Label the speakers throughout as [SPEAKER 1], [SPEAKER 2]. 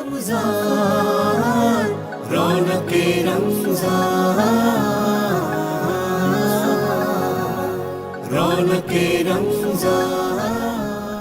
[SPEAKER 1] रमज़ान, रौनके रमज़ान, रौनके रमज़ान।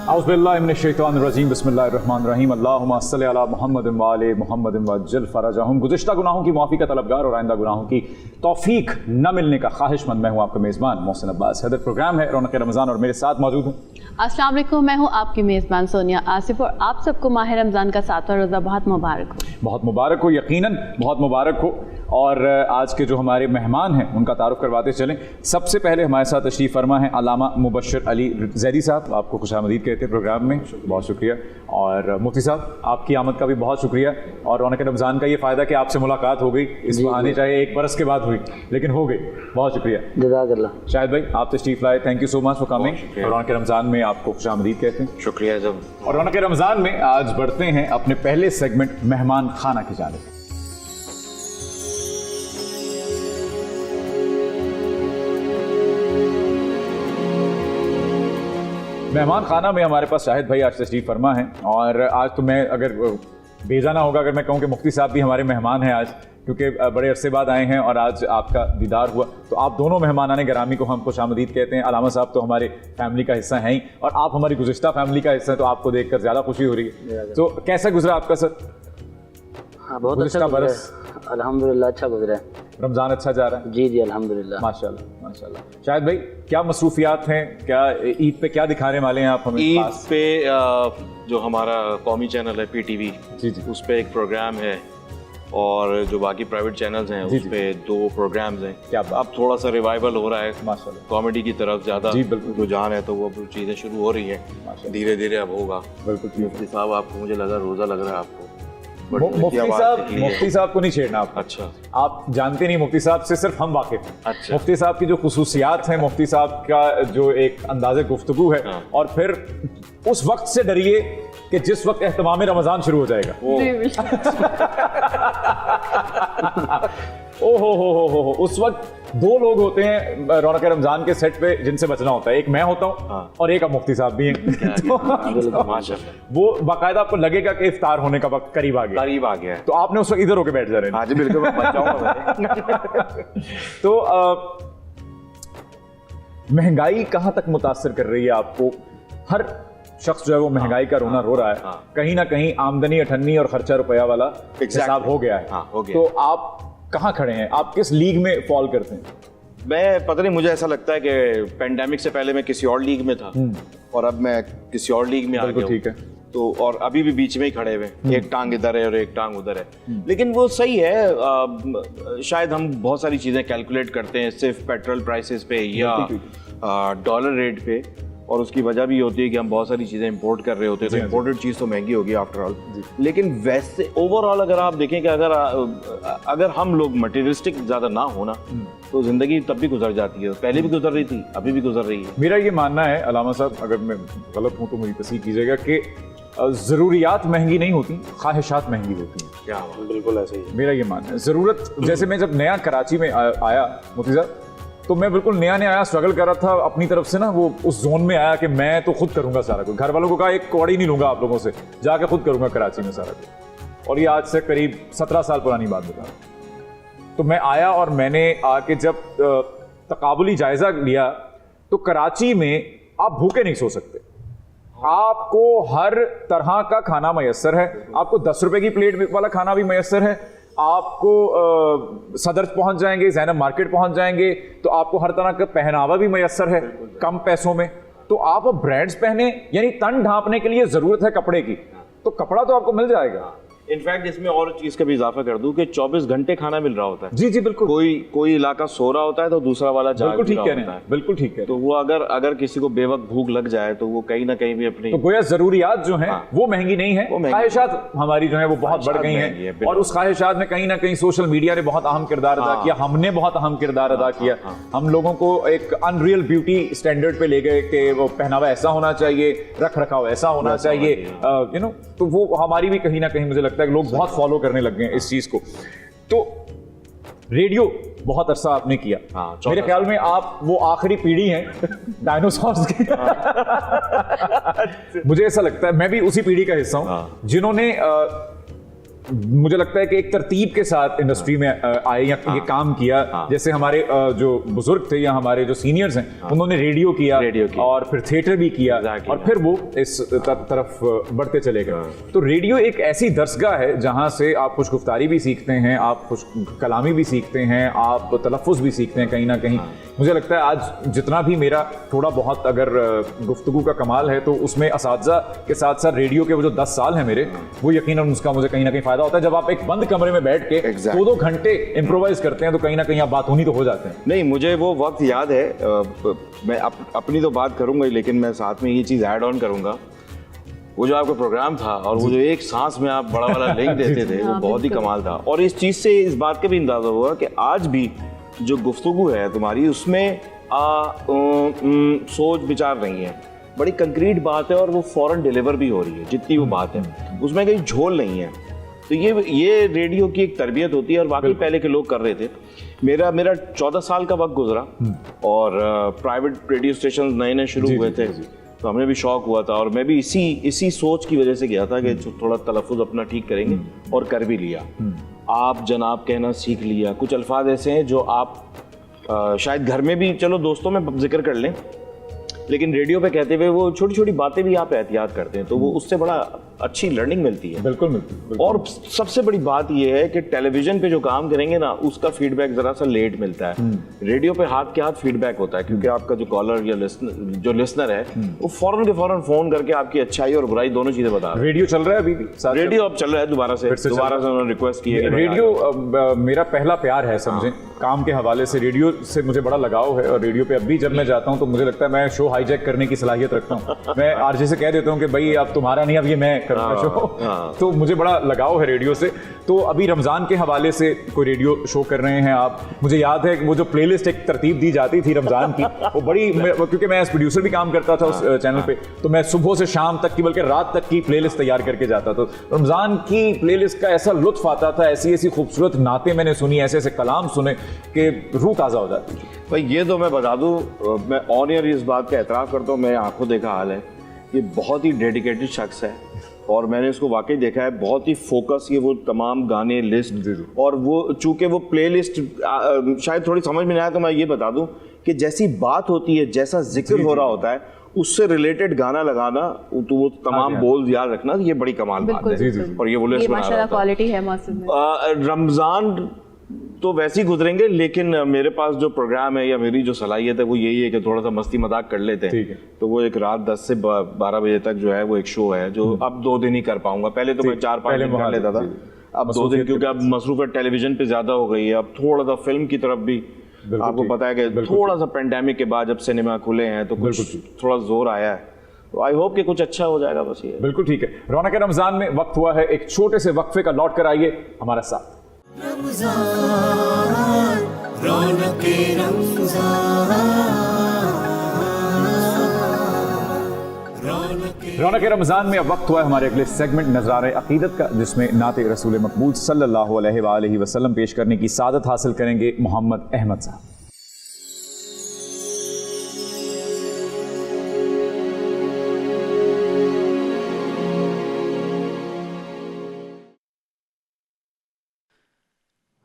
[SPEAKER 2] औज़ुबिल्लाहि मिनश्शैतानिर्रजीम, बिस्मिल्लाहिर्रहमानिर्रहीम, अल्लाहुम्मा सल्लि अला मुहम्मद व आले मुहम्मद वअज्जिल फ़रजहुम। गुज़िश्ता गुनाहों की माफ़ी का तलबगार और आइंदा गुनाहों की तौफ़ीक न मिलने का ख्वाहिशमंद मैं हूँ आपका मेज़बान मोहसिन अब्बास। सदर प्रोग्राम है रौनक रमज़ान और मेरे साथ मौजूद हूँ।
[SPEAKER 3] अस्सलाम वालेकुम, मैं हूँ आपकी मेज़बान सोनिया आसिफ और आप सबको माह रमज़ान का 7वां रोज़ा बहुत मुबारक हो।
[SPEAKER 2] बहुत मुबारक हो, यकीनन बहुत मुबारक हो। और आज के जो हमारे मेहमान हैं उनका तारुफ करवाते चलें। सबसे पहले हमारे साथ तशरीफ़ फरमा है अल्लामा मुबश्शिर अली ज़ैदी साहब, आपको खुशामदीद कहते हैं प्रोग्राम में, बहुत शुक्रिया। और मुफ्ती साहब, आपकी आमद का भी बहुत शुक्रिया। और रौनक रमज़ान का ये फ़ायदा कि आपसे मुलाकात हो गई, इस बहाने चाहे 1 बरस के बाद हुई लेकिन हो गई, बहुत शुक्रिया।
[SPEAKER 4] जज़ाकल्लाह।
[SPEAKER 2] शाहिद भाई, आप तशरीफ़ लाए, thank you so much for coming. Raunaq Ramzan में आपको खुशामदीद कहते हैं।
[SPEAKER 5] शुक्रिया। जब
[SPEAKER 2] और रौनक रमज़ान में आज बढ़ते हैं अपने पहले सेगमेंट मेहमान खाना की जानिब। मेहमान खाना में हमारे पास शाहिद भाई आज तशरीफ़ फरमा है। और आज तो मैं अगर बेजाना होगा अगर मैं कहूँ कि मुफ्ती साहब भी हमारे मेहमान हैं आज, क्योंकि बड़े अरसे बाद आए हैं और आज आपका दीदार हुआ। तो आप दोनों मेहमानाने गिरामी को हम खुशामदीद कहते हैं। अलामा साहब तो हमारे फैमिली का हिस्सा हैं ही और आप हमारी गुज़िश्ता फैमिली का हिस्सा हैं, तो आपको देखकर ज़्यादा खुशी हो रही है। तो कैसा गुजरा आपका सर?
[SPEAKER 4] हाँ, बहुत अच्छा बरस, अल्हम्दुलिल्लाह अच्छा गुजरा है।
[SPEAKER 2] रमज़ान अच्छा जा रहा है?
[SPEAKER 4] जी जी अल्हम्दुलिल्लाह,
[SPEAKER 2] माशाल्लाह माशाल्लाह। शाहिद भाई, क्या मसरूफियात हैं, क्या ईद पे क्या दिखाने वाले हैं आप हमें?
[SPEAKER 5] ईद पे जो हमारा कौमी चैनल है PTV,
[SPEAKER 2] जी जी,
[SPEAKER 5] उस पे एक प्रोग्राम है और जो बाकी प्राइवेट चैनल्स हैं
[SPEAKER 2] जी
[SPEAKER 5] उस पे 2 प्रोग्राम्स हैं।
[SPEAKER 2] क्या बात।
[SPEAKER 5] अब थोड़ा सा रिवाइवल हो रहा है
[SPEAKER 2] माशाल्लाह,
[SPEAKER 5] कॉमेडी की तरफ ज़्यादा
[SPEAKER 2] जी बिल्कुल
[SPEAKER 5] रुझान है, तो वो चीज़ें शुरू हो रही हैं
[SPEAKER 2] माशाल्लाह,
[SPEAKER 5] धीरे धीरे। अब होगा।
[SPEAKER 2] बिल्कुल।
[SPEAKER 5] मुफ्ती साहब, आपको मुझे लगा रोज़ा लग रहा है आपको।
[SPEAKER 2] मुफ्ती साहब को नहीं छेड़ना आप।
[SPEAKER 5] अच्छा,
[SPEAKER 2] आप जानते नहीं, मुफ्ती साहब से सिर्फ हम वाकिफ हैं।
[SPEAKER 5] अच्छा।
[SPEAKER 2] मुफ्ती साहब की जो खुसूसियात हैं, मुफ्ती साहब का जो एक अंदाज़े गुफ्तगू है,
[SPEAKER 5] हाँ।
[SPEAKER 2] और फिर उस वक्त से डरिए कि जिस वक्त एहतमाम रमज़ान शुरू हो जाएगा। ओ हो, उस वक्त 2 लोग होते हैं रौनक रमज़ान के सेट पे जिनसे बचना होता है। एक मैं होता हूँ,
[SPEAKER 5] हाँ।
[SPEAKER 2] और एक अब मुफ्ती साहब भी हैं।
[SPEAKER 5] माशाल्लाह,
[SPEAKER 2] वो बाकायदा आपको लगेगा कि इफ्तार होने का वक्त करीब आ गया,
[SPEAKER 5] करीब आ गया है।
[SPEAKER 2] तो आपने उस वक्त इधर होके बैठ जा रहे हैं।
[SPEAKER 5] हाँ जी बिल्कुल, मैं बच जाऊंगा।
[SPEAKER 2] तो महंगाई कहाँ तक मुतासर कर रही है आपको? हर शख्स जो है वो महंगाई का रोना रो रहा है।
[SPEAKER 5] हाँ।
[SPEAKER 2] कहीं ना कहीं आमदनी 98 और खर्चा रुपया वाला हिसाब हो गया है।
[SPEAKER 5] हाँ, हो गया।
[SPEAKER 2] तो आप कहाँ खड़े हैं? आप किस लीग में फॉल करते हैं?
[SPEAKER 5] मैं पता नहीं, मुझे ऐसा लगता है कि पेंडेमिक से पहले मैं किसी और लीग में था और अब मैं किसी और लीग में आ गया हूँ।
[SPEAKER 2] ठीक है।
[SPEAKER 5] तो और अभी भी बीच में ही खड़े हुए, एक टांग इधर है और एक टांग उधर है। लेकिन वो सही है। शायद हम बहुत सारी चीज़ें कैलकुलेट करते हैं सिर्फ पेट्रोल प्राइसेस पे या डॉलर रेट पे, और उसकी वजह भी होती है कि हम बहुत सारी चीज़ें इंपोर्ट कर रहे होते हैं, तो इंपोर्टेड चीज़ तो महंगी होगी आफ्टर ऑल। लेकिन वैसे ओवरऑल अगर आप देखें कि अगर हम लोग मटेरियलिस्टिक ज़्यादा ना होना तो ज़िंदगी तब भी गुजर जाती है, पहले भी गुजर रही थी, अभी भी गुजर रही है।
[SPEAKER 2] मेरा ये मानना है अलामा साहब, अगर मैं गलत हूँ तो मुझे तस्दीक कीजिएगा, कि ज़रूरियात महंगी नहीं होती, ख्वाहिशात महंगी होती हैं।
[SPEAKER 5] क्या बिल्कुल ऐसे ही
[SPEAKER 2] मेरा ये मानना है। ज़रूरत, जैसे मैं जब नया कराची में आया मुफ्ती साहब, तो मैं बिल्कुल नया आया, स्ट्रगल कर रहा था अपनी तरफ से ना, वो उस जोन में आया कि मैं तो खुद करूंगा सारा कुछ। घर वालों को कहा एक कौड़ी नहीं लूंगा आप लोगों से, जाके खुद करूंगा कराची में सारा कुछ। और ये आज से करीब 17 साल पुरानी बात बता रहा हूं। तो मैं आया और मैंने आके जब तकाबुली जायजा लिया, तो कराची में आप भूखे नहीं सो सकते। आपको हर तरह का खाना मैसर है, आपको 10 रुपए की प्लेट वाला खाना भी मैसर है, आपको सदर पहुंच जाएंगे, ज़ैनब मार्केट पहुंच जाएंगे, तो आपको हर तरह का पहनावा भी मैसर है कम पैसों में। तो आप ब्रांड्स पहने, यानी तन ढांपने के लिए ज़रूरत है कपड़े की, तो कपड़ा तो आपको मिल जाएगा।
[SPEAKER 5] इनफैक्ट इसमें और चीज का भी इजाफा कर दूं कि 24 घंटे खाना मिल रहा होता है।
[SPEAKER 2] जी जी बिल्कुल।
[SPEAKER 5] कोई इलाका सो रहा होता है तो दूसरा वाला जाग
[SPEAKER 2] बिल्कुल ठीक
[SPEAKER 5] रहा
[SPEAKER 2] कह
[SPEAKER 5] होता
[SPEAKER 2] रहे
[SPEAKER 5] है।
[SPEAKER 2] हैं, बिल्कुल ठीक है।
[SPEAKER 5] तो वो अगर किसी को बेवक्त भूख लग जाए तो वो कहीं ना कहीं भी अपनी
[SPEAKER 2] तो गोया जरूरियात जो हैं वो महंगी नहीं है,
[SPEAKER 5] वो महंगी
[SPEAKER 2] ख्वाहिशात हमारी जो है वो बहुत बढ़ गई
[SPEAKER 5] महंगी है,
[SPEAKER 2] हैं।
[SPEAKER 5] बिल्कुल।
[SPEAKER 2] और उस ख्वाहिशात में कहीं ना कहीं सोशल मीडिया ने बहुत अहम किरदार अदा किया, हमने बहुत अहम किरदार अदा किया। हम लोगों को एक अनरियल ब्यूटी स्टैंडर्ड पे ले गए कि वो पहनावा ऐसा होना चाहिए, रख रखाव ऐसा होना चाहिए, यू नो। तो वो हमारी भी कहीं ना कहीं मुझे लगता है कि लोग बहुत फॉलो करने लग गए इस चीज को। तो रेडियो बहुत अरसा आपने किया, मेरे ख्याल में आप वो आखिरी पीढ़ी हैं डायनासोर्स की। मुझे ऐसा लगता है मैं भी उसी पीढ़ी का हिस्सा हूं जिन्होंने मुझे लगता है कि एक तरतीब के साथ इंडस्ट्री में आए या ये काम किया। जैसे हमारे जो बुजुर्ग थे या हमारे जो सीनियर्स हैं, उन्होंने रेडियो किया और फिर थिएटर भी किया और फिर वो इस तरफ बढ़ते चले गए। तो रेडियो एक ऐसी दरसगाह है जहां से आप कुछ गुफ्तारी भी सीखते हैं, आप कुछ कलामी भी सीखते हैं, आप तलफ़ुज़ भी सीखते हैं कहीं ना कहीं। मुझे लगता है आज जितना भी मेरा थोड़ा बहुत अगर गुफ्तगू का कमाल है, तो उसमें असातिज़ा के साथ साथ रेडियो के वो जो 10 साल हैं मेरे, वो यकीनन उसका मुझे कहीं ना कहीं फ़ायदा होता है। जब आप एक बंद कमरे में बैठ के 2-2 घंटे इम्प्रोवाइज करते हैं, तो कहीं ना कहीं आप बातूनी तो हो जाते हैं।
[SPEAKER 5] नहीं, मुझे वो वक्त याद है, मैं अपनी तो बात करूंगा, लेकिन मैं साथ में ये चीज़ ऐड ऑन करूंगा। वो जो आपका प्रोग्राम था और वो जो एक सांस में आप बड़ा वाला लिंक देते थे, वो बहुत ही कमाल था। और इस चीज़ से इस बात का भी अंदाजा हुआ कि आज भी जो गुफ्तगू है तुम्हारी, उसमें सोच विचार नहीं है, बड़ी कंक्रीट बात है और वो फौरन डिलीवर भी हो रही है। जितनी वो बात है उसमें कहीं झोल नहीं है। तो ये रेडियो की एक तरबियत होती है और वाकई पहले के लोग कर रहे थे। मेरा 14 साल का वक्त गुजरा और प्राइवेट रेडियो स्टेशन नए शुरू हुए थे, तो हमें भी शौक हुआ था और मैं भी इसी सोच की वजह से गया था कि थोड़ा तलफ़ुज़ अपना ठीक करेंगे, और कर भी लिया। आप जनाब कहना सीख लिया। कुछ अल्फाज ऐसे हैं जो आप शायद घर में भी, चलो दोस्तों में जिक्र कर लें, लेकिन रेडियो पे कहते हुए वो छोटी छोटी बातें भी आप एहतियात करते हैं, तो वो उससे बड़ा अच्छी लर्निंग मिलती है।
[SPEAKER 2] बिल्कुल मिलती है।
[SPEAKER 5] और सबसे बड़ी बात ये है कि टेलीविजन पे जो काम करेंगे ना, उसका फीडबैक जरा सा लेट मिलता है। रेडियो पे हाथ के हाथ फीडबैक होता है, क्योंकि आपका जो कॉलर या लिसनर है, वो फौरन के फौरन फोन करके आपकी अच्छाई और बुराई दोनों चीजें बता रहे हैं।
[SPEAKER 2] रेडियो चल रहा है अभी भी?
[SPEAKER 5] रेडियो अब चल रहा है दोबारा से उन्होंने रिक्वेस्ट की है।
[SPEAKER 2] रेडियो मेरा पहला प्यार है, समझें। काम के हवाले से रेडियो से मुझे बड़ा लगाव है और रेडियो पे अब भी जब मैं जाता हूँ तो मुझे लगता है मैं शो हाईजैक करने की सलाहियत रखता हूँ। मैं आरजे से कह देता हूँ कि भाई अब तुम्हारा नहीं, अब ये मैं करूँगा शो। तो मुझे बड़ा लगाव है रेडियो से। तो अभी रमज़ान के हवाले से कोई रेडियो शो कर रहे हैं आप? मुझे याद है कि वो जो प्लेलिस्ट एक तरतीब दी जाती थी रमज़ान की, वो बड़ी, क्योंकि मैं एज प्रोड्यूसर भी काम करता था उस चैनल पे, तो मैं सुबह से शाम तक की, बल्कि रात तक की प्लेलिस्ट तैयार करके जाता था। तो रमज़ान की प्लेलिस्ट का ऐसा लुत्फ आता था, ऐसी ऐसी खूबसूरत नातें मैंने सुनी, ऐसे ऐसे कलाम सुने कि रूह ताज़ा हो जाती थी।
[SPEAKER 5] भाई ये तो मैं बता दूं, मैं ऑन एयर इस बात का एतराफ़ करता हूँ, मैं आंखों देखा हाल है, ये बहुत ही डेडिकेटेड शख्स है और मैंने इसको वाकई देखा है, बहुत ही फोकस, ये वो तमाम गाने लिस्ट, और वो चूँकि वो प्लेलिस्ट शायद थोड़ी समझ में नहीं आया, तो मैं ये बता दूं कि जैसी बात होती है, जैसा जिक्र हो रहा होता है, उससे रिलेटेड गाना लगाना, तो वो तमाम बोल याद रखना, ये बड़ी कमाल बात है। और ये बोले
[SPEAKER 3] माशाल्लाह क्वालिटी है मौसम में।
[SPEAKER 5] रमज़ान तो वैसे ही गुजरेंगे, लेकिन मेरे पास जो प्रोग्राम है या मेरी जो सलाहियत है वो यही है कि थोड़ा सा मस्ती मजाक कर लेते हैं। तो वो एक रात 10 से 12 बजे तक जो है वो एक शो है, जो अब 2 दिन ही कर पाऊंगा। पहले तो मैं 4-5 दिन कर लेता था, अब 2 दिन, क्योंकि अब मसरूफियत टेलीविजन पे ज्यादा हो गई है। अब थोड़ा सा फिल्म की तरफ भी, आपको पता है कि थोड़ा सा पेंडेमिक के बाद जब सिनेमा खुले हैं तो कुछ थोड़ा जोर आया है, तो आई होप कि कुछ अच्छा हो जाएगा। बस ये
[SPEAKER 2] बिल्कुल ठीक है। रौनक रमजान में वक्त हुआ है एक छोटे से वक्फे का, लौट कर आइए हमारा साथ।
[SPEAKER 1] रमज़ान, रौनके
[SPEAKER 2] रौनक रमज़ान में अब वक्त हुआ है हमारे अगले सेगमेंट नज़ारे अकीदत का, जिसमें नाते रसूल मकबूल सल्लल्लाहु अलैहि वसल्लम पेश करने की सादत हासिल करेंगे मोहम्मद अहमद साहब।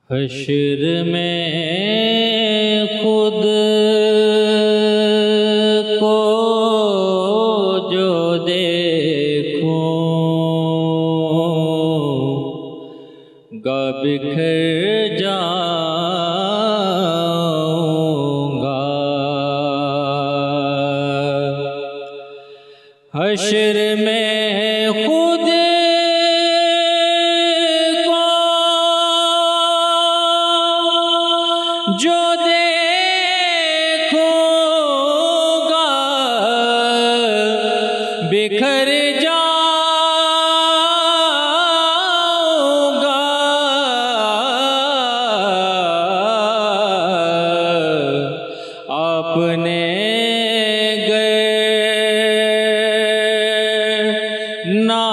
[SPEAKER 6] हश्र में खुद को जो देखूं गा बिखर जाऊंगा। हश्र में खुद जो देखूंगा बिखर जाऊंगा। आपने गए ना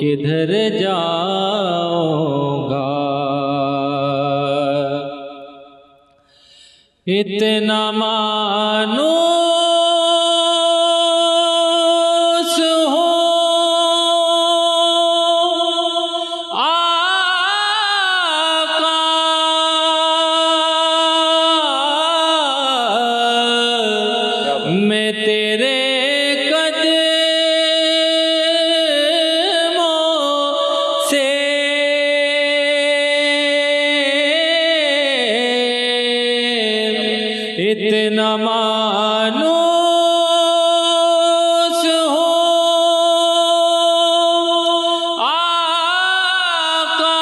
[SPEAKER 6] किधर जाऊंगा। इतना मानूस हो आका, मैं तेरे कदमों से इतना मानूस हो आका,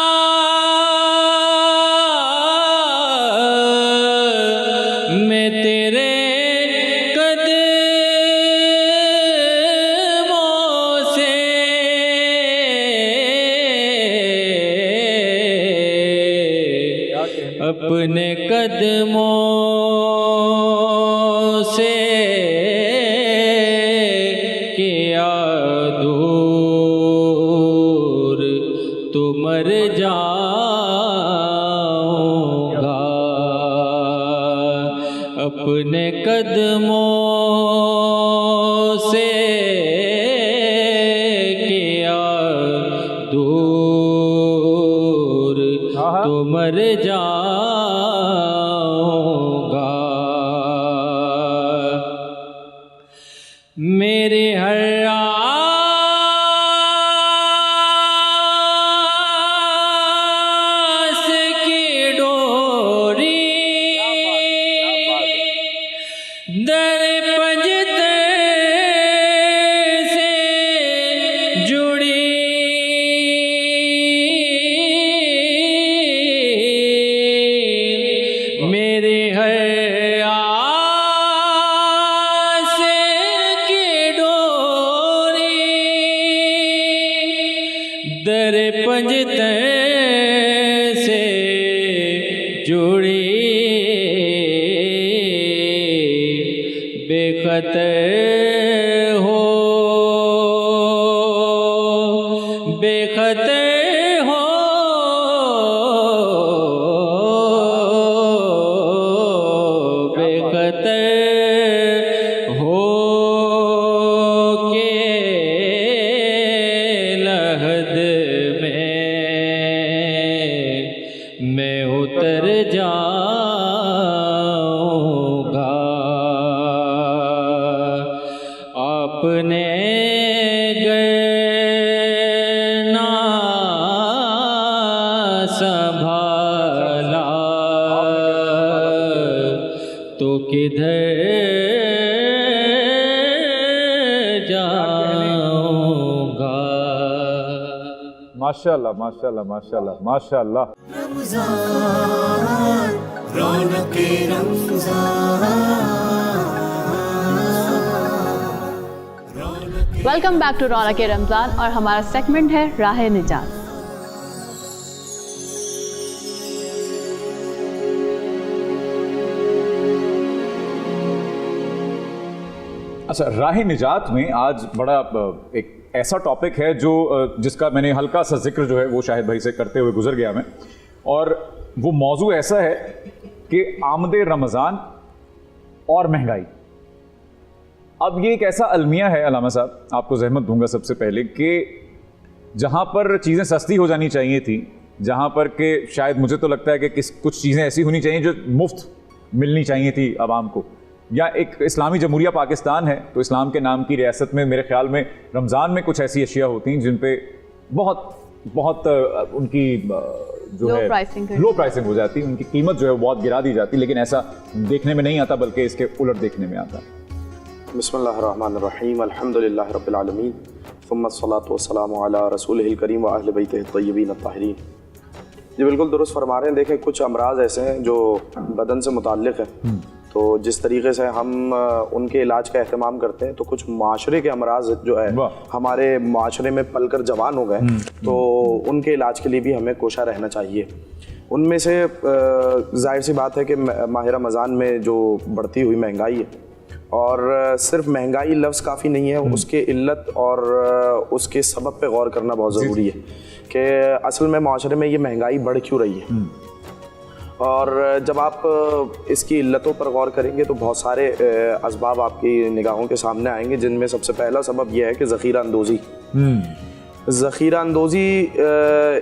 [SPEAKER 6] मैं तेरे कदमों से अपने कदमों से किया दूर तो मर जाऊंगा। अपने कदमों से किया दूर तो मर जाऊंगा। मेरे हर आस की डोरी दर पंजतर से जुड़ी, मेरे हर आस की डोरी दर पंजतर से जुड़ी, बेखतर हो बेखतर हो बेखतर हो के लहद में मैं उतर जाऊंगा। आपने गरना संभाला तो किधर जाऊंगा।
[SPEAKER 2] माशाल्लाह माशाल्लाह माशाल्लाह माशाल्लाह।
[SPEAKER 1] रमजान रौनके Ramzan.
[SPEAKER 3] Welcome back to Raunaq Ramzan और हमारा सेगमेंट है राह निजात।
[SPEAKER 2] अच्छा, राह निजात में आज बड़ा एक ऐसा टॉपिक है जो जिसका मैंने हल्का सा जिक्र जो है वो शाहिद भाई से करते हुए गुजर गया मैं, और वो मौजू ऐसा है कि आमदे रमज़ान और महंगाई। अब ये एक ऐसा अलमिया है अलामा साहब, आपको जहमत दूंगा सबसे पहले, कि जहाँ पर चीज़ें सस्ती हो जानी चाहिए थी, जहाँ पर कि शायद मुझे तो लगता है कि कुछ चीज़ें ऐसी होनी चाहिए जो मुफ्त मिलनी चाहिए थी आवाम को, या एक इस्लामी जमहूरिया पाकिस्तान है तो इस्लाम के नाम की रियासत में मेरे ख्याल में रमज़ान में कुछ ऐसी अशिया होती हैं जिन पे बहुत उनकी जो है लो प्राइसिंग हो जाती है, उनकी कीमत जो है बहुत गिरा दी जाती, लेकिन ऐसा देखने में नहीं आता बल्कि इसके उलट देखने में आता।
[SPEAKER 7] बिस्मिल्लाहिर्रहमानिर्रहीम, अल्हम्दुलिल्लाहि रब्बिल आलमीन, सुम्मस्सलातु वस्सलामु अला रसूलिहिल करीम व अहलि बैतिहित तय्यबीन अत्ताहिरीन। जी बिल्कुल दुरुस्त फरमा रहे हैं। देखें, कुछ अमराज ऐसे हैं जो बदन से मुताल्लिक़ हैं, तो जिस तरीके से हम उनके इलाज का एहतमाम करते हैं, तो कुछ माशरे के अमराज जो है हमारे माशरे में पलकर जवान हो गए, तो उनके इलाज के लिए भी हमें कोशा रहना चाहिए। उनमें से जाहिर सी बात है कि माह रमज़ान में जो बढ़ती हुई महंगाई है और सिर्फ महंगाई लफ्ज़ काफ़ी नहीं है, उसके इल्लत और उसके सबब पे गौर करना बहुत ज़रूरी है कि असल में माशरे में ये महंगाई बढ़ क्यों रही है। और जब आप इसकी इल्लतों पर गौर करेंगे तो बहुत सारे असबाब आपकी निगाहों के सामने आएंगे, जिनमें सबसे पहला सबब यह है कि ज़ख़ीरा अंदोज़ी। ज़ख़ीरा अंदोज़ी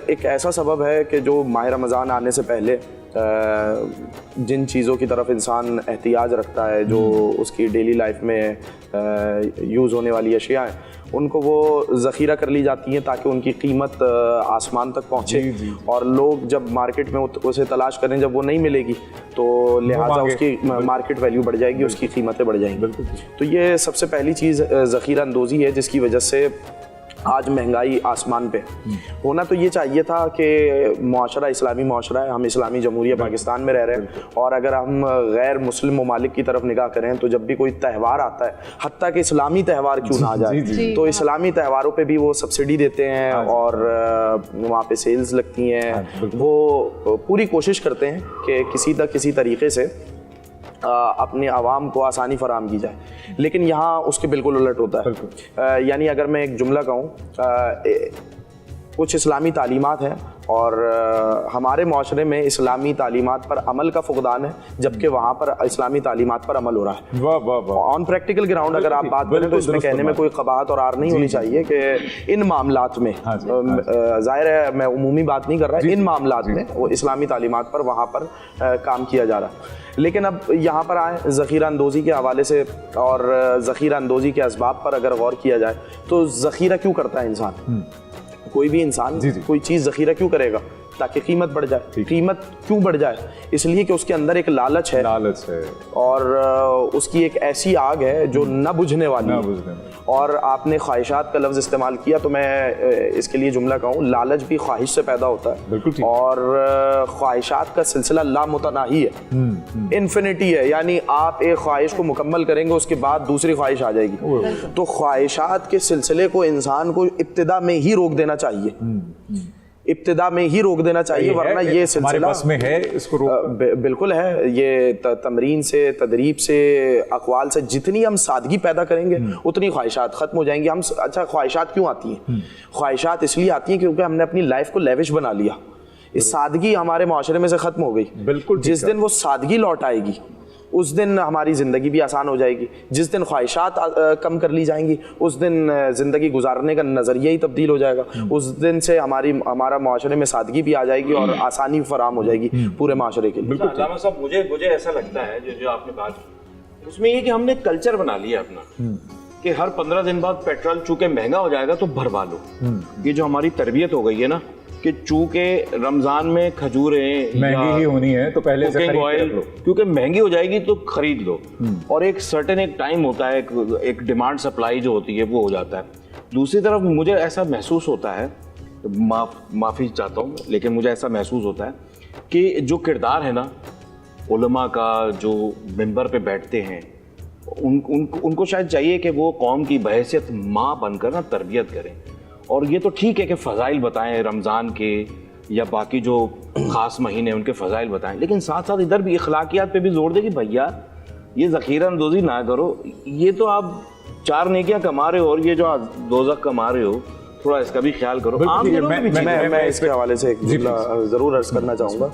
[SPEAKER 7] एक ऐसा सबब है कि जो माह रमज़ान आने से पहले जिन चीज़ों की तरफ इंसान एहतियाज रखता है, जो उसकी डेली लाइफ में यूज़ होने वाली अशिया हैं, उनको वो ज़ख़ीरा कर ली जाती हैं ताकि उनकी कीमत आसमान तक पहुँचे। और लोग जब मार्केट में उसे तलाश करें, जब वो नहीं मिलेगी तो लिहाजा उसकी मार्केट वैल्यू बढ़ जाएगी, उसकी कीमतें बढ़ जाएंगी। तो ये सबसे पहली चीज़ ज़ख़ीरा अंदोज़ी है, जिसकी वजह से आज महंगाई आसमान पे। होना तो ये चाहिए था कि मुआशरा इस्लामी मुआशरा है, हम इस्लामी जमहूरिया पाकिस्तान में रह रहे हैं, और अगर हम गैर मुस्लिम ममालिक की तरफ निगाह करें तो जब भी कोई त्यौहार आता है, हत्ता कि इस्लामी त्यौहार क्यों ना आ जाए, तो इस्लामी त्योहारों पे भी वो सब्सिडी देते हैं और वहाँ पे सेल्स लगती हैं। वो पूरी कोशिश करते हैं कि किसी तरीके से अपने आवाम को आसानी फराहम की जाए, लेकिन यहाँ उसके बिल्कुल उलट होता है। यानी अगर मैं एक जुमला कहूँ, कुछ इस्लामी तालीमात हैं और हमारे माशरे में इस्लामी तालीमात पर अमल का फुकदान है, जबकि वहाँ पर इस्लामी तालीमात पर अमल हो रहा है।
[SPEAKER 2] वाह वाह वाह।
[SPEAKER 7] ऑन प्रैक्टिकल ग्राउंड अगर आप बात करें तो इसमें कहने में कोई कबाहत और आर नहीं होनी चाहिए कि इन मामलात में, जाहिर है मैं उमूमी बात नहीं कर रहा, इन मामलात में वो इस्लामी तालीमात पर वहाँ पर काम किया जा रहा है। लेकिन अब यहाँ पर आए ज़ख़ीरा अंदोज़ी के हवाले से, और ज़ख़ीरा अंदोज़ी के असबाब पर अगर गौर किया जाए तो ज़ख़ीरा क्यों करता है इंसान? कोई भी इंसान कोई चीज़ ज़ख़ीरा क्यों करेगा? ताकि कीमत बढ़ जाए। कीमत क्यों बढ़ जाए? इसलिए कि उसके अंदर एक लालच है और उसकी एक ऐसी आग है जो न बुझने वाली है। और आपने ख्वाहिशात का लफ्ज़ इस्तेमाल किया तो मैं इसके लिए जुमला कहूँ, लालच भी ख्वाहिश से पैदा होता है, और ख्वाहिशात का सिलसिला लामुतनाही है, इन्फिनिटी है। यानी आप एक ख्वाहिश को मुकम्मल करेंगे, उसके बाद दूसरी ख्वाहिश आ जाएगी। तो ख्वाहिशात के सिलसिले को इंसान को इब्तिदा में ही रोक देना चाहिए, इब्तिदा में ही रोक देना चाहिए, वरना ये सिलसिला
[SPEAKER 2] में है, इसको
[SPEAKER 7] बिल्कुल है। ये तमरीन से, तदरीब से, अक़वाल से जितनी हम सादगी पैदा करेंगे उतनी ख्वाहिशात ख़त्म हो जाएंगी। हम अच्छा, ख्वाहिशात क्यों आती हैं? ख्वाहिशात इसलिए आती हैं क्योंकि हमने अपनी लाइफ को लेविश बना लिया। इस सादगी हमारे माशरे में से ख़त्म हो गई। बिल्कुल, जिस दिन वो सादगी लौट आएगी उस दिन हमारी ज़िंदगी भी आसान हो जाएगी। जिस दिन ख्वाहिशात कम कर ली जाएंगी उस दिन ज़िंदगी गुजारने का नज़रिया ही तब्दील हो जाएगा। उस दिन से हमारा माशरे में सादगी भी आ जाएगी और आसानी फराहम हो जाएगी पूरे माशरे के लिए।
[SPEAKER 5] बिल्कुल अल्लामा साहब, मुझे ऐसा लगता है जो आपने बात की उसमें ये कि हमने कल्चर बना लिया अपना कि हर 15 दिन बाद पेट्रोल चूंकि महंगा हो जाएगा तो भरवा लो। ये जो हमारी तरबियत हो गई है ना कि चूंकि रमजान में खजूरें
[SPEAKER 2] महंगी ही होनी है तो पहले से खरीद
[SPEAKER 5] ऑयल, क्योंकि महंगी हो जाएगी तो खरीद लो। और एक सर्टेन एक टाइम होता है, एक डिमांड सप्लाई जो होती है वो हो जाता है। दूसरी तरफ मुझे ऐसा महसूस होता है, माफ़ी चाहता हूँ, लेकिन मुझे ऐसा महसूस होता है कि जो किरदार है ना उलमा का, जो मिंबर पे बैठते हैं, उनको शायद चाहिए कि वो कौम की बहैसियत माँ बनकर ना तरबियत करें। और ये तो ठीक है कि फ़ज़ाइल बताएं रमज़ान के या बाकी जो ख़ास महीने उनके फ़ज़ाइल बताएं, लेकिन साथ साथ इधर भी इखलाकियात पे भी जोर दे कि भैया ये ज़ख़ीरा अंदोज़ी ना करो, ये तो आप 4 नेकियां कमा रहे हो और ये जो दोज़ख कमा रहे हो, थोड़ा इसका भी ख्याल करो।
[SPEAKER 7] मैं इसके हवाले से ज़रूर अर्ज़ करना चाहूँगा।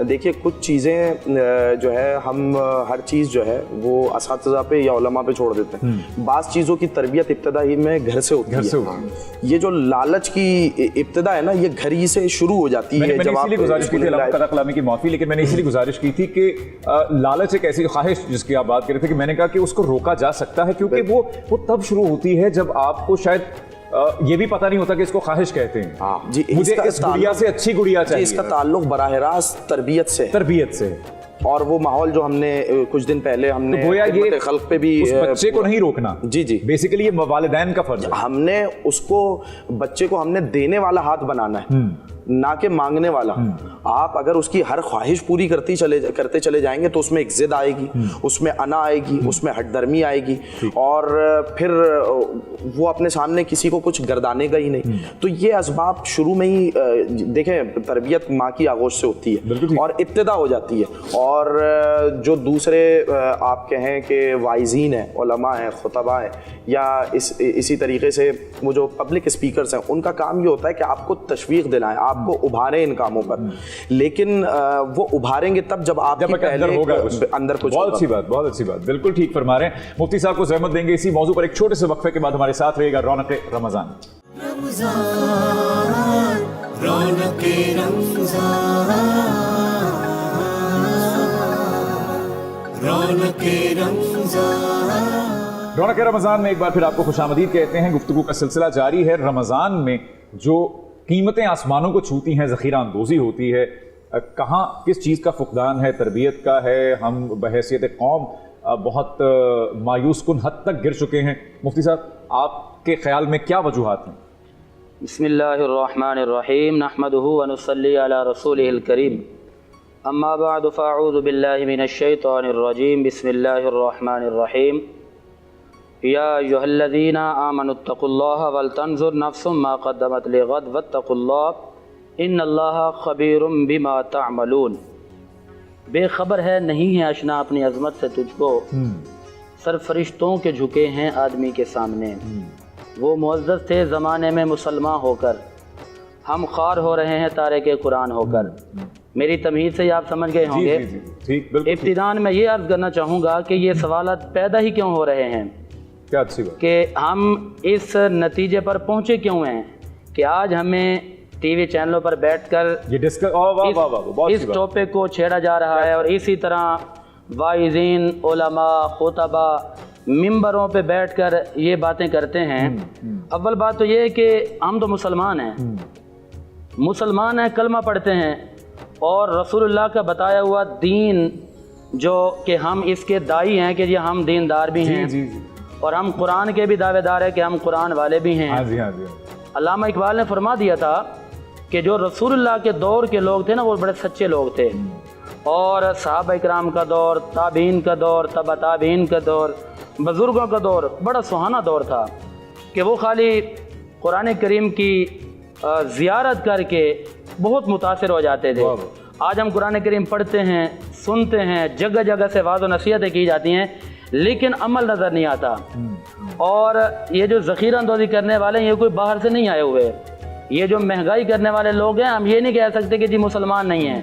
[SPEAKER 7] देखिए, कुछ चीज़ें जो है हम हर चीज़ जो है वो असातिज़ा पे या उलमा पे छोड़ देते हैं। बाज़ चीज़ों की तरबियत इब्तिदा ही में घर से होती है। ये जो लालच की इब्तिदा है ना, ये घर ही से शुरू हो जाती है।
[SPEAKER 2] मैंने इसीलिए गुजारिश की थी, अल्लाह कलामी की माफ़ी, लेकिन मैंने इसीलिए गुजारिश की थी कि लालच एक ऐसी ख्वाहिश जिसकी आप बात कर रहे थे कि मैंने कहा कि उसको रोका जा सकता है, क्योंकि वो तब शुरू होती है जब आपको शायद ये भी पता नहीं होता कि इसको ख्वाहिश कहते हैं। जी, मुझे इस गुड़िया से अच्छी गुड़िया चाहिए।
[SPEAKER 7] इसका ताल्लुक बराह रास्त तरबियत से और वो माहौल जो हमने कुछ दिन पहले हमने
[SPEAKER 2] तो गोया ये
[SPEAKER 7] खल्क पे भी
[SPEAKER 2] उस बच्चे को नहीं रोकना। जी बेसिकली ये वालिदैन का फर्ज है।
[SPEAKER 7] हमने उसको बच्चे को हमने देने वाला हाथ बनाना है। ना कि मांगने वाला। आप अगर उसकी हर ख्वाहिश पूरी करते चले जाएंगे तो उसमें एक जिद आएगी, उसमें अना आएगी, उसमें हठधर्मी आएगी, और फिर वो अपने सामने किसी को कुछ गर्दानेगा ही नहीं। तो ये असबाब शुरू में ही देखें, तरबियत माँ की आगोश से होती है और इब्तिदा हो जाती है। और जो दूसरे आप कहें कि वाइज़ीन हैं, उलमा हैं, खुतबा हैं, या इसी तरीके से वो जो पब्लिक स्पीकर्स हैं, उनका काम ये होता है कि आपको तशवीक दिलाएं, आपको उभारें इन कामों पर। लेकिन वो उभारेंगे तब जब आपके पहले अंदर कुछ।
[SPEAKER 2] बहुत अच्छी बात, बहुत अच्छी बात, बिल्कुल ठीक फरमा रहे हैं। मुफ्ती साहब को ज़हमत देंगे इसी मौजू पर एक छोटे से वक्फे के बाद। हमारे साथ रहेगा रौनक रमज़ान। रौनक रमज़ान में एक बार फिर आपको खुशामदीद कहते हैं। गुफ्तगू का सिलसिला जारी है। रमज़ान में जो कीमतें आसमानों को छूती हैं, ज़ख़ीरा अंदोज़ी होती है, कहाँ किस चीज़ का फुकदान है, तरबियत का है। हम बहैसियत कौम बहुत मायूस कुन हद तक गिर चुके हैं। मुफ्ती साहब, आपके ख्याल में क्या वजूहात हैं?
[SPEAKER 4] बिस्मिल्लाहिर्रहमानिर्रहीम, नहमदुहु व नुसल्ली अला रसूलिहिल करीम, अम्मा बअद, फ़अऊज़ु बिल्लाहि मिनश्शैतानिर्रजीम, बिस्मिल्लाहिर्रहमानिर्रहीम। या अय्युहल्लज़ीना आमनुत्तक़ुल्लाह वल तंज़ुर नफ्सुम मा क़द्दमत लिग़द वत्तक़ुल्लाह इन्नल्लाहा ख़बीरुम बिमा तअमलून। बेखबर है नहीं है अशना अपनी अज़मत से तुझको, सर फरिश्तों के झुके हैं आदमी के सामने। वो मुअज़्ज़ज़ थे ज़माने में मुसलमान होकर, हम ख़ार हो रहे हैं तारे के कुरान होकर। मेरी तमहीद से आप समझ गए होंगे। इब्तिदान में ये अर्ज़ करना चाहूँगा कि ये सवालात पैदा ही क्यों हो रहे हैं,
[SPEAKER 2] क्या अच्छी बात
[SPEAKER 4] कि हम इस नतीजे पर पहुँचे क्यों हैं कि आज हमें टीवी चैनलों पर बैठकर
[SPEAKER 2] ये डिस्कस
[SPEAKER 4] इस टॉपिक को छेड़ा जा रहा है। और इसी तरह वाइज़ीन, उलमा, खुतबा मिंबरों पे बैठकर ये बातें करते हैं। अव्वल बात तो ये है कि हम तो मुसलमान हैं, मुसलमान हैं, कलमा पढ़ते हैं, और रसूलुल्लाह का बताया हुआ दीन जो कि हम इसके दाई हैं कि ये हम दीनदार भी हैं, और हम कुरान के भी दावेदार हैं कि हम कुरान वाले भी हैं। अल्लामा इकबाल ने फरमा दिया था कि जो रसूलुल्लाह के दौर के लोग थे ना, वो बड़े सच्चे लोग थे। और सहाबा इकराम का दौर, ताबीन का दौर, तबा ताबीन का दौर, बुज़ुर्गों का दौर बड़ा सुहाना दौर था कि वो खाली कुरान करीम की ज़ियारत करके बहुत मुतासिर हो जाते थे। आज हम कुरान करीम पढ़ते हैं, सुनते हैं, जगह जगह से वाज़ व नसीहतें की जाती हैं, लेकिन अमल नज़र नहीं आता। और ये जो ज़ख़ीरा अंदोज़ी करने वाले हैं, ये कोई बाहर से नहीं आए हुए। ये जो महंगाई करने वाले लोग हैं, हम ये नहीं कह सकते कि जी मुसलमान नहीं हैं।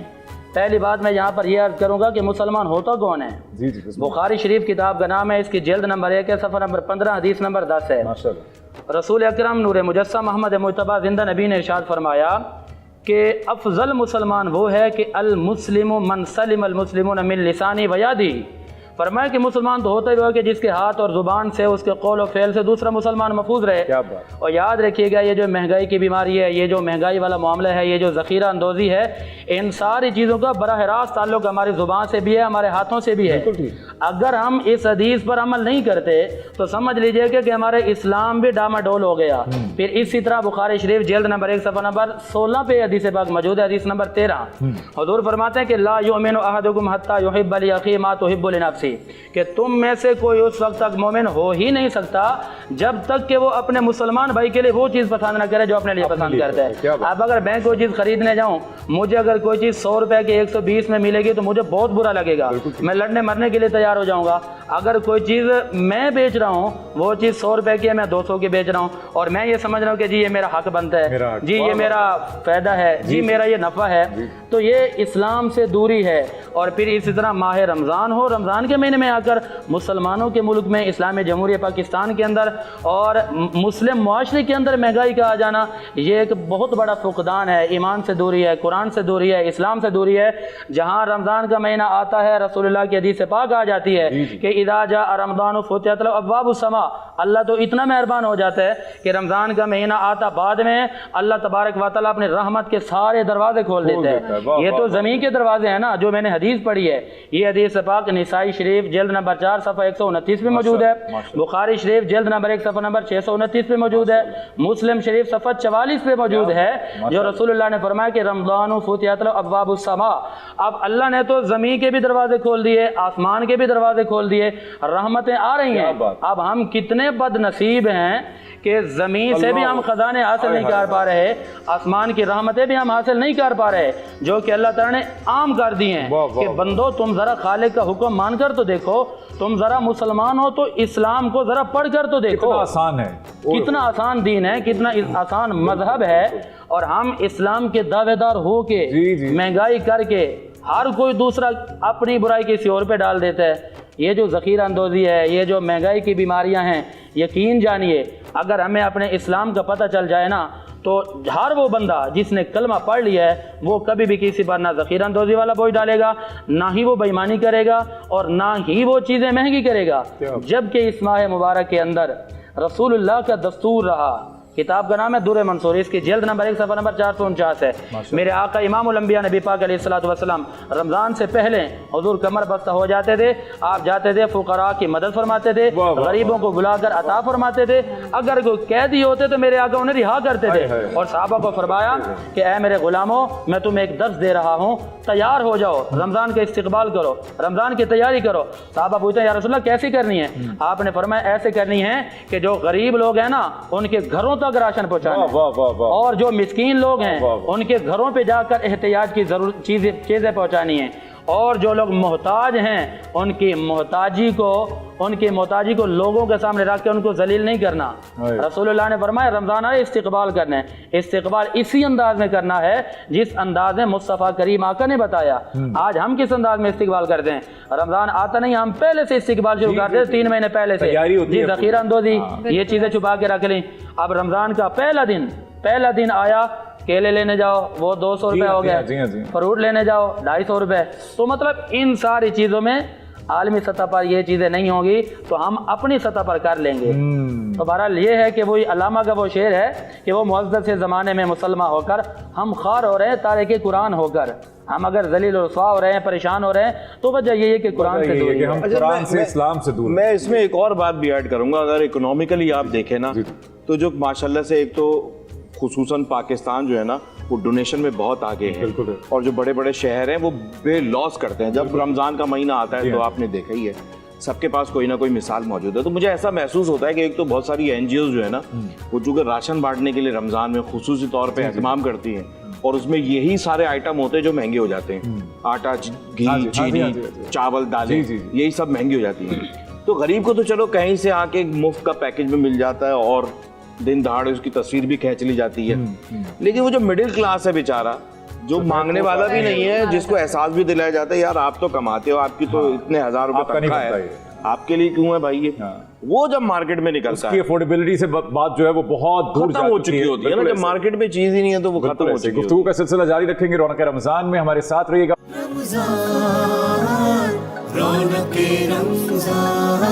[SPEAKER 4] पहली बात मैं यहाँ पर यह अर्ज़ करूँगा कि मुसलमान होता कौन है। बुखारी शरीफ किताब का नाम है, इसकी जिल्द नंबर 1 है, सफ़र नंबर 15, हदीस नंबर 10 है। रसूल अकरम नूर मुजस्सम अहमद मुज्तबा ज़िंदा नबी ने इरशाद फरमाया कि अफ़ज़ल मुसलमान वो है कि अल मुस्लिमु मन सलिम अल मुस्लिमून मिन लिसानी व यादी। फरमाया कि मुसलमान तो होता ही है कि जिसके हाथ और ज़ुबान से, उसके कौल और फ़ेल से दूसरा मुसलमान महफूज रहे।
[SPEAKER 2] क्या बात।
[SPEAKER 4] और याद रखिएगा, ये जो महंगाई की बीमारी है, ये जो महंगाई वाला मामला है, ये जो ज़ख़ीरा अंदोज़ी है, इन सारी चीज़ों का बराह रास्त ताल्लुक़ हमारी ज़ुबान से भी है, हमारे हाथों से भी है। अगर हम इस हदीस पर अमल नहीं करते तो समझ लीजिएगा कि हमारे इस्लाम भी डामाडोल हो गया। फिर इसी तरह बुखारी शरीफ जिल्द नंबर 1 सफ़र नंबर 16 पे हदीस पाक मौजूद है, हदीस नंबर 13। हुज़ूर फरमाते हैं कि ला युमिनु अहदुकुम हत्ता युहिब्बु लि अख़ीहि मा तुहिब्बु लिनफ़्सिही, कि तुम में से कोई उस वक्त तक मोमिन हो ही नहीं सकता जब तक कि वो अपने मुसलमान भाई के लिए वो चीज़ पसंद न करे जो अपने लिए पसंद करता है। अब अगर मैं कोई चीज़ खरीदने जाऊँ, मुझे अगर कोई चीज़ 100 रुपए की 120 में मिलेगी तो मुझे बहुत बुरा लगेगा, मैं लड़ने मरने के लिए तैयार हो जाऊँगा। अगर कोई चीज़ मैं बेच रहा हूँ, वो चीज़ 100 रुपए की है, मैं 200 की बेच रहा हूँ, और मैं ये समझ रहा हूँ कि जी ये मेरा हक बनता है, जी ये मेरा फ़ायदा है, जी मेरा ये नफ़ा है, तो ये इस्लाम से दूरी है। और फिर इसी तरह माह रमज़ान हो, रमज़ान के महीने में आकर मुसलमानों के मुल्क में, इस्लामी जमहूरियत पाकिस्तान के अंदर और मुस्लिम मुआशरे के अंदर महंगाई का आ जाना, ये एक बहुत बड़ा फुकदान है। ईमान से दूरी है, कुरान से दूरी है, इस्लाम से दूरी है। जहाँ रमज़ान का महीना आता है, रसूलुल्लाह की हदीस से पाक आ जाती है कि इदा जा रमज़ान फुतिहत अब्वाबुस समा, अल्लाह तो इतना मेहरबान हो जाता है कि रमज़ान का महीना आता बाद में अल्लाह तबारक व तआला अपने रहमत के सारे दरवाजे खोल देता है। ये तो ज़मीन के दरवाजे हैं ना, जो मैंने हदीस पढ़ी है। ये हदीस पाक निसाई शरीफ जल्द नंबर 4 सफ़ा 129 पे मौजूद है, बुखारी शरीफ जल्द नंबर 1 सफ़ा नंबर 629 पे मौजूद है, मुस्लिम शरीफ सफ़ा 44 पे मौजूद है, जो रसूलुल्लाह ने फरमाया कि रमज़ान फुतिहत अब्वाबुस समा। अब अल्लाह ने तो ज़मीन के भी दरवाजे खोल दिए, आसमान के भी दरवाजे खोल दिए, रहमतें आ रही हैं। अब हम कितने बदनसीब हैं कि ज़मीन से भी हम ख़जाने हासिल नहीं कर पा रहे, आसमान की रहमतें भी हम हासिल नहीं कर पा रहे, जो कि अल्लाह ताला ने आम कर दी हैं कि बंदो तुम ज़रा खालिक का हुक्म मान कर तो देखो, तुम ज़रा मुसलमान हो तो इस्लाम को ज़रा पढ़ कर तो देखो,
[SPEAKER 2] कितना आसान है,
[SPEAKER 4] कितना आसान दीन है, कितना आसान मजहब है। और हम इस्लाम के दावेदार हो के महंगाई करके हर कोई दूसरा अपनी बुराई किसी और पे डाल देता है। ये जो ज़ख़ीरा अंदोज़ी है, ये जो महंगाई की बीमारियां हैं, यकीन जानिए अगर हमें अपने इस्लाम का पता चल जाए ना, तो हर वो बंदा जिसने कलमा पढ़ लिया है वो कभी भी किसी पर ना ज़ख़ीरा अंदोज़ी वाला बोझ डालेगा, ना ही वो बेईमानी करेगा और ना ही वो चीज़ें महंगी करेगा। जबकि इस माह मुबारक के अंदर रसूलुल्लाह का दस्तूर रहा, किताब का नाम है दुर्र मंसूर, इसकी जल्द नंबर 1 सफ़ा नंबर 449 है। मेरे आका इमामुल अंबिया नबी पाक अलैहिस्सलातु वस्सलाम रमज़ान से पहले हुजूर कमर बस्ता हो जाते थे, आप जाते थे फ़ुक़रा की मदद फरमाते थे, गरीबों को बुलाकर अता फरमाते थे। अगर कोई कैदी होते तो मेरे आका उन्हें रिहा करते थे और सहाबा को फरमाया कि ऐ मेरे गुलामों, मैं तुम्हें एक दर्स दे रहा हूँ, तैयार हो जाओ, रमज़ान का इस्तकबाल करो, रमज़ान की तैयारी करो। सहाबा पूछते हैं या रसूलल्लाह कैसी करनी है? आपने फरमाया ऐसे करनी है कि जो गरीब लोग हैं ना उनके घरों तक राशन पहुंचाना, और जो मिस्कीन लोग हैं उनके घरों पे जाकर एहतियाज की जरूरत चीजें पहुंचानी है, और जो लोग मोहताज हैं उनकी मोहताजी को लोगों के सामने रख के उनको जलील नहीं करना। रसूलुल्लाह ने फरमाया रमज़ान आए इस्तिकबाल करना है, इस्तिकबाल इसी अंदाज में करना है जिस अंदाज में मुस्तफ़ा करीम आका ने बताया। आज हम किस अंदाज में इस्तिकबाल करते हैं? रमज़ान आता नहीं, हम पहले से इस्तिकबाल शुरू करते हैं, 3 महीने पहले से जी ज़ख़ीरा अंदोज़ी, ये चीज़ें छुपा के रख लें। अब रमज़ान का पहला दिन आया, केले लेने जाओ वो 200 रुपये हो गए, फ्रूट लेने जाओ 250 रुपये। तो मतलब इन सारी चीज़ों में आलमी सतह पर ये चीज़ें नहीं होगी तो हम अपनी सतह पर कर लेंगे। तो बहरहाल ये है कि वही अल्लामा का वो शेर है कि वो मुअज़्ज़ज़ से ज़माने में मुसलमान होकर हम ख़ार हो रहे हैं, तारिक कुरान होकर हम अगर जलील और रुसवा हो रहे हैं, परेशान हो रहे हैं, तो वजह ये है कि कुरान से दूर है,
[SPEAKER 2] कुरान से इस्लाम से दूर।
[SPEAKER 5] मैं इसमें एक और बात भी ऐड करूंगा, अगर इकोनॉमिकली आप देखें ना तो जो माशाल्लाह से एक तो खुसूसन पाकिस्तान जो है ना वो डोनेशन में बहुत आगे है, और जो बड़े बड़े शहर हैं वो बेलॉस करते हैं। जब रमज़ान का महीना आता है तो आपने देखा ही है सबके पास कोई ना कोई मिसाल मौजूद है। तो मुझे ऐसा महसूस होता है कि एक तो बहुत सारी NGOs जो है ना वो चूँकि राशन बांटने के लिए रमज़ान में खुसूसी तौर पे एहतमाम करती हैं, और उसमें यही सारे आइटम होते हैं जो महंगे हो जाते हैं, आटा, घी, चीनी, चावल, दालें, यही सब महंगी हो जाती हैं। तो गरीब को तो चलो कहीं से आके मुफ्त का पैकेज में मिल जाता है और दिन दहाड़े उसकी तस्वीर भी खींच ली जाती है, लेकिन वो जो मिडिल क्लास है बेचारा, जो मांगने वाला भी नहीं है, जिसको एहसास भी दिलाया जाता है यार आप तो कमाते हो, आपकी तो इतने 1000 रुपए तनख्वाह है, आपके लिए क्यों है भाई ये? वो जब मार्केट में निकलता है,
[SPEAKER 2] अफोर्डेबिलिटी से बात जो है वो बहुत दूर
[SPEAKER 5] खत्म हो चुकी होती है ना। जब मार्केट में चीज ही नहीं है तो वो खत्म हो चुकी है।
[SPEAKER 2] गुफ्तगू का सिलसिला जारी रखेंगे रौनक रमजान में, हमारे साथ रहिएगा।
[SPEAKER 1] रौनके रमज़ान,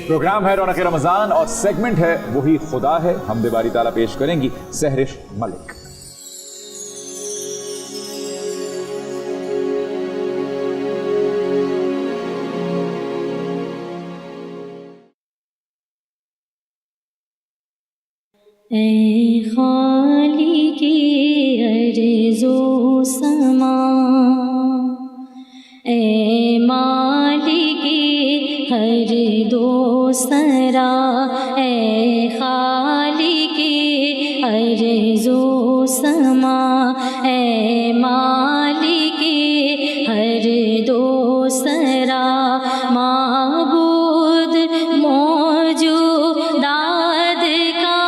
[SPEAKER 2] प्रोग्राम है रौनक रमजान और सेगमेंट है वही खुदा है। हमदे बारी ताला पेश करेंगी सहरिश मलिक।
[SPEAKER 8] ऐ खालिक़े अर्ज़ो समा, ऐ मालिके हर दो सरा, ऐ खालिक़े अर्ज़ो समा, ऐ मालिके हर दो सरा, माबूद मौजूदात का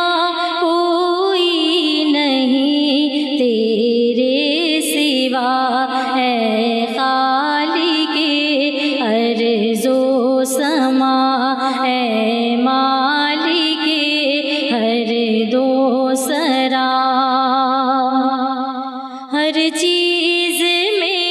[SPEAKER 8] कोई नहीं तेरे सिवा, है खालिक़े अर्ज़ो समा, है मालिके हर दो सरा। हर चीज़ में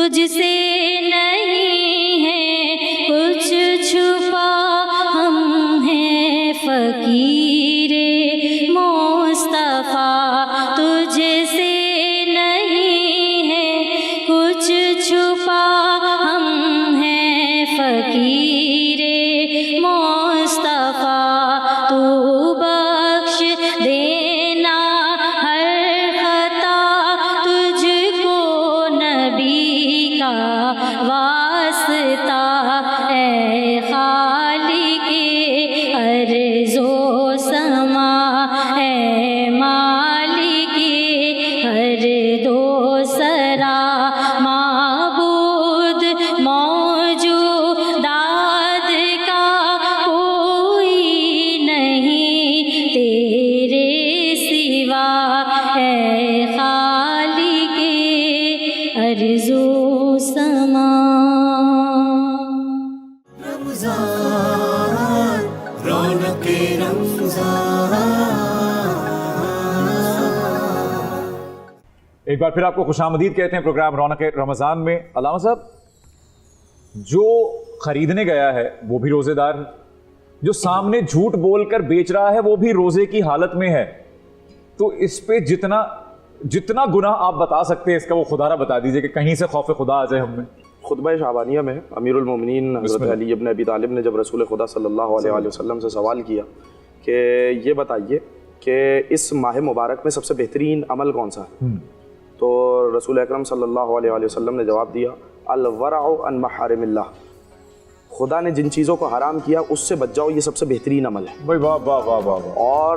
[SPEAKER 8] तुझसे नहीं है कुछ छुपा, हम हैं फ़कीरे मुस्तफ़ा। तुझसे नहीं है कुछ छुपा, हम हैं फ़कीरे मुस्तफ़ा। तू बख्श देना हर खता, तुझको नबी का वास्ता। ऐ खालिके अर्ज़ो समा, ऐ मालिके हर दो सरा। माबूद मौजूदात का कोई नहीं तेरे सिवा, है खालिके अर्ज़ो समा।
[SPEAKER 1] रमज़ान रौनके रमज़ान।
[SPEAKER 2] एक बार फिर आपको खुशामदीद कहते हैं प्रोग्राम रौनक रमज़ान में। अल्लामा साहब, जो खरीदने गया है वो भी रोजेदार है, जो सामने झूठ बोलकर बेच रहा है वो भी रोजे की हालत में है। तो इस पे जितना गुनाह आप बता सकते हैं इसका वो खुदारा बता दीजिए कि कहीं से खौफ खुदा आ जाए हमें।
[SPEAKER 7] खुतबा शाबानिया में अमीरुल मोमिनीन हज़रत अली इब्न अबी तालिब ने जब रसूल खुदा सल्लल्लाहु अलैहि वसल्लम से सवाल किया कि ये बताइए कि इस माह मुबारक में सबसे बेहतरीन अमल कौन सा है, तो रसूल अकरम सल्लल्लाहु अलैहि वसल्लम ने जवाब दिया, अल वरअ अन महरिमिल्लाह, खुदा ने जिन चीज़ों को हराम किया उससे बच जाओ, ये सबसे बेहतरीन अमल है।
[SPEAKER 2] भाई वाह वाह वाह वाह वाह।
[SPEAKER 7] और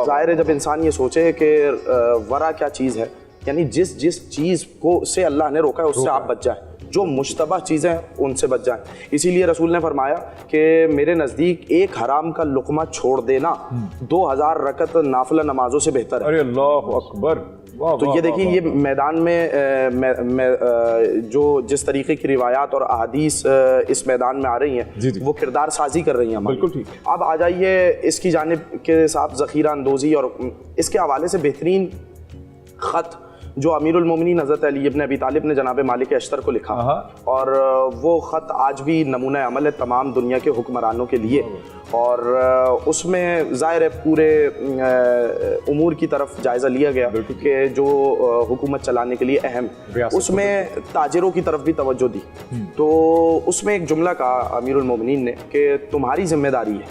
[SPEAKER 7] ज़ाहिर है जब इंसान ये सोचे कि वरा क्या चीज़ है, यानी जिस चीज़ को से अल्लाह ने रोका है उससे आप बच जाए, जो मुश्तबह चीज़ें हैं उनसे बच जाएं। इसीलिए रसूल ने फरमाया कि मेरे नज़दीक एक हराम का लुक़मा छोड़ देना 2000 रकत नाफिला नमाजों से बेहतर है।
[SPEAKER 2] अरे अल्लाह अकबर।
[SPEAKER 7] तो ये देखिए, ये मैदान में जो जिस तरीके की रिवायात और अहादीस इस मैदान में आ रही हैं वो किरदार साजी कर रही हैं।
[SPEAKER 2] बिल्कुल ठीक।
[SPEAKER 7] अब आ जाइए इसकी जानिब के साथ ज़ख़ीरा अंदोज़ी और इसके हवाले से बेहतरीन ख़त जो अमीरुल मोमिनीन हज़रत अली इब्न अबी तालिब ने जनाब मालिक अश्तर को लिखा, और वो ख़त आज भी नमूना अमल है तमाम दुनिया के हुक्मरानों के लिए। और उसमें ज़ाहिर है पूरे उमूर की तरफ जायज़ा लिया गया कि जो हुकूमत चलाने के लिए अहम, उसमें ताजिरों की तरफ भी तवज्जो दी। तो उसमें एक जुमला कहा अमीरुल मोमिनीन ने कि तुम्हारी जिम्मेदारी है,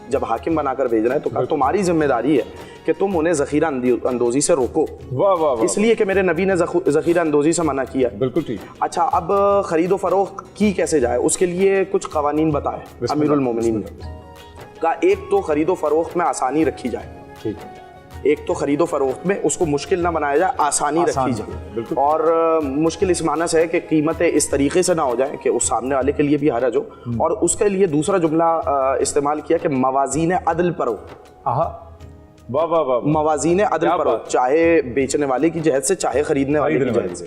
[SPEAKER 7] जब हाकिम बनाकर भेजना है तो कहा तुम्हारी जिम्मेदारी है कि तुम उन्हें ज़ख़ीरा अंदोज़ी से रोको। वाह वाह वाह। इसलिए कि मेरे नबी ने ज़ख़ीरा अंदोज़ी से मना किया।
[SPEAKER 2] बिल्कुल ठीक।
[SPEAKER 7] अच्छा, अब ख़रीदो फ़रोख्त की कैसे जाए, उसके लिए कुछ क़वानीन बताए अमीरुल मोमिनीन ने। का एक तो ख़रीदो फ़रोख्त में आसानी रखी जाए, ठीक है, एक तो ख़रीदो फ़रोख्त में उसको मुश्किल ना बनाया जाए, आसानी रखी जाए। और मुश्किल इस मानस है कि कीमतें इस तरीके से ना हो जाए कि उस सामने वाले के लिए भी हरज हो। और उसके लिए दूसरा जुमला इस्तेमाल किया कि मवाज़ीन अदल पर हो।
[SPEAKER 2] वाह वाह वाह।
[SPEAKER 7] मवाज़ीन अदल पर हो, चाहे बेचने वाले की जहत से चाहे खरीदने वाले की जहत से।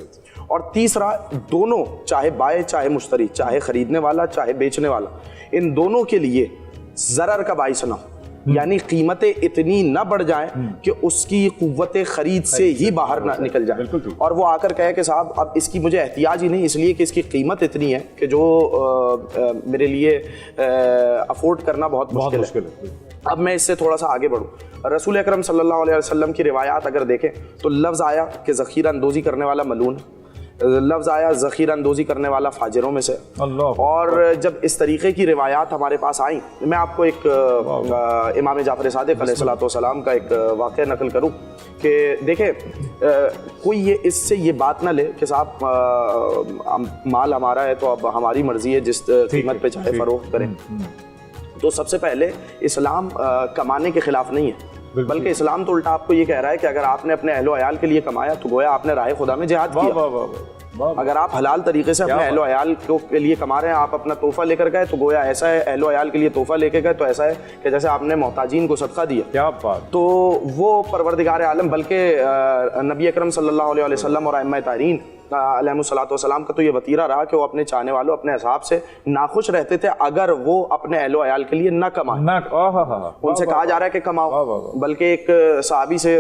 [SPEAKER 7] और तीसरा, दोनों, चाहे बाय चाहे मुश्तरी, चाहे खरीदने वाला चाहे बेचने वाला, इन दोनों के लिए ज़रर का बाइस ना हो, यानी कीमतें इतनी ना बढ़ जाएं कि उसकी कुव्वत खरीद से ही बाहर ना निकल जाए और वो आकर कहे कि साहब अब इसकी मुझे एहतियाज ही नहीं, इसलिए कि इसकी कीमत इतनी है कि जो मेरे लिए अफोर्ड करना बहुत मुश्किल है। अब मैं इससे थोड़ा सा आगे बढ़ूँ, रसूल अकरम सल्लल्लाहु अलैहि वसल्लम की रिवायात अगर देखें तो लफ्ज़ आया कि ज़ख़ीरा अंदोज़ी करने वाला मलून, लफ्ज़ आया ज़ख़ीरा अंदोज़ी करने वाला फाजिरों में से। और जब इस तरीक़े की रिवायात हमारे पास आई, मैं आपको एक इमाम जाफ़र सादिक़ अलैहिस्सलाम का एक वाक़या नकल करूँ कि देखें, कोई ये इससे ये बात ना ले कि साहब माल हमारा है तो अब हमारी मर्ज़ी है, जिस कीमत पे चाहे फ़रोख्त करें। तो सबसे पहले इस्लाम कमाने के ख़िलाफ़ नहीं है, बल्कि इस्लाम तो उल्टा आपको ये कह रहा है कि अगर आपने अपने अहलो अयाल के लिए कमाया तो गोया आपने राह खुदा में जिहाद किया। अगर आप हलाल तरीके से अपने अहलो अयाल के लिए कमा रहे हैं, आप अपना तोहफा लेकर गए तो गोया ऐसा है, अहलो अयाल के लिए तोहफा लेकर गए तो ऐसा है कि जैसे आपने मोहताजीन को सदका दिया।
[SPEAKER 2] क्या बात।
[SPEAKER 7] तो वो परवरदिगार आलम, बल्कि नबी अकरम सल्लल्लाहु अलैहि वसल्लम और अइम्मा तारीन अलैहिस्सलाम का तो ये वतीरा रहा कि वो अपने चाहने वालों, अपने असहाब से नाखुश रहते थे अगर वो अपने अहलो अयाल के लिए न कमाए। उनसे कहा जा रहा है कि कमाओ। बल्कि एक सहाबी से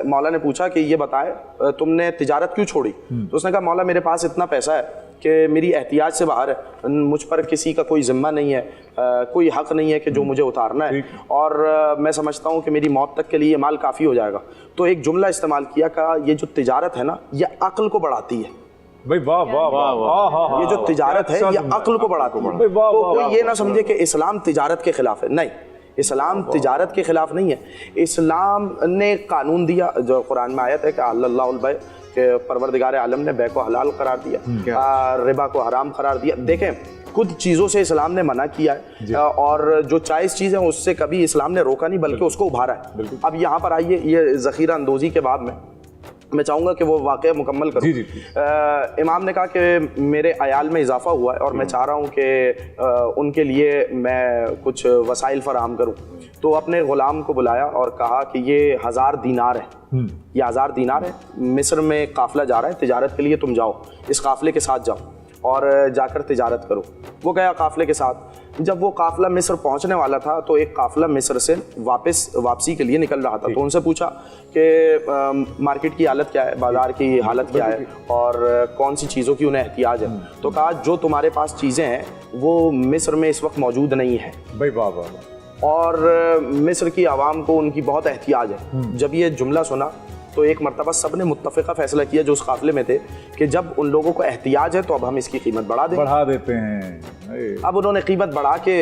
[SPEAKER 7] मौला ने पूछा कि ये बताए तुमने तिजारत क्यों छोड़ी? तो उसने कहा मौला मेरे पास इतना पैसा है कि मेरी एहतियाज से बाहर है, मुझ पर किसी का कोई ज़िम्मा नहीं है, कोई हक़ नहीं है कि जो मुझे उतारना है, और मैं समझता हूँ कि मेरी मौत तक के लिए ये माल काफ़ी हो जाएगा। तो एक जुमला इस्तेमाल किया, कहा ये जो तिजारत है ना ये अक्ल को बढ़ाती है।
[SPEAKER 2] भाई वाह वाह वाह,
[SPEAKER 7] ये जो तिजारत है ये अक्ल को बढ़ाती है। तो कोई ये ना समझे कि इस्लाम तिजारत के खिलाफ है, नहीं, इस्लाम तिजारत के खिलाफ नहीं है। इस्लाम ने कानून दिया, जो कुरान में आयत है कि अल्लाहुल बै, कि परवरदिगार आलम ने बै को हलाल करार दिया, रिबा को हराम करार दिया। देखें कुछ चीज़ों से इस्लाम ने मना किया है और जो जायज़ चीज़ है उससे कभी इस्लाम ने रोका नहीं बल्कि उसको उभारा है। अब यहाँ पर आइए, ये ज़ख़ीरा अंदोज़ी के बाब में मैं चाहूँगा कि वो वाक़या मुकम्मल करूँ। इमाम ने कहा कि मेरे अयाल में इजाफा हुआ है और मैं चाह रहा हूँ कि उनके लिए मैं कुछ वसाइल फराहम करूँ। तो अपने ग़ुलाम को बुलाया और कहा कि ये 1000 दीनार है, ये 1000 दीनार है, मिस्र में काफ़िला जा रहा है तिजारत के लिए, तुम जाओ, इस काफ़िले के साथ जाओ और जाकर तिजारत करो। वो गया काफ़िले के साथ। जब वो काफ़िला मिस्र पहुंचने वाला था तो एक काफ़िला मिस्र से वापसी के लिए निकल रहा था। तो उनसे पूछा कि मार्केट की हालत क्या है, बाज़ार की हालत क्या है और कौन सी चीज़ों की उन्हें एहतियाज है। तो कहा जो तुम्हारे पास चीज़ें हैं वो मिस्र में इस वक्त मौजूद नहीं है।
[SPEAKER 2] भाई वाह वाह।
[SPEAKER 7] और मिस्र की आवाम को उनकी बहुत एहतियाज है। जब ये जुमला सुना तो एक मरतबा सब ने मुत्तफ़िक़ा फ़ैसला किया जो उस काफ़िले में थे कि जब उन लोगों को एहतियाज है तो अब हम इसकी कीमत बढ़ा
[SPEAKER 2] देते हैं।
[SPEAKER 7] अब उन्होंने कीमत बढ़ा के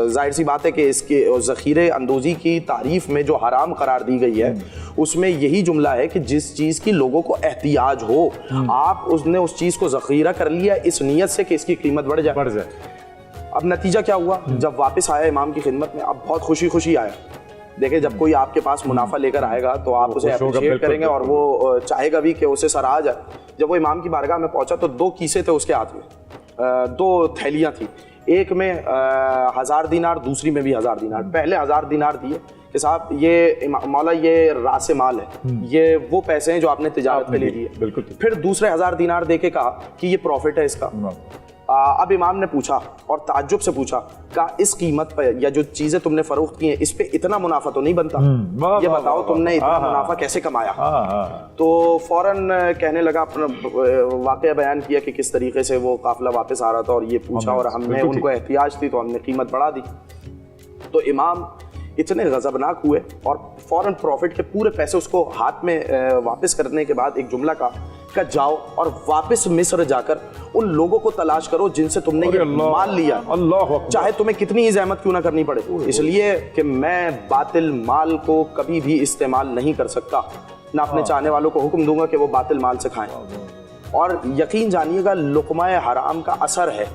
[SPEAKER 7] जाहिर सी बात है कि इसके ज़ख़ीरे अंदोज़ी की तारीफ़ में जो हराम करार दी गई है उसमें यही जुमला है कि जिस चीज़ की लोगों को एहतियाज हो, आप उसने उस चीज़ को ज़ख़ीरा कर लिया इस नीयत से कि इसकी कीमत बढ़ जाए। अब नतीजा क्या हुआ, जब वापस आया इमाम की खिदमत में, अब बहुत खुशी खुशी आया। देखिए जब कोई आपके पास मुनाफा लेकर आएगा तो आप उसे अप्रिशिएट करेंगे और वो चाहेगा भी कि उसे सराहा जाए। जब वो इमाम की बारगाह में पहुंचा तो 2 कीसे थे उसके हाथ में, 2 थैलियां थी, एक में 1000 दीनार, दूसरी में भी 1000 दीनार। पहले 1000 दीनार दिए कि साहब ये मौला ये रास माल है, ये वो पैसे हैं जो आपने तिजारत के लिए दिए। फिर दूसरे 1000 दीनार दे के कहा कि ये प्रॉफिट है इसका। अब इमाम ने पूछा और ताज्जुब से पूछा, कहा इस कीमत पर या जो चीज़ें तुमने फरोख्त की हैं इस पे इतना मुनाफा तो नहीं बनता, ये बताओ तुमने इतना मुनाफा कैसे कमाया। तो फौरन कहने लगा, अपना वाक़या बयान किया कि किस तरीके से वो काफ़िला वापस आ रहा था और ये पूछा और हमने उनको एहतियाज थी तो हमने कीमत बढ़ा दी। तो इमाम इतने गज़बनाक हुए और फ़ौरन प्रॉफिट के पूरे पैसे उसको हाथ में वापस करने के बाद एक जुमला का जाओ और वापस मिस्र जाकर उन लोगों को तलाश करो जिनसे तुमने ये माल लिया, चाहे तुम्हें कितनी ही ज़हमत क्यों ना करनी पड़े, इसलिए कि मैं बातिल माल को कभी भी इस्तेमाल नहीं कर सकता, ना अपने चाहने वालों को हुक्म दूंगा कि वो बातिल माल से खाएं। और यकीन जानिएगा लुक़मा हराम का असर है।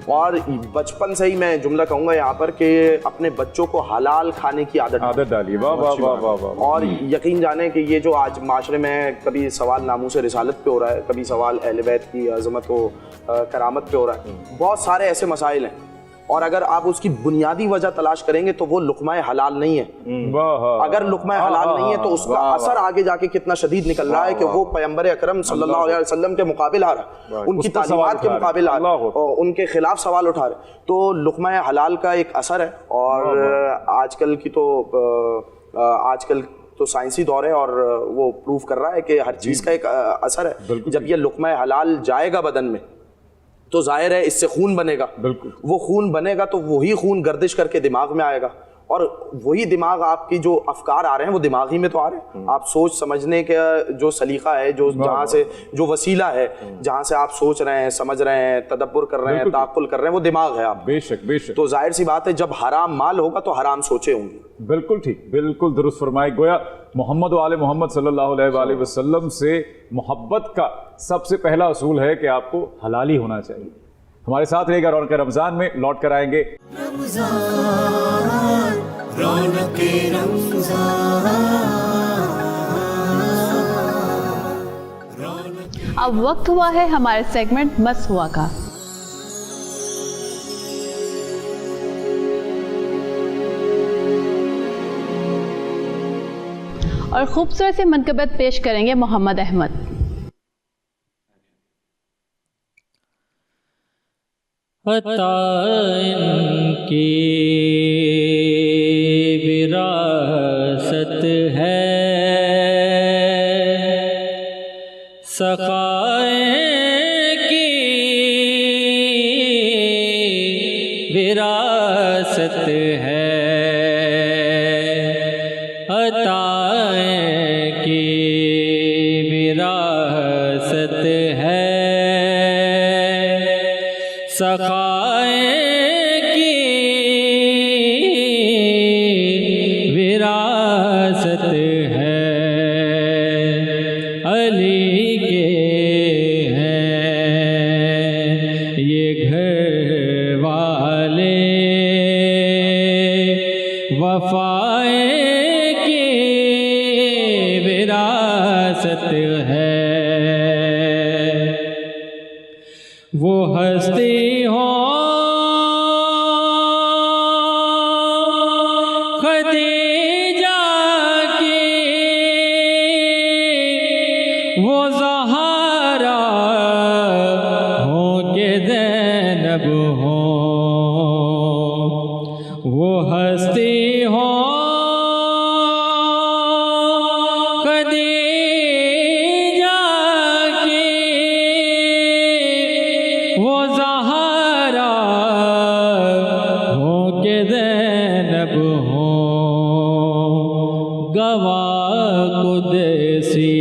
[SPEAKER 7] और बचपन से ही मैं जुमला कहूंगा यहाँ पर कि अपने बच्चों को हलाल खाने की आदत
[SPEAKER 2] डालिए। वाह वाह वाह वाह।
[SPEAKER 7] और यकीन जाने कि ये जो आज माशरे में कभी सवाल नामूस रिसालत पे हो रहा है, कभी सवाल अहले बैत की अज़मत व करामत पे हो रहा है, बहुत सारे ऐसे मसाइल हैं और अगर आप उसकी बुनियादी वजह तलाश करेंगे तो वो लुक़मा हलाल नहीं है। अगर लुक़मा हलाल नहीं है तो उसका असर आगे जाके कितना शदीद निकल रहा है कि वो पैगंबर अकरम सल्लल्लाहु अलैहि वसल्लम के मुकाबिल आ रहा है, उनकी तालीमात के मुकाबिल आ रहा है और उनके खिलाफ सवाल उठा रहे। तो लुक़मा हलाल का एक असर है। और आजकल तो साइंसी दौर है और वो प्रूव कर रहा है कि हर चीज़ का एक असर है। जब ये लुक़मा हलाल जाएगा बदन में तो जाहिर है इससे खून बनेगा, वो खून बनेगा तो वही खून गर्दिश करके दिमाग में आएगा और वही दिमाग आपकी जो अफकार आ रहे हैं वो दिमाग ही में तो आ रहे हैं। आप सोच समझने का जो सलीका है, जो जहाँ से जो वसीला है, जहाँ से आप सोच रहे हैं, समझ रहे हैं, तदब्बुर कर रहे हैं, ताक़ुल कर रहे हैं, वो दिमाग है आप।
[SPEAKER 2] बेशक बेशक।
[SPEAKER 7] तो जाहिर सी बात है जब हराम माल होगा तो हराम सोचे होंगे।
[SPEAKER 2] बिल्कुल ठीक, बिल्कुल दुरुस्त फरमाए। गोया मोहम्मद व आले मोहम्मद सल्लल्लाहु अलैहि वसल्लम से मोहब्बत का सबसे पहला असूल है कि आपको हलाली होना चाहिए। हमारे साथ रहेगा रौनक रमज़ान में, लौट कर आएंगे।
[SPEAKER 3] अब वक्त हुआ है हमारे सेगमेंट मस्त हुआ का। और खूबसूरत से मनकबत पेश करेंगे मोहम्मद अहमद।
[SPEAKER 6] अता इनकी विरासत है, सखाए की विरासत है, अताए की विरासत है, सखाए की विरासत है, अली के हैं ये घर वाले, वफाए की विरासत है। वो हस्ती हो खदीजा की, वो ज़हरा हो के ज़ैनब हो, वो हस्ती हो खदीजा की, वो ज़हरा हो के ज़ैनब हो, गवाह कुदसी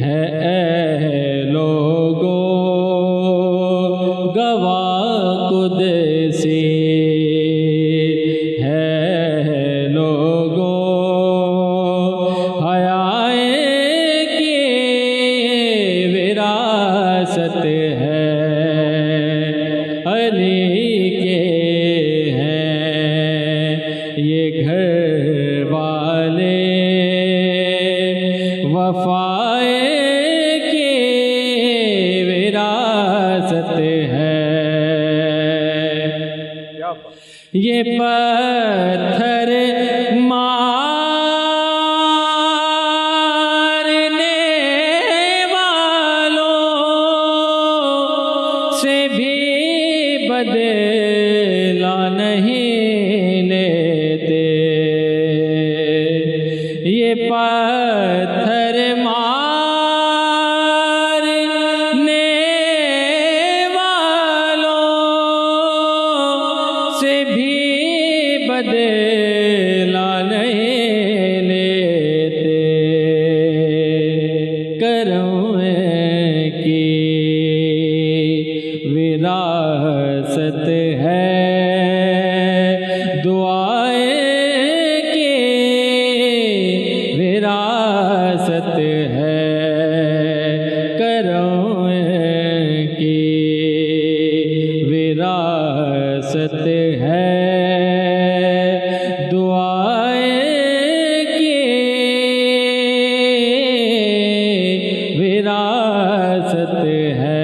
[SPEAKER 6] है ऐ लोगो, गवाह कुदसी है लोगो, हयाए की विरासत है, अली के हैं ये घर वाले, वफाए की विरासत है। ये पत्थर मारने वालों से भी बदला नहीं लेते, ये पत्थर मारने वालों से भी बदला नहीं लेते, करम की विरासत है, दुआए की विरासत है, करम की विरासत है, दुआए की विरासत है,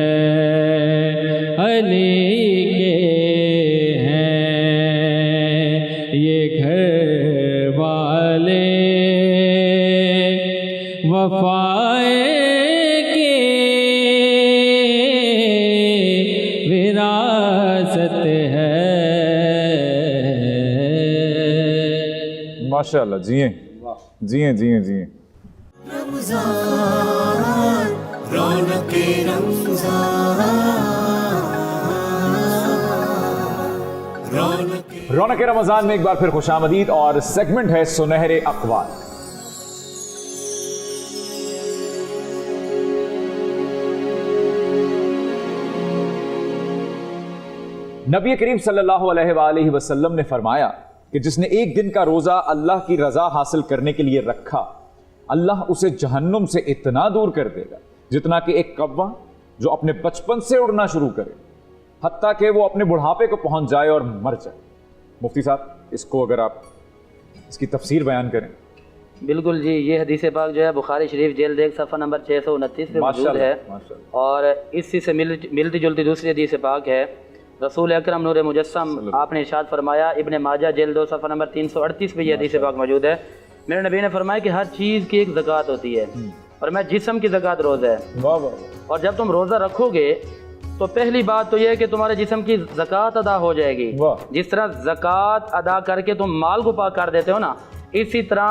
[SPEAKER 6] अली के हैं ये घर वाले, वफाए की विरासत है।
[SPEAKER 2] माशाल्लाह, जिए जिए जिए जिए।
[SPEAKER 1] रमज़ान रौनके रमज़ान,
[SPEAKER 2] रौनक रमज़ान में एक बार फिर खुशामदीद और सेगमेंट है सुनहरे अक़वाल। नबी करीम सल्लल्लाहु अलैहि वसल्लम ने फरमाया कि जिसने एक दिन का रोजा अल्लाह की रजा हासिल करने के लिए रखा, अल्लाह उसे जहन्नुम से इतना दूर कर देगा जितना कि एक कौवा जो अपने बचपन से उड़ना शुरू करे, हत्ता कि वो अपने बुढ़ापे को पहुंच जाए और मर जाए। मुफ्ती साहब, इसको अगर आप इसकी तफसीर बयान करें।
[SPEAKER 4] बिल्कुल जी, ये हदीस पाक जो है बुखारी शरीफ जेल देख सफ़ा नंबर 629 पे मौजूद है, और इसी से मिलती जुलती दूसरी हदीस पाक है। रसूल अकरम नूर मुजस्सम आपने इरशाद फरमाया, इब्ने माजा जेल 2 सफ़ा नंबर 338 पे ये हदीस पाक मौजूद है। मेरे नबी ने फरमाया कि हर चीज़ की एक ज़कात होती है, और मैं जिस्म की ज़कात रोज़ा है। और जब तुम रोज़ा रखोगे तो पहली बात तो यह है कि तुम्हारे जिस्म की ज़कात अदा हो जाएगी।
[SPEAKER 2] वाह।
[SPEAKER 4] जिस तरह ज़कात अदा करके तुम माल को पाक कर देते हो ना, इसी तरह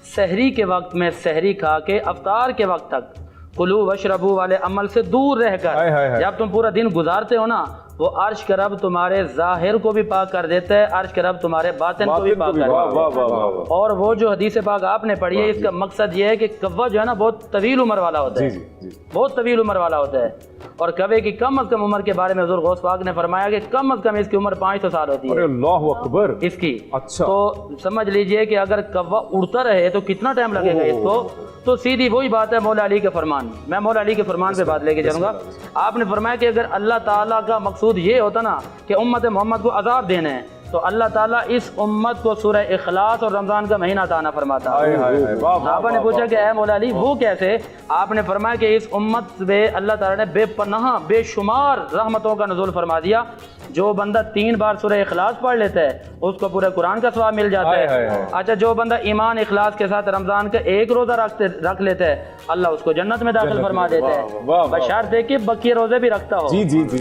[SPEAKER 4] सहरी के वक्त में सहरी खा के अफ्तार के वक्त तक कुलू वशरबू वाले अमल से दूर रहकर
[SPEAKER 2] हाय हाय हाय।
[SPEAKER 4] जब तुम पूरा दिन गुजारते हो ना, वो अर्श का रब तुम्हारे ज़ाहिर को भी पाक कर देता है, अर्श का रब तुम्हारे बातिन को भी पाक कर
[SPEAKER 2] वाह
[SPEAKER 4] देता
[SPEAKER 2] वाह
[SPEAKER 4] है।
[SPEAKER 2] वाह वाह।
[SPEAKER 4] और वो जो हदीस पाक आपने पढ़ी है, इसका मकसद ये है कि कव्वा जो है ना बहुत तवील उम्र वाला होता है,
[SPEAKER 2] जी जी जी।
[SPEAKER 4] बहुत तवील उम्र वाला होता है। और कवे की कम अज़ कम उम्र के बारे में हुज़ूर गौस पाक ने फरमाया कि कम अज़ कम इसकी उम्र 500 साल होती है।
[SPEAKER 2] अरे अल्लाहु अकबर।
[SPEAKER 4] इसकी
[SPEAKER 2] अच्छा।
[SPEAKER 4] तो समझ लीजिए कि अगर कव्वा उड़ता रहे तो कितना टाइम लगेगा इसको। तो सीधी वही बात है मौला अली के फरमान। मैं मौला अली के फरमान पे बात लेके जाऊंगा। आपने फरमाया कि अगर अल्लाह ताला का मकसूद ये होता ना कि उम्मत मोहम्मद को अजाब देने हैं, तो अल्लाह ताला इस उम्मत को सूरह इखलास और रमज़ान का महीना ताना फरमाता। आपने पूछा कि ऐ मौला अली वो कैसे? आपने फरमाया कि इस उम्मत पे अल्लाह ताला ने बेपनाह बेशुमार रहमतों का नुज़ूल फरमा दिया। जो बंदा 3 बार सूरह इखलास पढ़ लेता है उसको पूरे कुरान का सवाब मिल जाता है। अच्छा, जो बंदा ईमान इखलास के साथ रमज़ान का एक रोज़ा रख लेता है, अल्लाह उसको जन्नत में दाखिल फरमा देता है, बशर्ते कि बाकी रोज़े भी रखता हो।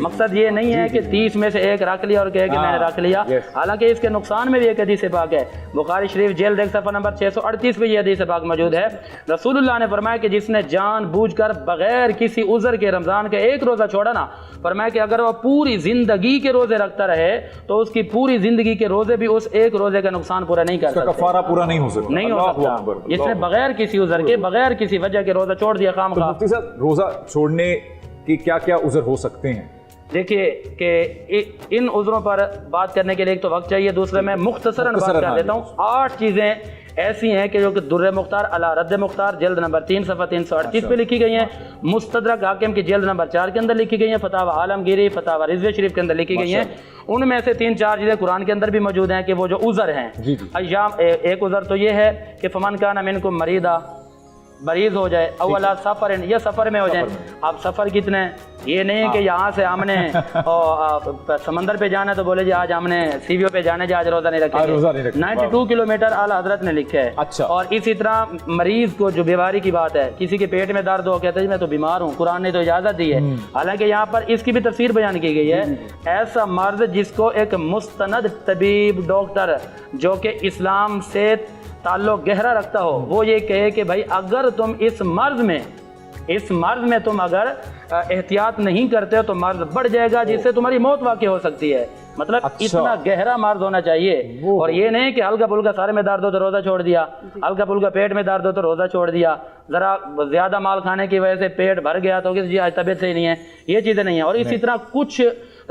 [SPEAKER 4] मकसद ये नहीं है कि 30 में से एक रख लिया और कहे कि मैंने रख लिया। हालांकि इसके नुकसान में भी एक हदीस पाक है, बुखारी शरीफ जेल देख सफ़ा नंबर 638 पे ये हदीस पाक मौजूद है। रसूलुल्लाह ने फरमाया कि जिसने जानबूझकर बगैर किसी उज़र के रमज़ान का एक रोज़ा छोड़ा ना, फरमाया कि अगर वह पूरी ज़िंदगी के रोज़े रखता रहे तो उसकी पूरी ज़िंदगी के रोज़े भी उस एक रोज़े का नुकसान पूरा नहीं कर सकते,
[SPEAKER 2] कफारा पूरा नहीं हो सकता,
[SPEAKER 4] नहीं हो सकता। जिसने बगैर किसी उज़र के बगैर किसी वजह के रोज़ा छोड़ दिया काम का।
[SPEAKER 2] मुफ्ती साहब, रोज़ा छोड़ने के क्या क्या उज़र हो सकते हैं?
[SPEAKER 4] देखिए कि इन उज़रों पर बात करने के लिए एक तो वक्त चाहिए, दूसरे मैं मुख्तसरन बात कर देता हूँ। 8 चीज़ें ऐसी हैं कि जो कि दुर्र मुख्तार अला रद्द मुख्तार जल्द नंबर 3 सफ़ा 338 पे लिखी गई हैं, मुस्तदरक हाकिम की जल्द नंबर 4 के अंदर लिखी गई हैं, फतावा आलमगीरी फतावा रिज़वी शरीफ के अंदर लिखी गई हैं। उनमें से 3-4 चीज़ें कुरान के अंदर भी मौजूद हैं कि वो जो उज़र हैं अय्याम। एक उज़र तो ये है कि फमन काना मिनकुम मरीदा, मरीज हो जाए, अवला सफ़र या सफ़र में हो जाए। आप सफ़र कितने, ये नहीं है कि यहाँ से हमने समंदर पे जाना तो बोले जी आज हमने सीवियो पे जाने आज रोज़ा नहीं रखेंगे। 92 किलोमीटर आला हजरत ने लिखे है।
[SPEAKER 2] अच्छा। और
[SPEAKER 4] इसी तरह मरीज को जो बीमारी की बात है, किसी के पेट में दर्द हो, कहते हैं मैं तो बीमार हूँ, कुरान ने तो इजाज़त दी है। हालांकि यहाँ पर इसकी भी तफसीर बयान की गई है। ऐसा मर्द जिसको एक मुस्तनद तबीब डॉक्टर जो कि इस्लाम से ताल्लुक गहरा रखता हो, वो ये कहे कि भाई अगर तुम इस मर्ज में तुम अगर एहतियात नहीं करते हो तो मर्ज बढ़ जाएगा जिससे तुम्हारी मौत वाक़ई हो सकती है। मतलब
[SPEAKER 2] अच्छा।
[SPEAKER 4] इतना गहरा मर्ज होना चाहिए। और ये नहीं कि हल्का फुल्का सारे में दर्द हो तो रोज़ा छोड़ दिया, हल्का फुल्का पेट में दर्द हो तो रोज़ा छोड़ दिया, ज़रा ज़्यादा माल खाने की वजह से पेट भर गया तो जी आज तबीयत सही नहीं है, ये चीज़ें नहीं है। और इसी तरह कुछ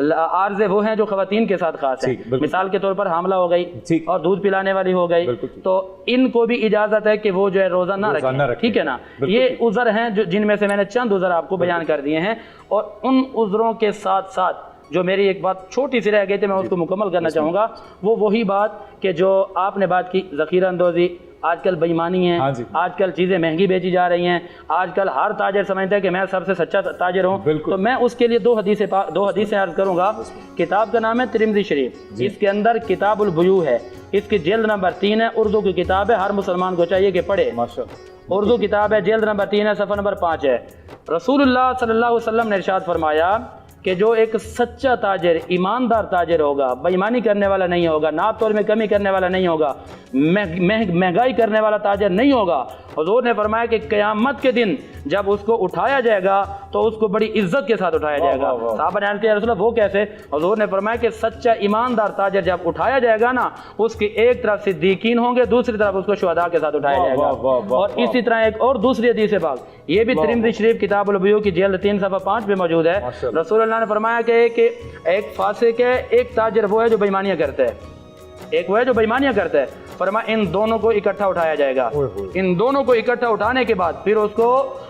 [SPEAKER 4] आर्ज़े वो हैं जो ख़वातीन के साथ खास हैं। मिसाल के तौर पर हामला हो गई और दूध पिलाने वाली हो गई, तो इनको भी इजाज़त है कि वो जो है रोज़ा ना रखें, ठीक है ना। ये उज़र हैं जो जिनमें से मैंने चंद उज़र आपको बयान कर दिए हैं। और उन उज़रों के साथ साथ जो मेरी एक बात छोटी सी रह गई थी, मैं उसको मुकम्मल करना चाहूँगा। वो वही बात कि जो आपने बात की ज़ख़ीरा अंदोज़ी, आजकल बेईमानी है, आजकल चीज़ें महंगी बेची जा रही हैं, आजकल हर ताजर समझता है कि मैं सबसे सच्चा ताजर हूँ। तो मैं उसके लिए दो हदीसें अर्ज़ करूँगा। किताब का नाम है तिरमिज़ी शरीफ, इसके अंदर किताबुल बुयू है, इसकी जिल्द नंबर 3 है, उर्दू की किताब है, हर मुसलमान को चाहिए कि पढ़े। उर्दू किताब है, जिल्द नंबर 3 है, सफ़ा नंबर 5 है। रसूलुल्लाह सल्लल्लाहु अलैहि वसल्लम ने इरशाद फरमाया कि जो एक सच्चा ताजर, ईमानदार ताजर होगा, बेईमानी करने वाला नहीं होगा, नाप तोल में कमी करने वाला नहीं होगा, महंगाई करने वाला ताजर नहीं होगा, हुज़ूर ने फरमाया कि क़यामत के दिन जब उसको उठाया जाएगा तो उसको बड़ी इज्जत के साथ उठाया जाएगा। साहबा ने अर्ज़ किया, रसूल अल्लाह वो कैसे? हुज़ूर ने फरमाया कि सच्चा ईमानदार ताजर जब उठाया जाएगा ना, उसकी एक तरफ सिद्दीकीन होंगे, दूसरी तरफ उसको शुहदा के साथ उठाया जाएगा। और इसी तरह एक और दूसरी हदीस पाक, ये भी तिरमिज़ी शरीफ किताबुल बुयू की जिल्द 3 सफ़ा 5 पे मौजूद है। रसूल ने फरमाया कि एक फासिक है, एक ताजर वो है जो बेईमानियां करता है, एक वो है जो बेईमानियां करता है। फरमाया इन दोनों को इकट्ठा उठाया जाएगा। इन दोनों को इकट्ठा उठाने के बाद फिर उसको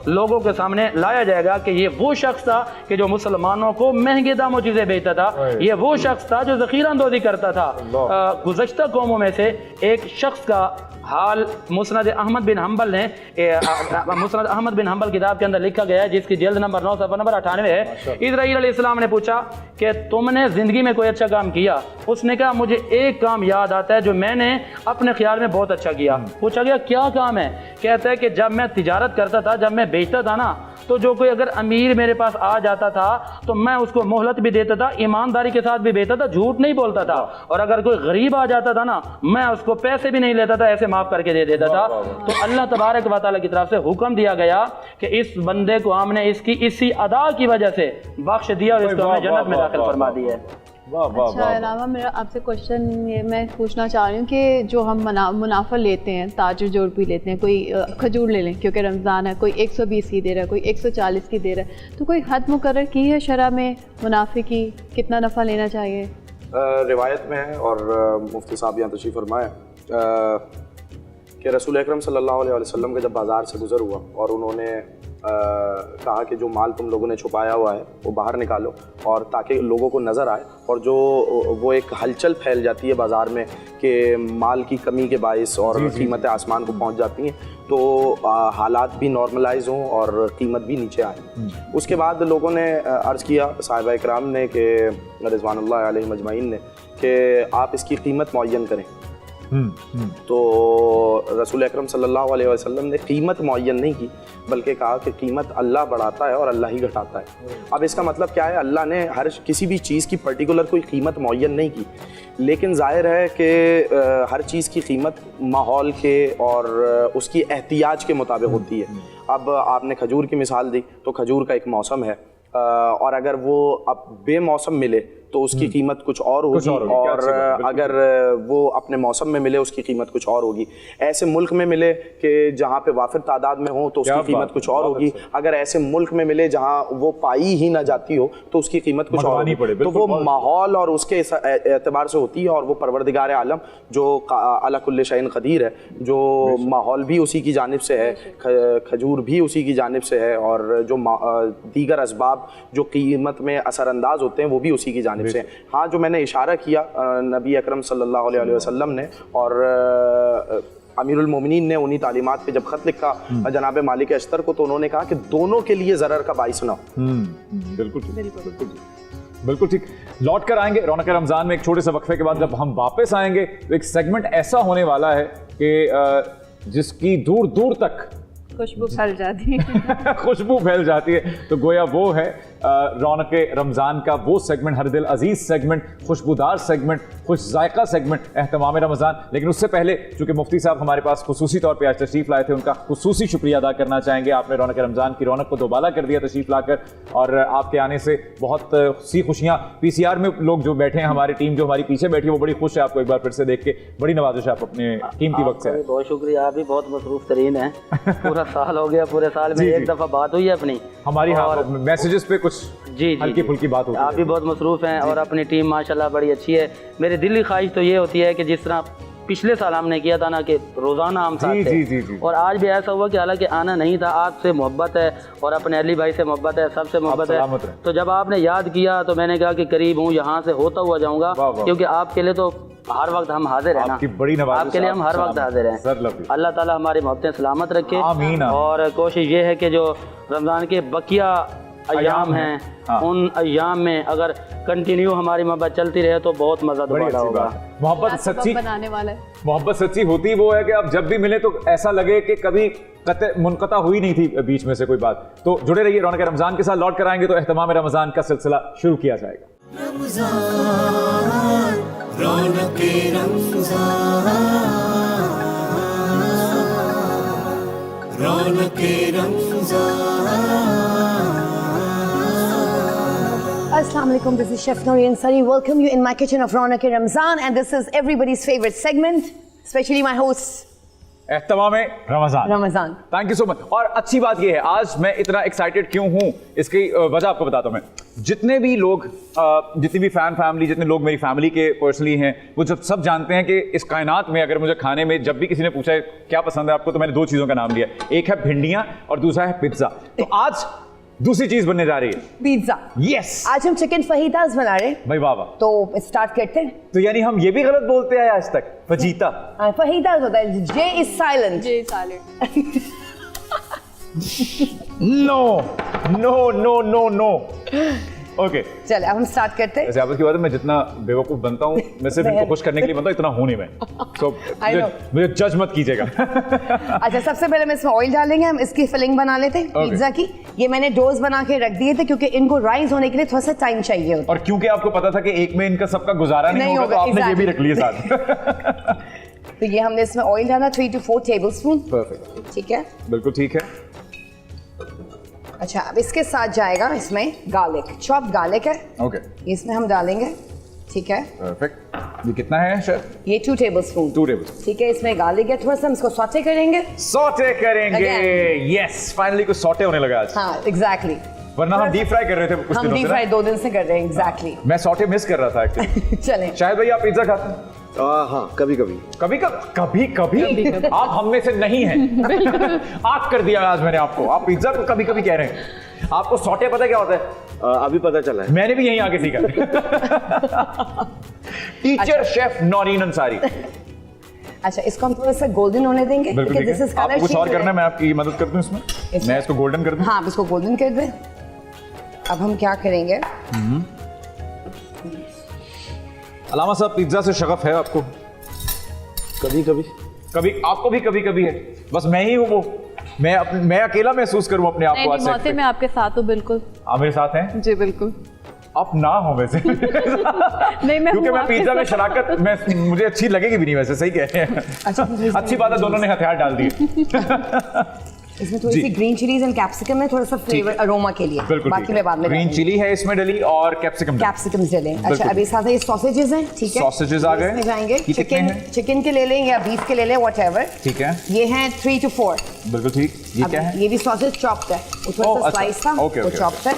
[SPEAKER 4] लोगों के सामने लाया जाएगा कि ये वो शख्स था कि जो मुसलमानों को महंगे दामों चीजें बेचता था, ये वो शख्स था जो ज़ख़ीरा अंदोज़ी करता था। गुज़श्ता कौमों में से एक शख्स का हाल मुस्नद अहमद बिन हम्बल ने मुस्नद अहमद बिन हम्बल किताब के अंदर लिखा गया है, जिसकी जिल्द नंबर 9 सफ़ा नंबर 98 है। इस्राईल अलैहिस्सलाम ने पूछा कि तुमने ज़िंदगी में कोई अच्छा काम किया? उसने कहा मुझे एक काम याद आता है जो मैंने अपने ख्याल में बहुत अच्छा किया। पूछा गया क्या काम है? कहता है कि जब मैं तिजारत करता था, जब मैं बेचता था ना, तो तो जो कोई अगर अमीर मेरे पास आ जाता था तो मैं उसको मोहलत भी देता था, ईमानदारी के साथ भी देता था, झूठ नहीं बोलता था। और अगर कोई गरीब आ जाता था ना, मैं उसको पैसे भी नहीं लेता था, ऐसे माफ करके दे देता था। तो अल्लाह तबारक व तआला की तरफ से हुक्म दिया गया कि इस बंदे को हमने इसकी इसी अदा की वजह से बख्श दिया और इसको हमने जन्नत में दाखिल फरमा दिया है।
[SPEAKER 3] अच्छा, अलावा मेरा आपसे क्वेश्चन ये मैं पूछना चाह रही हूँ कि जो हम मुनाफा लेते हैं, ताजर जो भी लेते हैं, कोई खजूर ले लें क्योंकि रमज़ान है, कोई 120 की दे रहा है, कोई 140 की दे रहा है, तो कोई हद मुकर्रर की है शरअ में मुनाफे की, कितना नफ़ा लेना चाहिए?
[SPEAKER 7] रिवायत में है और मुफ्ती साहब यहाँ तशरीफ़ फरमाए कि रसूल अकरम सल्लल्लाहु अलैहि वसल्लम के जब बाज़ार से गुज़र हुआ और उन्होंने कहा कि जो माल तुम लोगों ने छुपाया हुआ है वो बाहर निकालो और ताकि लोगों को नज़र आए, और जो वो एक हलचल फैल जाती है बाज़ार में कि माल की कमी के बाइस और कीमतें आसमान को पहुंच जाती हैं, तो हालात भी नॉर्मलाइज हों और कीमत भी नीचे आए। उसके बाद लोगों ने अर्ज़ किया साहिबा इकराम ने कि रिज़वानुल्लाह अलैहिम अजमाइन ने कि आप इसकी कीमत मुअय्यन करें। तो रसूल अकरम सल्लल्लाहु अलैहि वसल्लम ने कीमत मुअय्यन नहीं की, बल्कि कहा कि कीमत अल्लाह बढ़ाता है और अल्लाह ही घटाता है। अब इसका मतलब क्या है, अल्लाह ने हर किसी भी चीज़ की पर्टिकुलर कोई कीमत मुअय्यन नहीं की, लेकिन ज़ाहिर है कि हर चीज़ की कीमत माहौल के और उसकी एहतियाज के मुताबिक होती है। अब आपने खजूर की मिसाल दी, तो खजूर का एक मौसम है और अगर वो अब बेमौसम मिले तो उसकी कीमत कुछ और होगी, और अगर वो अपने मौसम में मिले उसकी कीमत कुछ और होगी। ऐसे मुल्क में मिले कि जहाँ पे वाफिर तादाद में हो तो उसकी कीमत कुछ और होगी, अगर ऐसे मुल्क में मिले जहाँ वो पाई ही ना जाती हो तो उसकी कीमत कुछ और होगी। तो वो माहौल और उसके एतबार से होती है, और वो परवरदिगार आलम जो अला कुल्ले शैइन क़दीर है, जो माहौल भी उसी की जानिब से है, खजूर भी उसी की जानिब से है, और जो दीगर असबाब जो कीमत में असरअंदाज होते हैं वो भी उसी की जानिब से। हाँ, जो मैंने इशारा किया नबी अकरम सल्लल्लाहु अलैहि वसल्लम ने और अमीरुल मोमिनीन ने उन्हीं तालीमात पे जब ख़त लिखा जनाब मालिक अश्तर को, तो उन्होंने कहा कि दोनों के लिए ज़रर का बाइस ना हो।
[SPEAKER 2] बिल्कुल ठीक। लौट कर आएंगे रौनक रमज़ान में एक छोटे से वक्फे के बाद। जब हम वापस आएंगे तो एक सेगमेंट ऐसा होने वाला है कि जिसकी दूर दूर तक
[SPEAKER 3] खुशबू फैल जाती है
[SPEAKER 2] खुशबू फैल जाती है। तो गोया वो है रौनक रमज़ान का वो सेगमेंट, हर दिल अजीज सेगमेंट, खुशबूदार सेगमेंट, खुश जायका सेगमेंट, एहतमाम रमज़ान। लेकिन उससे पहले चूंकि मुफ्ती साहब हमारे पास खुसूसी तौर पे आज तशरीफ़ लाए थे, उनका खुसूसी शुक्रिया अदा करना चाहेंगे। आपने रौनक रमज़ान की रौनक को दोबाला कर दिया तशरीफ़ लाकर, और आपके आने से बहुत सी खुशियाँ। PCR में लोग जो बैठे हैं, हमारी टीम जो हमारी पीछे बैठी है, वो बड़ी खुश है आपको एक बार फिर से देख के। बड़ी नवाजिश आप अपने कीमती वक्त से।
[SPEAKER 4] बहुत शुक्रिया, आप भी बहुत मसरूफ तरीन हैं। पूरा साल हो गया, पूरे साल में एक दफ़ा बात हुई है अपनी हमारी,
[SPEAKER 2] मैसेजेस पे कुछ
[SPEAKER 4] जी
[SPEAKER 2] हल्की फुल्की बात होती है।
[SPEAKER 4] आप भी बहुत मसरूफ हैं और अपनी टीम माशाल्लाह बड़ी अच्छी है। मेरी दिली ख्वाहिश तो ये होती है कि जिस तरह पिछले साल हमने किया था ना कि रोज़ाना हम साथ थे, और आज भी ऐसा हुआ कि हालांकि आना नहीं था, आपसे मोहब्बत है और अपने अली भाई से मोहब्बत है, सबसे मोहब्बत है। तो जब आपने याद किया तो मैंने कहा कि करीब हूँ, यहाँ से होता हुआ जाऊँगा, क्योंकि आपके लिए तो हर वक्त हम हाजिर हैं ना,
[SPEAKER 2] बड़ी नवाज़िश,
[SPEAKER 4] आपके लिए हम हर वक्त हाजिर हैं। अल्लाह ताला हमारी मोहब्बतें सलामत रखे, और कोशिश ये है कि जो रमज़ान के बकिया अयाम हैं, उन अयाम में अगर कंटिन्यू हमारी मोहब्बत चलती रहे तो बहुत मजा दोबारा होगा।
[SPEAKER 2] मोहब्बत सच्ची
[SPEAKER 3] बनाने वाला है,
[SPEAKER 2] मोहब्बत सच्ची होती वो है कि अब जब भी मिले तो ऐसा लगे कि कभी मुनक़ता हुई नहीं थी बीच में से कोई बात। तो जुड़े रहिए रौनक रमज़ान के साथ। लौट कर आएंगे तो एहतमाम रमज़ान का सिलसिला शुरू किया जाएगा।
[SPEAKER 9] Assalamu alaikum, this is Chef Nouri Ansari. Welcome you in my kitchen of Raunak Ramzan, and this is everybody's favorite segment, especially my hosts.
[SPEAKER 2] एहतमाम Ramzan. Thank you so much. और अच्छी बात यह है, आज मैं इतना एक्साइटेड क्यों हूँ, इसकी वजह आपको बताता हूँ मैं। जितने भी लोग, जितनी भी फैन फैमिली, जितने लोग मेरी फैमिली के पर्सनली हैं, वो जब सब जानते हैं कि इस कायनात में अगर मुझे खाने में जब भी किसी ने पूछा है क्या पसंद है आपको, तो मैंने दो चीज़ों का नाम लिया, एक है भिंडियाँ और दूसरा है पिज्ज़ा। तो आज दूसरी चीज बनने जा रही है
[SPEAKER 9] पिज्जा।
[SPEAKER 2] यस,
[SPEAKER 9] आज हम चिकन फहीदास बना रहे हैं।
[SPEAKER 2] भाई वाह वाह।
[SPEAKER 9] तो स्टार्ट करते हैं।
[SPEAKER 2] तो यानी हम ये भी गलत बोलते हैं आज तक, फजीता।
[SPEAKER 9] फहीदास होता है, J is silent.
[SPEAKER 3] J silent.
[SPEAKER 2] No no no no no. Okay
[SPEAKER 9] चल अब हम स्टार्ट करते हैं।
[SPEAKER 2] वैसे आप उसकी बात है, मैं जितना बेवकूफ बनता हूँ मैं सिर्फ इनको खुश करने के लिए बनता हूँ, इतना हूँ नहीं मैं। तो
[SPEAKER 9] I know.
[SPEAKER 2] मुझे जज मत कीजिएगा।
[SPEAKER 9] अच्छा सबसे पहले मैं इसमें ऑयल डालेंगे, हम इसकी फिलिंग बना लेते हैं
[SPEAKER 2] Okay.
[SPEAKER 9] पिज्जा की। ये मैंने डोज बना के रख दिए थे क्योंकि इनको राइज होने के लिए थोड़ा सा टाइम चाहिए होता
[SPEAKER 2] और क्योंकि आपको पता था कि एक में इनका सबका गुजारा नहीं
[SPEAKER 9] नहीं
[SPEAKER 2] होगा तो
[SPEAKER 9] होगा,
[SPEAKER 2] आपने ये भी
[SPEAKER 9] exactly.
[SPEAKER 2] रख लिए साथ।
[SPEAKER 9] है। तो ये हमने इसमें ऑयल डाला 3 to 4 टेबलस्पून।
[SPEAKER 2] परफेक्ट,
[SPEAKER 9] ठीक है।
[SPEAKER 2] बिल्कुल ठीक है।
[SPEAKER 9] अच्छा अब इसके साथ जाएगा इसमें गार्लिक, चॉप्ड गार्लिक है,
[SPEAKER 2] ओके
[SPEAKER 9] इसमें हम डालेंगे। ठीक है।
[SPEAKER 2] परफेक्ट। ये कितना है शेफ?
[SPEAKER 9] ये 2 टेबलस्पून।
[SPEAKER 2] 2 टेबल।
[SPEAKER 9] ठीक है, इसमें गार्लिक है, थोड़ा सा हम इसको सॉटे करेंगे।
[SPEAKER 2] सॉटे करेंगे।
[SPEAKER 9] Again.
[SPEAKER 2] यस, फाइनली कुछ सॉटे होने लगा आज।
[SPEAKER 9] हाँ एग्जैक्टली।
[SPEAKER 2] वरना हम डीप फ्राई कर रहे थे कुछ
[SPEAKER 9] हम
[SPEAKER 2] दिनों
[SPEAKER 9] डीप
[SPEAKER 2] से
[SPEAKER 9] फ्राई
[SPEAKER 2] ना।
[SPEAKER 9] 2 दिन से कर रहे हैं एग्जैक्टली।
[SPEAKER 2] मैं सॉटे मिस कर रहा था एक्चुअली।
[SPEAKER 9] चलें।
[SPEAKER 2] शायद भाई आप पिज्जा खाते हैं?
[SPEAKER 7] हाँ कभी कभी।
[SPEAKER 2] कभी कभी कभी आप हम में से नहीं हैं। आग कर दिया आज मैंने आपको। आप पिज्जा को कभी कभी कह रहे हैं। आपको सॉटे पता क्या होता है?
[SPEAKER 7] अभी पता चला है।
[SPEAKER 2] मैंने भी यहीं आके सीखा। Teacher chef Naureen Ansari.
[SPEAKER 9] अच्छा इसको हम थोड़ा सा गोल्डन होने देंगे।
[SPEAKER 2] बिल्कुल ठीक
[SPEAKER 9] this
[SPEAKER 2] है।
[SPEAKER 9] is color
[SPEAKER 2] आपको कुछ और
[SPEAKER 9] change
[SPEAKER 2] करना है, मैं आपकी मदद कर दूं इसमें? मैं इसको गोल्डन कर दूं?
[SPEAKER 9] हाँ आप इसको गोल्डन कर दें। अब हम क्या करेंगे?
[SPEAKER 2] अलामा साहब पिज्जा से शगफ है आपको?
[SPEAKER 7] कभी कभी।
[SPEAKER 2] कभी आपको भी कभी कभी है, बस मैं ही हूँ वो। मैं अकेला महसूस करूँ अपने आप
[SPEAKER 3] नहीं
[SPEAKER 2] को।
[SPEAKER 3] नहीं मौसी मैं आपके साथ हूँ बिल्कुल।
[SPEAKER 2] आप मेरे साथ हैं?
[SPEAKER 3] जी बिल्कुल।
[SPEAKER 2] आप ना हो वैसे।
[SPEAKER 3] नहीं मैं
[SPEAKER 2] क्योंकि
[SPEAKER 3] हूँ
[SPEAKER 2] मैं
[SPEAKER 3] आपके
[SPEAKER 2] पिज्जा में
[SPEAKER 3] साथ।
[SPEAKER 2] शराकत मुझे अच्छी लगेगी भी नहीं वैसे। सही कह रहे हैं। अच्छी बात है, दोनों ने हथियार डाल दिए।
[SPEAKER 9] इसमें थोड़ी सी ग्रीन चिलीज एंड कैप्सिकम है, थोड़ा सा फ्लेवर अरोमा के लिए।
[SPEAKER 2] बिल्कुल
[SPEAKER 9] बाकी मैं बाद में
[SPEAKER 2] ग्रीन चिली है इसमें डली और कैप्सिकम।
[SPEAKER 9] कैप्सिकम्स डले। अच्छा अभी साथ ये सॉसेजेस हैं। ठीक है,
[SPEAKER 2] सॉसेजेस आ गए।
[SPEAKER 9] इसमें जाएंगे।
[SPEAKER 2] ये कितने हैं?
[SPEAKER 9] चिकन के ले लें या बीफ के ले लें, व्हाटएवर।
[SPEAKER 2] ठीक है,
[SPEAKER 9] ये हैं 3 to 4।
[SPEAKER 2] बिल्कुल ठीक। ये क्या है?
[SPEAKER 9] ये भी सॉसेज चॉप्ड है, वो थोड़ा सा
[SPEAKER 2] अच्छा।
[SPEAKER 9] स्लाइस था,
[SPEAKER 2] ओके,
[SPEAKER 9] वो
[SPEAKER 2] ओके,
[SPEAKER 9] चॉप्ड है।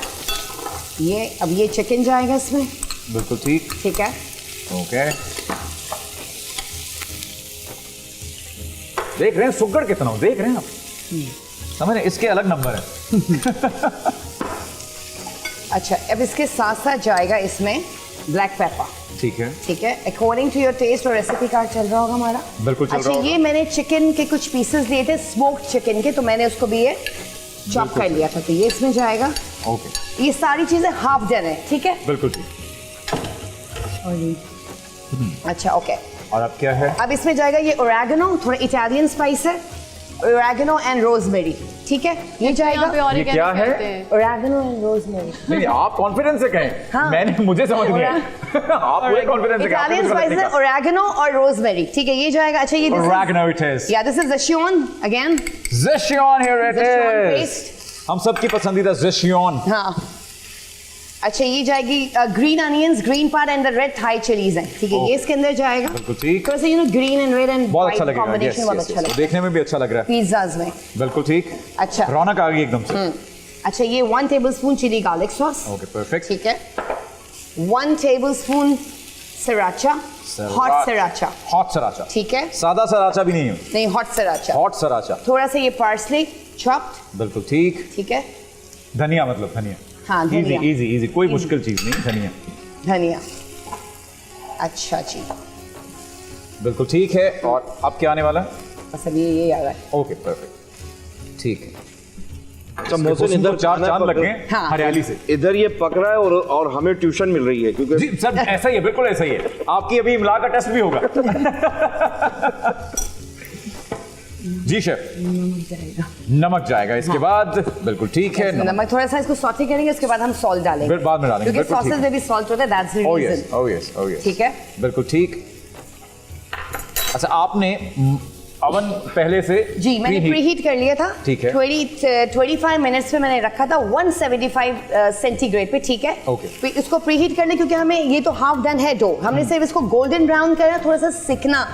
[SPEAKER 9] ये अब ये चिकन जाएगा इसमें।
[SPEAKER 2] बिल्कुल ठीक।
[SPEAKER 9] ठीक है।
[SPEAKER 2] ओके, देख रहे हैं सुगर कितना हो, देख रहे हैं आप? समझ रहे हैं? इसके अलग नंबर है।
[SPEAKER 9] अच्छा अब इसके साथ साथ जाएगा इसमें ब्लैक पेपर।
[SPEAKER 2] ठीक है,
[SPEAKER 9] ठीक है, अकॉर्डिंग टू योर टेस्ट। और रेसिपी कार्ड चल रहा होगा हमारा?
[SPEAKER 2] बिल्कुल चल
[SPEAKER 9] अच्छा
[SPEAKER 2] रहा होगा।
[SPEAKER 9] ये मैंने चिकन के कुछ पीसेस लिए थे, स्मोक्ड चिकन के, तो मैंने उसको भी ये चॉप कर लिया था, तो ये इसमें जाएगा।
[SPEAKER 2] ओके,
[SPEAKER 9] ये सारी चीजें हाफ डन है। ठीक है।
[SPEAKER 2] बिल्कुल ठीक।
[SPEAKER 9] अच्छा ओके,
[SPEAKER 2] और अब क्या है?
[SPEAKER 9] अब इसमें जाएगा ये ओरेगनो, थोड़ा इटालियन स्पाइस है, ओरेगनो एंड रोजमेरी। ठीक है, ये जाएगा।
[SPEAKER 3] यहाँ पे और
[SPEAKER 2] ये क्या है?
[SPEAKER 3] कहते हैं।
[SPEAKER 9] Oregano and rosemary.
[SPEAKER 2] नहीं आप कॉन्फिडेंस से कहें।
[SPEAKER 9] हाँ।
[SPEAKER 2] मैंने मुझे समझ नहीं आया। आप पूरे कॉन्फिडेंस से कहें। आपने
[SPEAKER 9] इटालियन
[SPEAKER 2] कुछ गलत
[SPEAKER 9] स्पाइसेस
[SPEAKER 2] नहीं
[SPEAKER 9] है,
[SPEAKER 2] कहा।
[SPEAKER 9] ओरेगनो और रोजमेरी। ठीक है, ये जाएगा। अच्छा ये
[SPEAKER 2] Oregano it is.
[SPEAKER 9] Yeah this is Zeshion again.
[SPEAKER 2] Zeshion here it
[SPEAKER 9] Szechuan
[SPEAKER 2] is.
[SPEAKER 9] paste।
[SPEAKER 2] हम सबकी पसंदीदा Zeshion।
[SPEAKER 9] हाँ। अच्छा ये जाएगी green onions, green part and the red Thai chillies हैं। ठीक है, ये इसके अंदर जाएगा।
[SPEAKER 2] बिल्कुल ठीक।
[SPEAKER 9] थोड़ा सा you know green and red and
[SPEAKER 2] बहुत अच्छा लगेगा।
[SPEAKER 9] कॉम्बिनेशन
[SPEAKER 2] Yes,
[SPEAKER 9] बहुत
[SPEAKER 2] yes,
[SPEAKER 9] अच्छा
[SPEAKER 2] yes.
[SPEAKER 9] लगेगा
[SPEAKER 2] देखने में भी अच्छा लग रहा है।
[SPEAKER 9] पिज्जाज में।
[SPEAKER 2] बिल्कुल ठीक।
[SPEAKER 9] अच्छा।
[SPEAKER 2] रौनक आ गई एकदम से।
[SPEAKER 9] अच्छा ये 1 tablespoon chilli garlic sauce.
[SPEAKER 2] Okay, perfect.
[SPEAKER 9] ठीक है। 1 tablespoon sriracha, hot sriracha.
[SPEAKER 2] Hot sriracha.
[SPEAKER 9] ठीक है।
[SPEAKER 2] सादा सराचा भी नहीं है,
[SPEAKER 9] नहीं, हॉट सराचा।
[SPEAKER 2] हॉट सराचा।
[SPEAKER 9] थोड़ा सा ये पार्सले चॉप्ड।
[SPEAKER 2] बिल्कुल ठीक।
[SPEAKER 9] ठीक है।
[SPEAKER 2] धनिया मतलब धनिया।
[SPEAKER 9] हाँ,
[SPEAKER 2] इजी
[SPEAKER 9] धनिया।
[SPEAKER 2] इजी इजी, कोई मुश्किल चीज नहीं। धनिया।
[SPEAKER 9] धनिया। अच्छा जी,
[SPEAKER 2] बिल्कुल ठीक है। और अब क्या आने वाला है?
[SPEAKER 9] बस अब ये आ रहा है।
[SPEAKER 2] ओके, परफेक्ट, ठीक है।
[SPEAKER 7] अच्छा मोहसिन इधर
[SPEAKER 2] चार चांद लग गए
[SPEAKER 9] हाँ।
[SPEAKER 2] हरियाली से।
[SPEAKER 7] इधर ये पक रहा है और हमें ट्यूशन मिल रही है क्योंकि
[SPEAKER 2] जी सर, ऐसा ही है, बिल्कुल ऐसा ही है। आपकी अभी इमला का टेस्ट भी होगा। जी शेफ। नमक जाएगा इसके बाद। बिल्कुल ठीक है।
[SPEAKER 9] नमक थोड़ा सा इसको सॉटे करेंगे, उसके बाद हम सॉल्ट डालेंगे।
[SPEAKER 2] फिर बाद में डालेंगे,
[SPEAKER 9] क्योंकि
[SPEAKER 2] बिल्कुल ठीक
[SPEAKER 9] सॉसेज में भी सॉल्ट होता है, that's the
[SPEAKER 2] oh
[SPEAKER 9] reason.
[SPEAKER 2] Yes, oh yes, oh yes.
[SPEAKER 9] ठीक है।
[SPEAKER 2] बिल्कुल ठीक। अच्छा आपने अवन पहले से
[SPEAKER 9] जी मैंने प्रीहीट कर लिया था।
[SPEAKER 2] ठीक है।
[SPEAKER 9] 25 मिनट्स पे मैंने रखा था 175 सेंटीग्रेड पे। ठीक है।
[SPEAKER 2] ओके।
[SPEAKER 9] इसको प्रीहीट कर ले क्योंकि हमें ये तो हाफ डन है डो, हमने सिर्फ इसको गोल्डन ब्राउन करना, थोड़ा सा सेकना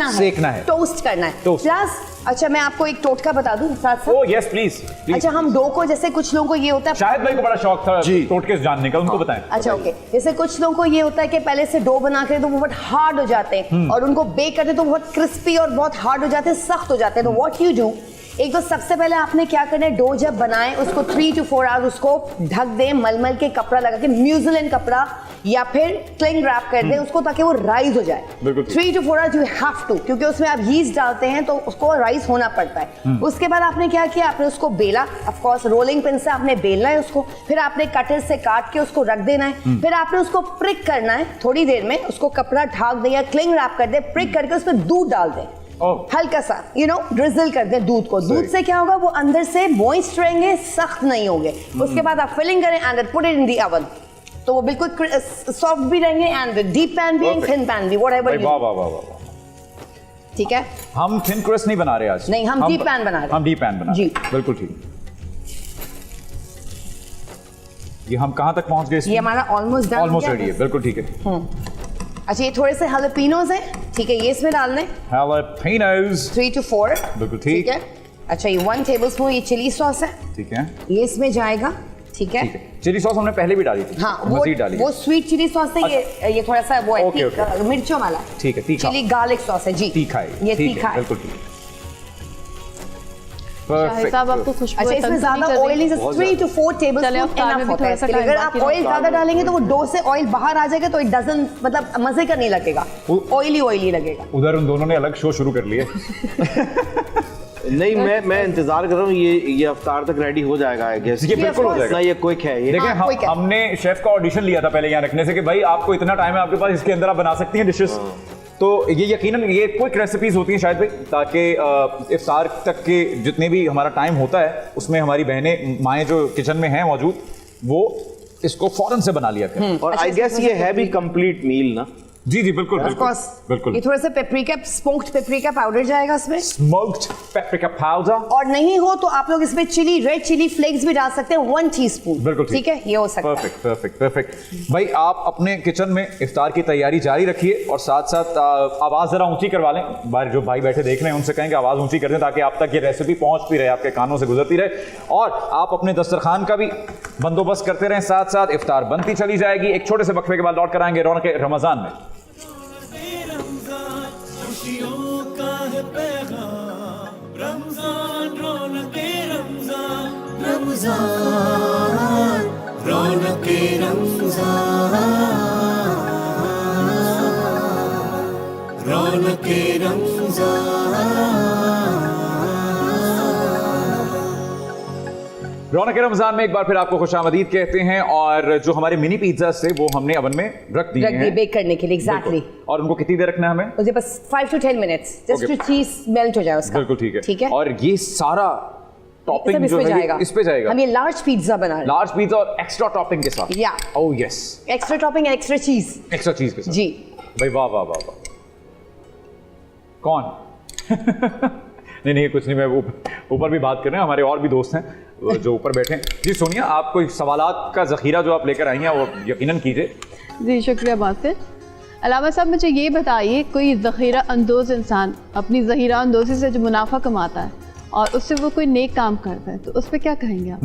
[SPEAKER 9] है, टोस्ट करना है। प्लस अच्छा मैं आपको एक टोटका बता दूं साथ साथ।
[SPEAKER 2] Oh yes please.
[SPEAKER 9] अच्छा हम डो को, जैसे कुछ लोगों को ये होता है,
[SPEAKER 2] शायद भाई को बड़ा शौक था टोटके जानने का, उनको बताएं।
[SPEAKER 9] अच्छा ओके, जैसे कुछ लोगों को ये होता है कि पहले से डो बना के तो वो बहुत हार्ड हो जाते हैं और उनको बेक करते तो बहुत क्रिस्पी और बहुत हार्ड हो जाते हैं, सख्त हो जाते हैं। तो व्हाट यू डू, एक तो सबसे पहले आपने क्या करना है, डो जब बनाएं उसको 3 to 4 आवर्स उसको ढक दें, मलमल के कपड़ा लगा के, न्यूजीलैंड कपड़ा या फिर क्लिंग रैप कर दें उसको ताकि वो राइज हो जाए। 3 to 4 hours you have to, क्योंकि उसमें आप यीस्ट डालते हैं तो उसको राइज होना पड़ता है। उसके बाद आपने क्या किया, आपने उसको बेला, ऑफ कोर्स रोलिंग पिन से आपने बेलना है उसको, फिर आपने कटर से काट के उसको रख देना है, फिर आपने उसको प्रिक करना है थोड़ी देर में, उसको कपड़ा ढाक दे या क्लिंग रैप कर दे, प्रिक करके उसमें दूध डाल दें, हल्का सा ड्रिजल कर दे दूध को। दूध से क्या होगा, वो अंदर से मॉइस्ट रहेंगे, सख्त नहीं होंगे। उसके बाद आप फिलिंग करें and put it in the oven, तो वो बिल्कुल सॉफ्ट भी रहेंगे एंड डीप पैन भी एंड थिन पैन भी, व्हाटएवर।
[SPEAKER 2] वाह वाह वाह वाह।
[SPEAKER 9] ठीक है,
[SPEAKER 2] हम थिन क्रस्ट नहीं बना रहे आज,
[SPEAKER 9] नहीं हम डीप पैन बना रहे हैं।
[SPEAKER 2] हम डीप पैन बना रहे हैं, बिल्कुल ठीक। ये हम कहां तक पहुंच गए?
[SPEAKER 9] ये हमारा ऑलमोस्ट डन,
[SPEAKER 2] ऑलमोस्ट रेडी है, बिल्कुल ठीक है।
[SPEAKER 9] अच्छा, ये थोड़े से जैलापिनोज हैं, ठीक है, ये इसमें डालने
[SPEAKER 2] जैलापिनोज
[SPEAKER 9] 3 to 4,
[SPEAKER 2] बिल्कुल ठीक
[SPEAKER 9] है। अच्छा, ये 1 टेबलस्पून ये चिली सॉस है,
[SPEAKER 2] ठीक है,
[SPEAKER 9] ये इसमें जाएगा, ठीक है।
[SPEAKER 2] चिली सॉस हमने पहले भी डाली थी,
[SPEAKER 9] हाँ,
[SPEAKER 2] मजीद डाली,
[SPEAKER 9] वो स्वीट चिली सॉस है, ये थोड़ा सा वो है
[SPEAKER 2] ओके,
[SPEAKER 9] मिर्चों वाला,
[SPEAKER 2] ठीक है, तीखा
[SPEAKER 9] चिली गार्लिक सॉस है जी,
[SPEAKER 2] तीखा है,
[SPEAKER 9] ये तीखा है,
[SPEAKER 2] बिल्कुल ठीक।
[SPEAKER 3] शाहिद साहब आपको खुशबू
[SPEAKER 9] अच्छा, इसमें ज्यादा ऑयल नहीं, 3 to 4 टेबलस्पून इनफ होता है इसके लिए। अगर आप ऑयल ज्यादा डालेंगे तो वो डो से ऑयल बाहर आ जाएगा, तो इट डजंट, मतलब मजे का नहीं लगेगा, ऑयली लगेगा।
[SPEAKER 2] उधर उन दोनों ने अलग शो शुरू कर लिए।
[SPEAKER 5] नहीं, मैं इंतजार कर रहा हूँ, ये अफ्तार तक रेडी हो जाएगा, आई गेस।
[SPEAKER 2] ये बिल्कुल हो जाएगा,
[SPEAKER 5] ये क्विक है ये।
[SPEAKER 2] देखिए, हमने शेफ का ऑडिशन लिया था पहले यहाँ रखने से कि भाई आपको इतना टाइम है आपके पास, इसके अंदर आप बना सकती हैं डिशेस। तो ये यकीनन ये क्विक रेसिपीज होती हैं शायद भाई, ताकि इफ्तार तक के जितने भी हमारा टाइम होता है उसमें हमारी बहनें माएँ जो किचन में हैं मौजूद, वो इसको फौरन से बना लिया करें।
[SPEAKER 5] और आई गेस ये है भी कंप्लीट मील ना?
[SPEAKER 2] जी जी बिल्कुल बिल्कुल बिल्कुल।
[SPEAKER 9] ये थोड़ा सा पेपरिका, स्मोक्ड पेपरिका पाउडर जाएगा इसमें,
[SPEAKER 2] स्मोक्ड पेपरिका पाउडर, और
[SPEAKER 9] नहीं हो तो आप लोग इसमें चिली, रेड चिली फ्लेक्स भी डाल सकते हैं, 1 टीस्पून,
[SPEAKER 2] बिल्कुल
[SPEAKER 9] ठीक है, ये हो सकता है।
[SPEAKER 2] Perfect perfect perfect. भाई आप अपने किचन में इफ्तार की तैयारी जारी रखिए और साथ साथ आवाज जरा ऊंची करवा लें, बाहर जो भाई बैठे देख रहे हैं उनसे कहें कि आवाज ऊंची कर दें ताकि आप तक ये रेसिपी पहुंच भी रहे, आपके कानों से गुजरती रहे, और आप अपने दस्तरखान का भी बंदोबस्त करते रहें, साथ साथ इफ्तार बनती चली जाएगी। एक छोटे से वक्फे के बाद लौट कर आएंगे रौनक रमजान में।
[SPEAKER 1] खुशियों का है पैगाम, रमजान रौनके रमजान, रमजान रौनके रमजान, रौनके रमजान।
[SPEAKER 2] रौनक रमजान में एक बार फिर आपको खुशामदीद कहते हैं, और जो हमारे मिनी पिज्जा थे वो हमने ओवन में रख दिए हैं
[SPEAKER 9] बेक करने के लिए, एग्जैक्टली।
[SPEAKER 2] और उनको कितनी देर रखना है हमें?
[SPEAKER 9] मुझे बस 5 to 10 मिनट्स, जस्ट टू चीज मेल्ट हो जाए उसका।
[SPEAKER 2] बिल्कुल ठीक है,
[SPEAKER 9] ठीक है।
[SPEAKER 2] और ये सारा टॉपिंग जो है इस पे जाएगा।
[SPEAKER 9] हम ये लार्ज पिज्जा बना रहे हैं,
[SPEAKER 2] लार्ज पिज्जा और एक्स्ट्रा टॉपिंग के साथ।
[SPEAKER 9] या
[SPEAKER 2] oh yes,
[SPEAKER 9] extra topping, extra चीज,
[SPEAKER 2] एक्स्ट्रा चीज के साथ
[SPEAKER 9] जी।
[SPEAKER 2] भाई वाह वाह वाह वाह। कौन? नहीं कुछ नहीं, मैं ऊपर भी बात कर रहे हैं, हमारे और भी दोस्त हैं जो ऊपर बैठे हैं। जी सोनिया, आप कोई सवालात का जखीरा जो आप लेकर आई हैं वो यकीनन कीजिए।
[SPEAKER 3] जी शुक्रिया बासिर। अलामा साहब मुझे ये बताइए, कोई ज़ख़ीरा अंदोज़ इंसान अपनी ज़ख़ीरा अंदोज़ी से जो मुनाफा कमाता है और उससे वो कोई नेक काम करता है, तो उस पर क्या कहेंगे आप?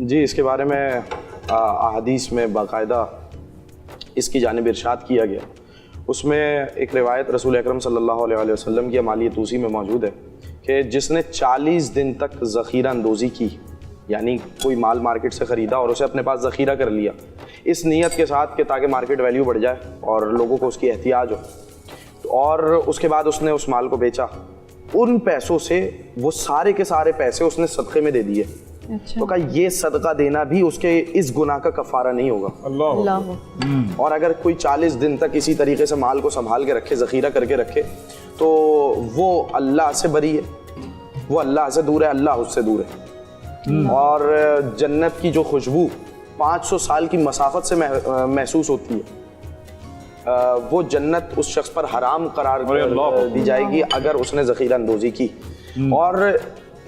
[SPEAKER 7] जी, इसके बारे में अहादीस में बाकायदा इसकी जानिब इरशाद किया गया। उसमें एक रिवायत रसूल अकरम सल्लल्लाहु अलैहि वसल्लम की माली तूसी में मौजूद है कि जिसने 40 दिन तक ज़ख़ीरा अंदोज़ी की, यानी कोई माल मार्केट से ख़रीदा और उसे अपने पास ज़ख़ीरा कर लिया, इस नीयत के साथ कि ताकि मार्केट वैल्यू बढ़ जाए और लोगों को उसकी एहतियाज हो, और उसके बाद उसने उस माल को बेचा, उन पैसों से वो सारे के सारे पैसे उसने सदक़े में दे दिए।
[SPEAKER 3] अच्छा।
[SPEAKER 7] तो कहा ये सदका देना भी उसके इस गुनाह का कफ़ारा नहीं होगा।
[SPEAKER 3] अल्लाह।
[SPEAKER 7] और अगर कोई 40 दिन तक इसी तरीके से माल को संभाल के रखे, ज़ख़ीरा करके रखे, तो वो अल्लाह से बरी है, वो अल्लाह से दूर है, अल्लाह उससे दूर है। और जन्नत की जो खुशबू 500 साल की मसाफत से महसूस होती है, वो जन्नत उस शख्स पर हराम करार दी जाएगी अगर उसने ज़ख़ीरा अंदोज़ी की। और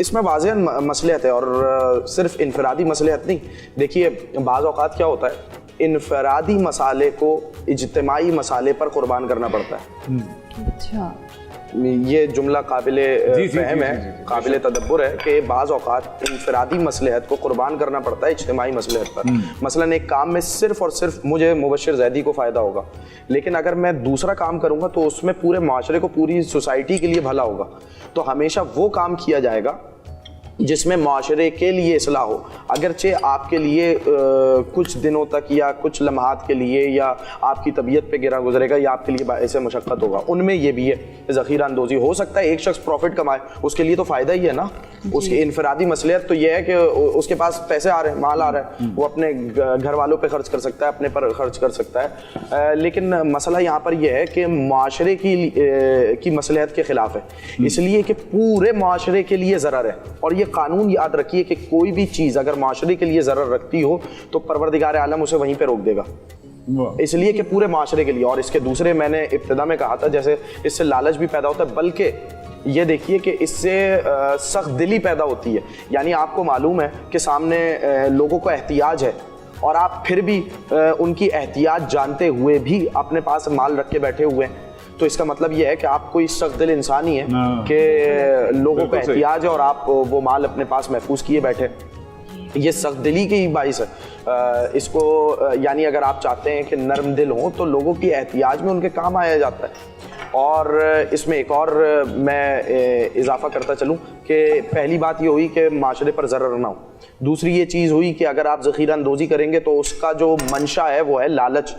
[SPEAKER 7] इसमें वाज़ेहन मसलियत है, और सिर्फ इनफरादी मसलियत नहीं। देखिए, बाज़ औक़ात क्या होता है, इनफरादी मसाले को इज्तिमाई मसाले पर कुर्बान करना पड़ता है।
[SPEAKER 3] अच्छा,
[SPEAKER 7] ये जुमला काबिले फहम है, काबिले तदब्बुर है कि बाज़ औक़ात इनफरादी मसलहत को कुर्बान करना पड़ता है इज्तिमाई मसलहत पर। मसलन एक काम में सिर्फ और सिर्फ मुझे मुबश्शिर ज़ैदी को फ़ायदा होगा, लेकिन अगर मैं दूसरा काम करूँगा तो उसमें पूरे माशरे को, पूरी सोसाइटी के लिए भला होगा, तो हमेशा वो काम किया जाएगा जिसमें माशरे के लिए इस्लाह हो। अगरचे आपके लिए कुछ दिनों तक या कुछ लम्हात के लिए या आपकी तबीयत पे गिरा गुजरेगा या आपके लिए ऐसे मशक्क़त होगा, उनमें ये भी है ज़ख़ीरा अंदोज़ी। हो सकता है एक शख्स प्रॉफिट कमाए, उसके लिए तो फ़ायदा ही है ना। उसकी इनफरादी मसलियत तो ये है कि उसके पास पैसे आ रहे हैं, माल आ रहा है, वो अपने घर वालों पर खर्च कर सकता है, अपने पर खर्च कर सकता है। लेकिन मसला यहाँ पर यह है कि माशरे की मसलहत के ख़िलाफ़ है, इसलिए कि पूरे माशरे के लिए ज़रर है। और ये कानून याद रखिए कि कोई भी चीज़ अगर माशरे के लिए ज़रर रखती हो तो परवरदिगार आलम उसे वहीं पे रोक देगा, इसलिए कि पूरे माशरे के लिए। और इसके दूसरे, मैंने इब्तिदा में कहा था, जैसे इससे लालच भी पैदा होता है, बल्कि ये देखिए कि इससे सख्त दिली पैदा होती है। यानी आपको मालूम है कि सामने लोगों को एहतियाज है और आप फिर भी उनकी एहतियाज जानते हुए भी अपने पास माल रख के बैठे हुए हैं, तो इसका मतलब ये है कि आप कोई सख्त दिल इंसान ही है कि लोगों को एहतियाज है और आप वो माल अपने पास महफूज किए बैठे। ये सख्त दिली की बाइस है इसको। यानी अगर आप चाहते हैं कि नरम दिल हो तो लोगों की एहतियाज में उनके काम आया जाता है। और इसमें एक और मैं इजाफा करता चलूँ कि पहली बात ये हुई कि माशरे पर ज़रर ना हो। दूसरी ये चीज़ हुई कि अगर आप ज़ख़ीरा अंदोज़ी करेंगे तो उसका जो मंशा है वो है लालच,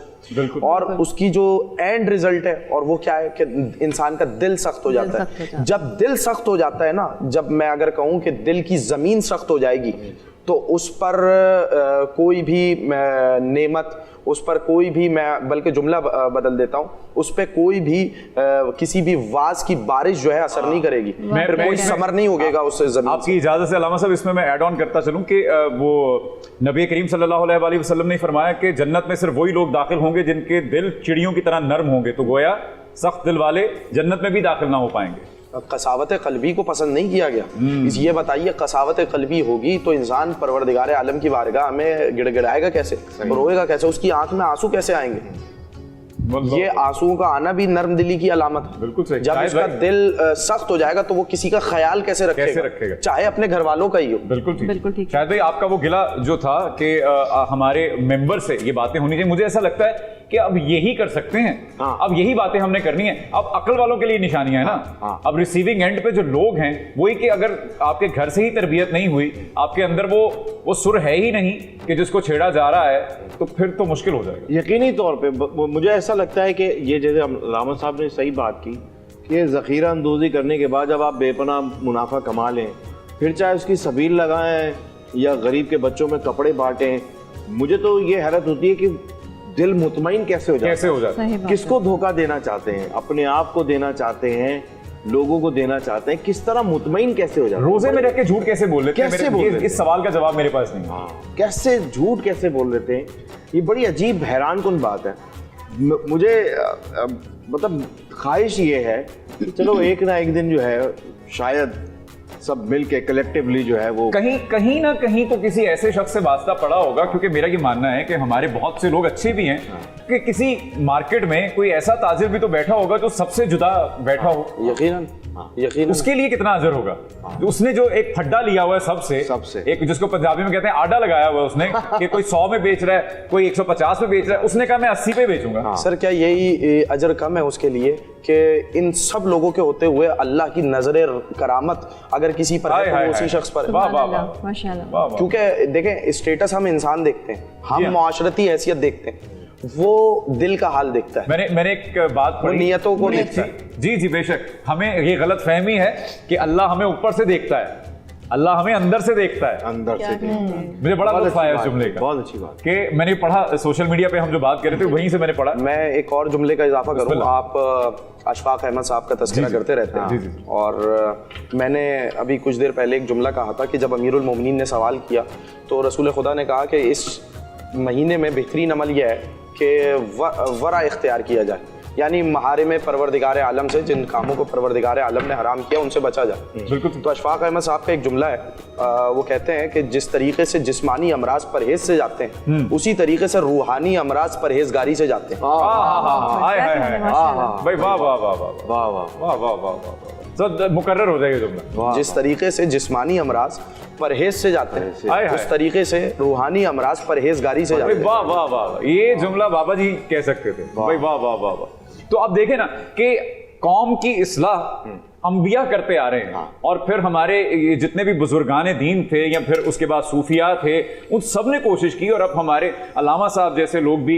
[SPEAKER 7] और उसकी जो एंड रिजल्ट है और वो क्या है कि इंसान का दिल सख्त हो जाता है। जब दिल सख्त हो जाता है ना, जब मैं अगर कहूँ कि दिल की ज़मीन सख्त हो जाएगी तो उस पर कोई भी नेमत, उस पर कोई भी, मैं बल्कि जुमला बदल देता हूँ, उस पर कोई भी किसी भी वाज की बारिश जो है असर नहीं करेगी, कोई समर नहीं होगा उस जमीन।
[SPEAKER 2] आपकी इजाजत से अल्लामा साहब इसमें मैं ऐड ऑन करता चलूं कि वो नबी करीम सल्लल्लाहु अलैहि वसल्लम ने फरमाया कि जन्नत में सिर्फ वही लोग दाखिल होंगे जिनके दिल चिड़ियों की तरह नर्म होंगे, तो गोया सख्त दिल वाले जन्नत में भी दाखिल ना हो पाएंगे।
[SPEAKER 7] कसावत क़ल्बी को पसंद नहीं किया गया। ये बताइए, कसावत क़ल्बी होगी तो इंसान परवरदिगार आलम की बारगाह में गिड़गिड़ाएगा कैसे, रोएगा कैसे, उसकी आंख में आंसू कैसे आएंगे? ये आंसुओं का आना भी नर्म दिली की अलामत है।
[SPEAKER 2] बिल्कुल सही।
[SPEAKER 7] जब उसका दिल सख्त हो जाएगा तो वो किसी का ख्याल कैसे रखेगा, चाहे अपने घर वालों का ही हो।
[SPEAKER 2] बिल्कुल ठीक। शायद भाई आपका वो गिला जो था कि हमारे मेंबर से ये बातें होनी चाहिए, मुझे ऐसा लगता है कि अब यही कर सकते हैं। अब यही बातें हमने करनी है। अब अक्ल वालों के लिए निशानियां है ना। अब रिसीविंग एंड पे जो लोग हैं वही कि अगर आपके घर से ही तरबियत नहीं हुई, आपके अंदर वो सुर है ही नहीं कि जिसको छेड़ा जा रहा है, तो फिर तो मुश्किल हो जाएगा।
[SPEAKER 5] यकीनी तौर पे मुझे ऐसा लगता है कि ये जैसे अल्लामा साहब ने सही बात की कि ज़ख़ीरा अंदोज़ी करने के बाद जब आप बेपनाह मुनाफा कमा लें, फिर चाहे उसकी सबील लगाएं या गरीब के बच्चों में कपड़े बांटें, मुझे तो ये हैरत होती है कि दिल मुतमईन कैसे हो जाता है। किसको धोखा देना चाहते हैं, अपने आप को देना चाहते हैं, लोगों को देना चाहते हैं, किस तरह मुतमईन कैसे हो जाता है?
[SPEAKER 2] रोजे में रह के झूठ कैसे बोल लेते हैं? इस सवाल का जवाब मेरे पास नहीं।
[SPEAKER 5] कैसे झूठ कैसे बोल लेते हैं? ये बड़ी अजीब हैरान कुन बात है। मुझे मतलब ख्वाहिश ये है कि चलो एक ना एक दिन जो है शायद सब मिल के कलेक्टिवली जो है वो
[SPEAKER 2] कहीं ना कहीं तो किसी ऐसे शख्स से वास्ता पड़ा होगा, क्योंकि मेरा ये मानना है कि हमारे बहुत से लोग अच्छे भी हैं कि किसी मार्केट में कोई ऐसा ताजिर भी तो बैठा होगा जो सबसे जुदा बैठा हो।
[SPEAKER 7] यकीनन
[SPEAKER 2] उसके लिए कितना अजर होगा, उसने जो एक फड्डा लिया हुआ है सबसे एक जिसको पंजाबी में कहते हैं आडा लगाया हुआ है उसने कि कोई 100 में बेच रहा है, कोई 150 में बेच रहा है, उसने कहा मैं 80 पे बेचूंगा।
[SPEAKER 7] सर क्या यही अजर कम है उसके लिए कि इन सब लोगों के होते हुए अल्लाह की नजर करामत अगर किसी पर है तो उसी शख्स पर।
[SPEAKER 3] माशाल्लाह।
[SPEAKER 7] क्योंकि देखें, स्टेटस हम इंसान देखते हैं, हम माशरती हैसियत देखते हैं, वो दिल का हाल देखता है।
[SPEAKER 2] मैंने एक बात पढ़ी,
[SPEAKER 7] नियतों को देखता है।
[SPEAKER 2] जी बेशक, हमें ये गलत फहमी है कि अल्लाह हमें ऊपर से देखता है, अल्लाह हमें अंदर से देखता है।
[SPEAKER 5] अंदर से
[SPEAKER 2] मुझे बड़ा लुत्फ आया इस जुमले का।
[SPEAKER 5] बहुत अच्छी बात
[SPEAKER 2] कि मैंने पढ़ा सोशल मीडिया पे, हम जो बात कर रहे थे वहीं से मैंने पढ़ा।
[SPEAKER 7] मैं एक और जुमले का इजाफा करूँ, आप अशफाक अहमद साहब का तज़किरा करते रहते हैं, और मैंने अभी कुछ देर पहले एक जुमला कहा था कि जब अमीरुल मोमिनीन ने सवाल किया तो रसूल खुदा ने कहा कि इस महीने में बेहतरीन अमल यह है कि वरा इख्तियार किया जाए, यानी महारिम परवरदिगार आलम से, जिन कामों को परवरदिगार आलम ने हराम किया उनसे बचा जाए।
[SPEAKER 2] बिल्कुल।
[SPEAKER 7] तो अशफाक अहमद साहब का एक जुमला है, वो कहते हैं कि जिस तरीके से जिस्मानी अमराज परहेज से जाते हैं उसी तरीके से रूहानी अमराज परहेजगारी से जाते हैं।
[SPEAKER 2] भाई वाह वाह वाह वाह वाह वाह वाह वाह वाह, सब मुकर्रर हो जाएगा जुमला।
[SPEAKER 7] जिस तरीके से जिस्मानी अमराज परहेज से जाते हैं उस तरीके से रूहानी अमराज परहेजगारी से जाते हैं।
[SPEAKER 2] वाह वाह वाह, ये जुमला बाबा जी कह सकते थे। भाई वाह वाह वाह वाह। तो आप देखें ना कि कौम की इस्लाह अंबिया करते आ रहे हैं। और फिर हमारे ये जितने भी बुजुर्गाने दीन थे या फिर उसके बाद सूफिया थे, उन सब ने कोशिश की, और अब हमारे अल्लामा साहब जैसे लोग भी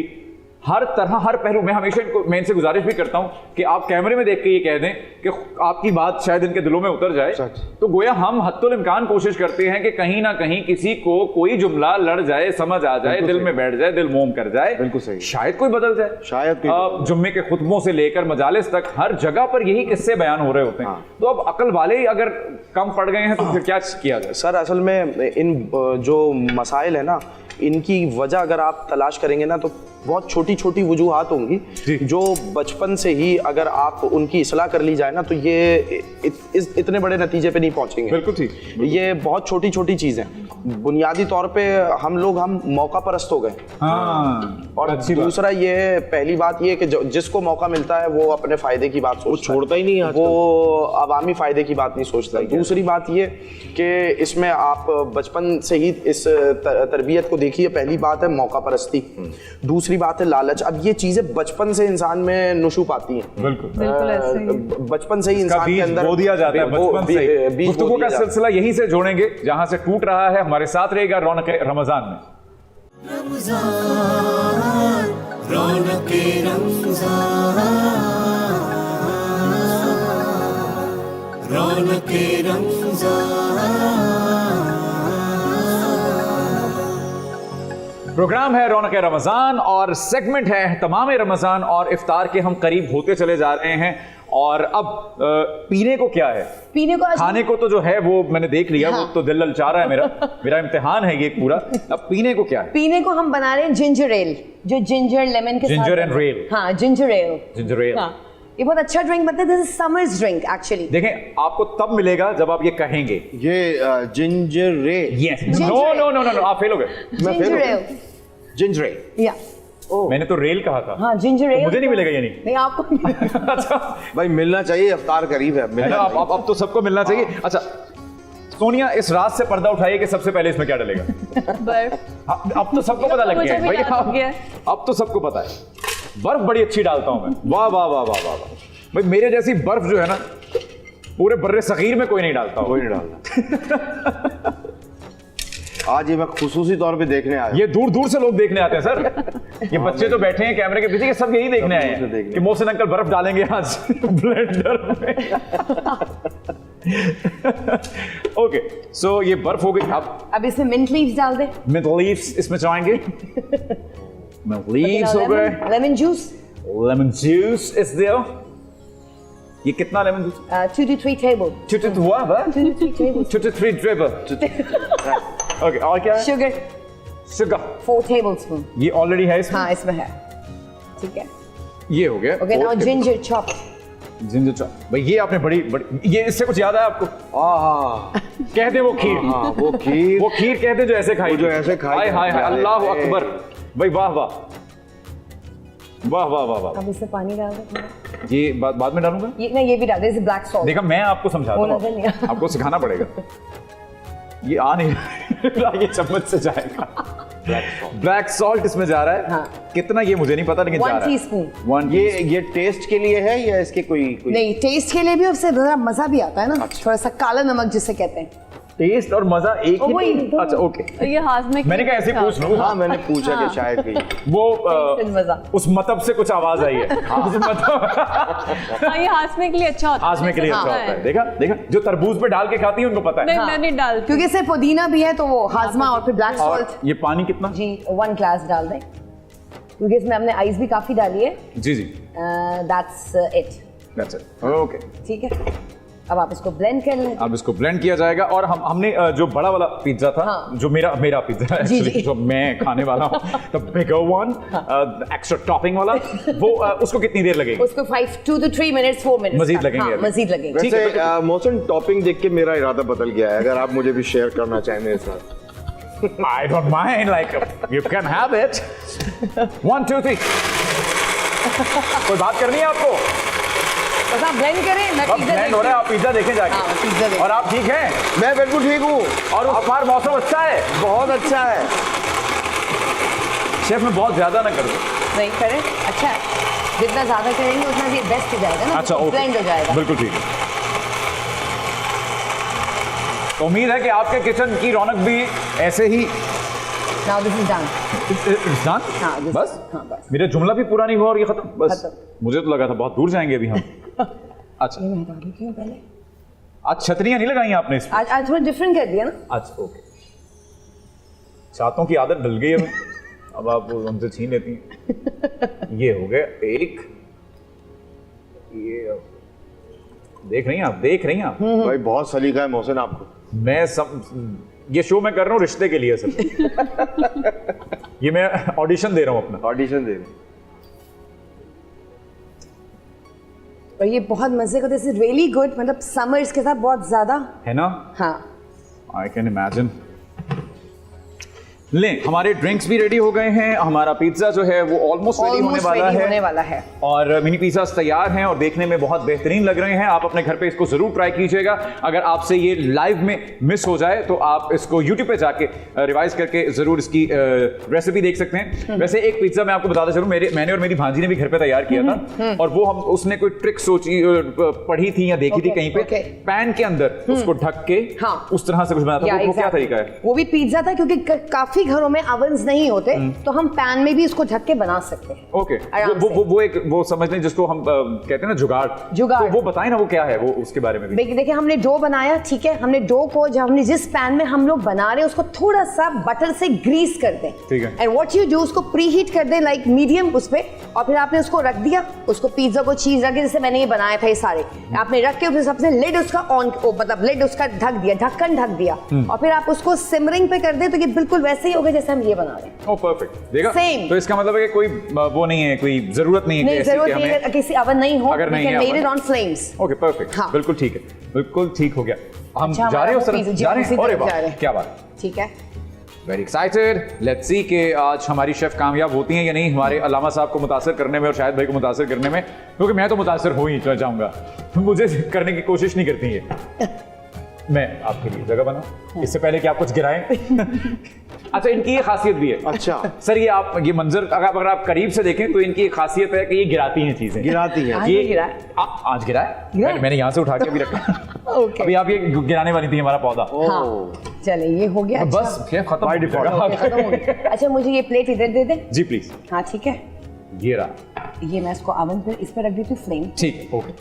[SPEAKER 2] हर तरह हर पहलू, मैं इनसे गुजारिश भी करता हूं कि आप कैमरे में देख के ये कह दें कि आपकी बात शायद इनके दिलों में उतर जाए, तो गोया हम हत्तुल इम्कान कोशिश करते हैं कि कहीं ना कहीं किसी को कोई जुमला लड़ जाए, समझ आ जाए, दिल में बैठ जाए, दिल मोम कर जाए,
[SPEAKER 5] बिल्कुल सही,
[SPEAKER 2] शायद कोई बदल जाए।
[SPEAKER 5] शायद
[SPEAKER 2] जुम्मे के खुतबों से लेकर मजालिस तक हर जगह पर यही किस्से बयान हो रहे होते हैं। तो अब अकल वाले अगर कम पड़ गए हैं तो फिर क्या किया जाए?
[SPEAKER 7] सर असल में इन जो मसाइल है ना, इनकी वजह अगर आप तलाश करेंगे ना तो बहुत छोटी छोटी वजूहात होंगी जो बचपन से ही अगर आप उनकी इस्लाह कर ली जाए ना तो ये इतने बड़े नतीजे पे नहीं पहुंचेंगे।
[SPEAKER 2] बिल्कुल ठीक।
[SPEAKER 7] ये बहुत छोटी छोटी चीजें, बुनियादी तौर पे हम लोग मौका परस्त हो गए।
[SPEAKER 2] हाँ,
[SPEAKER 7] और दूसरा ये पहली बात ये कि जिसको मौका मिलता है वो अपने फायदे की बात सोचता
[SPEAKER 5] छोड़ता ही नहीं,
[SPEAKER 7] वो अवामी फायदे की बात नहीं सोचता। दूसरी बात ये कि इसमें आप बचपन से ही इस तरबियत को देखिए। पहली बात है मौका परस्ती, दूसरी बात है लालच। अब ये चीजें बचपन से इंसान में नशू पाती हैं।
[SPEAKER 2] बिल्कुल
[SPEAKER 7] बचपन से ही इंसान के अंदर
[SPEAKER 2] बो दिया जाता है, बचपन से ही। गुफ्तगू का सिलसिला यहीं से जोड़ेंगे जहां से टूट रहा है। हमारे साथ रहेगा रौनक रमजान में।
[SPEAKER 1] रमजान रौनक रमजान, रौनक रमजान।
[SPEAKER 2] प्रोग्राम है रौनक रमजान और सेगमेंट है तमाम रमजान, और इफ्तार के हम करीब होते चले जा रहे हैं। और अब पीने को क्या है?
[SPEAKER 9] पीने को
[SPEAKER 2] खाने को तो जो है वो मैंने देख लिया। हाँ। वो तो दिल ललचा रहा है मेरा इम्तिहान है ये पूरा। अब पीने को क्या है?
[SPEAKER 9] पीने को हम बना रहे हैं जिंजर एल, जो जिंजर लेमन के साथ।
[SPEAKER 2] Ginger and rail.
[SPEAKER 9] हाँ, जिंजर एल।
[SPEAKER 2] Ginger L.
[SPEAKER 9] हाँ, ये बहुत अच्छा ड्रिंक बनता है। This is summers drink actually.
[SPEAKER 2] देखें, आपको तब मिलेगा जब आप ये कहेंगे।
[SPEAKER 5] ये जिंजर रे।
[SPEAKER 2] यस। नो, आप फेल हो गए।
[SPEAKER 9] Ginger L.
[SPEAKER 5] Ginger L.
[SPEAKER 9] या
[SPEAKER 2] मैंने तो रेल कहा था।
[SPEAKER 9] हाँ, जिंजर एल।
[SPEAKER 2] मुझे नहीं मिलेगा ये
[SPEAKER 9] नहीं आपको।
[SPEAKER 2] अच्छा
[SPEAKER 5] भाई मिलना चाहिए, अफ्तार करीब है,
[SPEAKER 2] अब तो सबको मिलना चाहिए। अच्छा सोनिया, इस रात से पर्दा उठाइए कि सबसे पहले इसमें क्या डलेगा? बर्फ। अब तो सबको पता लग गया है भाई, अब तो सबको पता है। बर्फ बड़ी अच्छी डालता हूं मैं। वाह वाह वाह वाह वाह भाई, मेरे जैसी बर्फ जो है ना पूरे बर्रे सगीर में कोई नहीं डालता।
[SPEAKER 5] कोई नहीं डालता। आज ये मैं खुसूसी तौर पे देखने आया।
[SPEAKER 2] ये दूर दूर से लोग देखने आते हैं सर। ये बच्चे तो बैठे हैं कैमरे के पीछे, ये सब यही देखने आए हैं कि मोहसिन अंकल बर्फ डालेंगे आज ब्लेंडर में। ओके, सो ये बर्फ हो गई। अब
[SPEAKER 9] इसमें मिंट लीव्स डाल दे।
[SPEAKER 2] मिंट लीव्स इसमें चाहेंगे? मिंट लीव्स हो गए।
[SPEAKER 9] Lemon juice.
[SPEAKER 2] Lemon juice is there. ये कितना lemon juice?
[SPEAKER 9] 2 to 3 table.
[SPEAKER 2] 2 to 3 table. 2 to 3 table. Okay, और क्या है?
[SPEAKER 9] शुगर।
[SPEAKER 2] Sugar
[SPEAKER 9] 4 tablespoon.
[SPEAKER 2] ये ऑलरेडी है इसमें?
[SPEAKER 9] हाँ, इसमें है। ठीक है,
[SPEAKER 2] ये हो गया।
[SPEAKER 9] Okay, now ginger chop.
[SPEAKER 2] Ginger chop भाई, ये आपने बड़ी ये इससे कुछ याद है आपको? कह दे वो खीर। वो खीर कह दे जो ऐसे खाई,
[SPEAKER 5] जो ऐसे खाई।
[SPEAKER 2] हाय हाय हाय, अल्लाह अकबर भाई, वाह वाह वाह वाह वाह वाह।
[SPEAKER 9] अब इसमें पानी डाल दो।
[SPEAKER 2] ये बाद में डालूंगा?
[SPEAKER 9] ये नहीं, ये भी डाल दे, इसे ब्लैक सॉल्ट।
[SPEAKER 2] देखा, मैं आपको समझाता हूँ, आपको सिखाना पड़ेगा। ये आ नहीं रहा, ये चम्मच से जाएगा। ब्लैक सॉल्ट इसमें जा रहा है।
[SPEAKER 9] हाँ।
[SPEAKER 2] कितना ये मुझे नहीं पता, लेकिन जा रहा है।
[SPEAKER 9] 1 टीस्पून।
[SPEAKER 5] ये टेस्ट के लिए है या इसके कोई
[SPEAKER 9] नहीं, टेस्ट के लिए भी, उससे थोड़ा मजा भी आता है ना। थोड़ा सा काला नमक जिसे कहते हैं।
[SPEAKER 2] टेस्ट और मजा एक ही। अच्छा ओके,
[SPEAKER 3] ये हाथ में
[SPEAKER 2] मैंने कहा ऐसे पूछ लूं।
[SPEAKER 5] हाँ, मैंने पूछा कि शायद कहीं
[SPEAKER 2] वो
[SPEAKER 9] मजा
[SPEAKER 2] उस मतलब से कुछ आवाज आई है। उस मतलब
[SPEAKER 3] ये हाजमे के लिए अच्छा होता है।
[SPEAKER 2] हाजमे के लिए अच्छा होता है। देखा, जो तरबूज पे डाल के खाती है उनको पता है।
[SPEAKER 3] नहीं, मैं नहीं डालती,
[SPEAKER 9] क्योंकि इससे पुदीना भी है तो वो हाजमा और फिर ब्लैक सॉल्ट।
[SPEAKER 2] ये पानी कितना?
[SPEAKER 9] जी 1 ग्लास डाल दें, क्योंकि इसमें हमने आइस भी काफी डाली है।
[SPEAKER 2] जी।
[SPEAKER 9] That's it.
[SPEAKER 2] ओके,
[SPEAKER 9] ठीक है, अब आप इसको ब्लेंड कर लें।
[SPEAKER 2] अब इसको ब्लेंड किया जाएगा। और हमने जो बड़ा वाला पिज्जा था,
[SPEAKER 9] हाँ।
[SPEAKER 2] जो मेरा पिज्जा है एक्चुअली, जो मैं खाने वाला हूँ, the bigger one, extra topping वाला, वो उसको कितनी देर लगेगी?
[SPEAKER 9] उसको 2 to 3 मिनट्स, 4 मिनट्स
[SPEAKER 2] मजीद लगेंगे।
[SPEAKER 9] हाँ, मजीद लगेंगे।
[SPEAKER 5] वैसे मोहसिन, टॉपिंग देख के मेरा इरादा बदल गया है, अगर आप मुझे भी शेयर करना चाहें मेरे साथ।
[SPEAKER 2] I don't mind, like you can have it. 1 2 3। कोई बात करनी है आपको?
[SPEAKER 9] बस आप ब्लेंड करें, मैं पिज्जा
[SPEAKER 2] ब्लेंड हो रहा है, आप पिज्जा देखें जाके।
[SPEAKER 9] हाँ, पिज्जा देखें।
[SPEAKER 2] और आप ठीक हैं?
[SPEAKER 5] मैं बिल्कुल ठीक हूँ।
[SPEAKER 2] और उस बार मौसम अच्छा है,
[SPEAKER 5] बहुत अच्छा है।
[SPEAKER 2] शेफ में बहुत ज्यादा ना करो।
[SPEAKER 9] नहीं करें, अच्छा है, जितना ज्यादा करेंगे उतना ये बेस्ट हो जाएगा ना।
[SPEAKER 2] अच्छा, ओके,
[SPEAKER 9] ब्लेंड हो जाएगा।
[SPEAKER 2] बिल्कुल ठीक है। तो उम्मीद है कि आपके किचन की रौनक भी ऐसे ही
[SPEAKER 9] नाउ दिस इज डन।
[SPEAKER 2] इंसान
[SPEAKER 9] हाँ,
[SPEAKER 2] बस
[SPEAKER 9] बस
[SPEAKER 2] मेरा जुमला भी पूरा नहीं हुआ और ये खत्म बस।
[SPEAKER 9] खत्म।
[SPEAKER 2] मुझे तो लगा था बहुत दूर जाएंगे अभी हम। अच्छा
[SPEAKER 9] ये मैं हटा देती हूँ पहले।
[SPEAKER 2] आज छतरियां नहीं लगाई आपने इस पे?
[SPEAKER 9] आज थोड़ा डिफरेंट कर दिया ना।
[SPEAKER 2] अच्छा ओके, छातों की आदत डल गई है हमें, अब आप वो हमसे छीन लेती हैं। ये हो गया एक, ये देख रही हैं आप, देख रही हैं आप।
[SPEAKER 5] भाई बहुत सलीका है मोहसिन आपको।
[SPEAKER 2] मैं ये शो मैं कर रहा हूँ रिश्ते के लिए सर। ये मैं ऑडिशन दे रहा हूँ अपना।
[SPEAKER 5] ऑडिशन दे रहे।
[SPEAKER 9] और ये बहुत मजे का, दिस इज रियली गुड, मतलब समर्स के साथ बहुत ज्यादा
[SPEAKER 2] है ना।
[SPEAKER 9] हाँ
[SPEAKER 2] आई कैन इमेजिन। लें, हमारे ड्रिंक्स भी रेडी हो गए हैं, हमारा पिज्जा जो है वो ऑलमोस्ट रेडी होने वाला है और मिनी पिज्जास तैयार हैं और देखने में बहुत बेहतरीन लग रहे हैं। आप अपने घर पे इसको जरूर ट्राई कीजिएगा। अगर आपसे ये लाइव में मिस हो जाए तो आप इसको यूट्यूब पे जाके रिवाइज करके जरूर इसकी रेसिपी देख सकते हैं। वैसे एक पिज्जा मैं आपको बताता चलूं, मैंने और मेरी भांजी ने भी घर पे तैयार किया था और वो उसने कोई ट्रिक सोची, पढ़ी थी या देखी थी कहीं पे, पैन के अंदर उसको ढक के उस तरह से कुछ बनाता था। वो क्या तरीका है?
[SPEAKER 9] वो भी पिज्जा था, क्योंकि काफी घरों में ओवन्स नहीं होते तो हम पैन में भी इसको ढक के बना सकते हैं।
[SPEAKER 2] ओके, वो एक वो समझ लें जिसको हम कहते हैं ना जुगाड़। तो वो बताएं ना वो क्या है, वो उसके बारे में भी।
[SPEAKER 9] देखिए हमने डो बनाया, ठीक है, हमने डो को जब हमने जिस पैन में हम लोग बना रहे हैं उसको थोड़ा सा बटर से ग्रीस कर दें,
[SPEAKER 2] ठीक है,
[SPEAKER 9] एंड व्हाट यू डू, उसको प्री हीट कर दें लाइक मीडियम उस पे, और फिर आपने उसको रख दिया, उसको पिज्जा को चीज रख के, जैसे मैंने ये बनाया था ये सारे आपने रख के, फिर सबसे लिड उसका ऑन, मतलब लिड उसका ढक दिया, ढक्कन ढक दिया, और फिर आप उसको सिमरिंग पे कर दें तो ये बिल्कुल वैसे ही होगा जैसे हम ये बना रहे हैं।
[SPEAKER 2] ओह परफेक्ट, देखा।
[SPEAKER 9] Same.
[SPEAKER 2] तो इसका मतलब है कि कोई वो नहीं है, कोई जरूरत नहीं है
[SPEAKER 9] नहीं, जरूरत नहीं है किसी ओवन नहीं हो,
[SPEAKER 2] अगर नहीं है
[SPEAKER 9] made it on flames.
[SPEAKER 2] Okay perfect, बिल्कुल ठीक है, बिल्कुल ठीक हो गया। हम जा रहे हैं उस तरफ, जा रहे हैं। अरे वाह क्या बात,
[SPEAKER 9] ठीक है,
[SPEAKER 2] वेरी एक्साइटेड। लेट्स सी कि आज हमारी शेफ कामयाब होती हैं या नहीं हमारे अलामा साहब को मुतासर करने में और शायद भाई को मुतासर करने में, क्योंकि मैं तो मुतासर हो ही जाऊंगा, मुझे करने की कोशिश नहीं करती है। मैं आपके लिए जगह बनाऊं इससे पहले कि आप कुछ गिराएं। अच्छा, इनकी ये खासियत भी है।
[SPEAKER 5] अच्छा
[SPEAKER 2] सर, ये आप ये मंजर अगर आप करीब से देखें तो इनकी एक खासियत है कि ये गिराती हैं चीजें,
[SPEAKER 5] गिराती हैं।
[SPEAKER 2] ये आज गिराया, मैंने यहाँ से उठा के अभी रखा। अभी आप ये गिराने वाली थी हमारा पौधा।
[SPEAKER 9] चले ये हो गया।
[SPEAKER 2] बस खत्म हो
[SPEAKER 9] गया। अच्छा मुझे ये प्लेट इधर दे दे।
[SPEAKER 2] जी प्लीज।
[SPEAKER 9] हाँ ठीक है,
[SPEAKER 2] ये रहा,
[SPEAKER 9] ये मैं इसको ओवन पे इस पे रख देती हूँ फ्लेम।
[SPEAKER 2] ठीक है, ओके।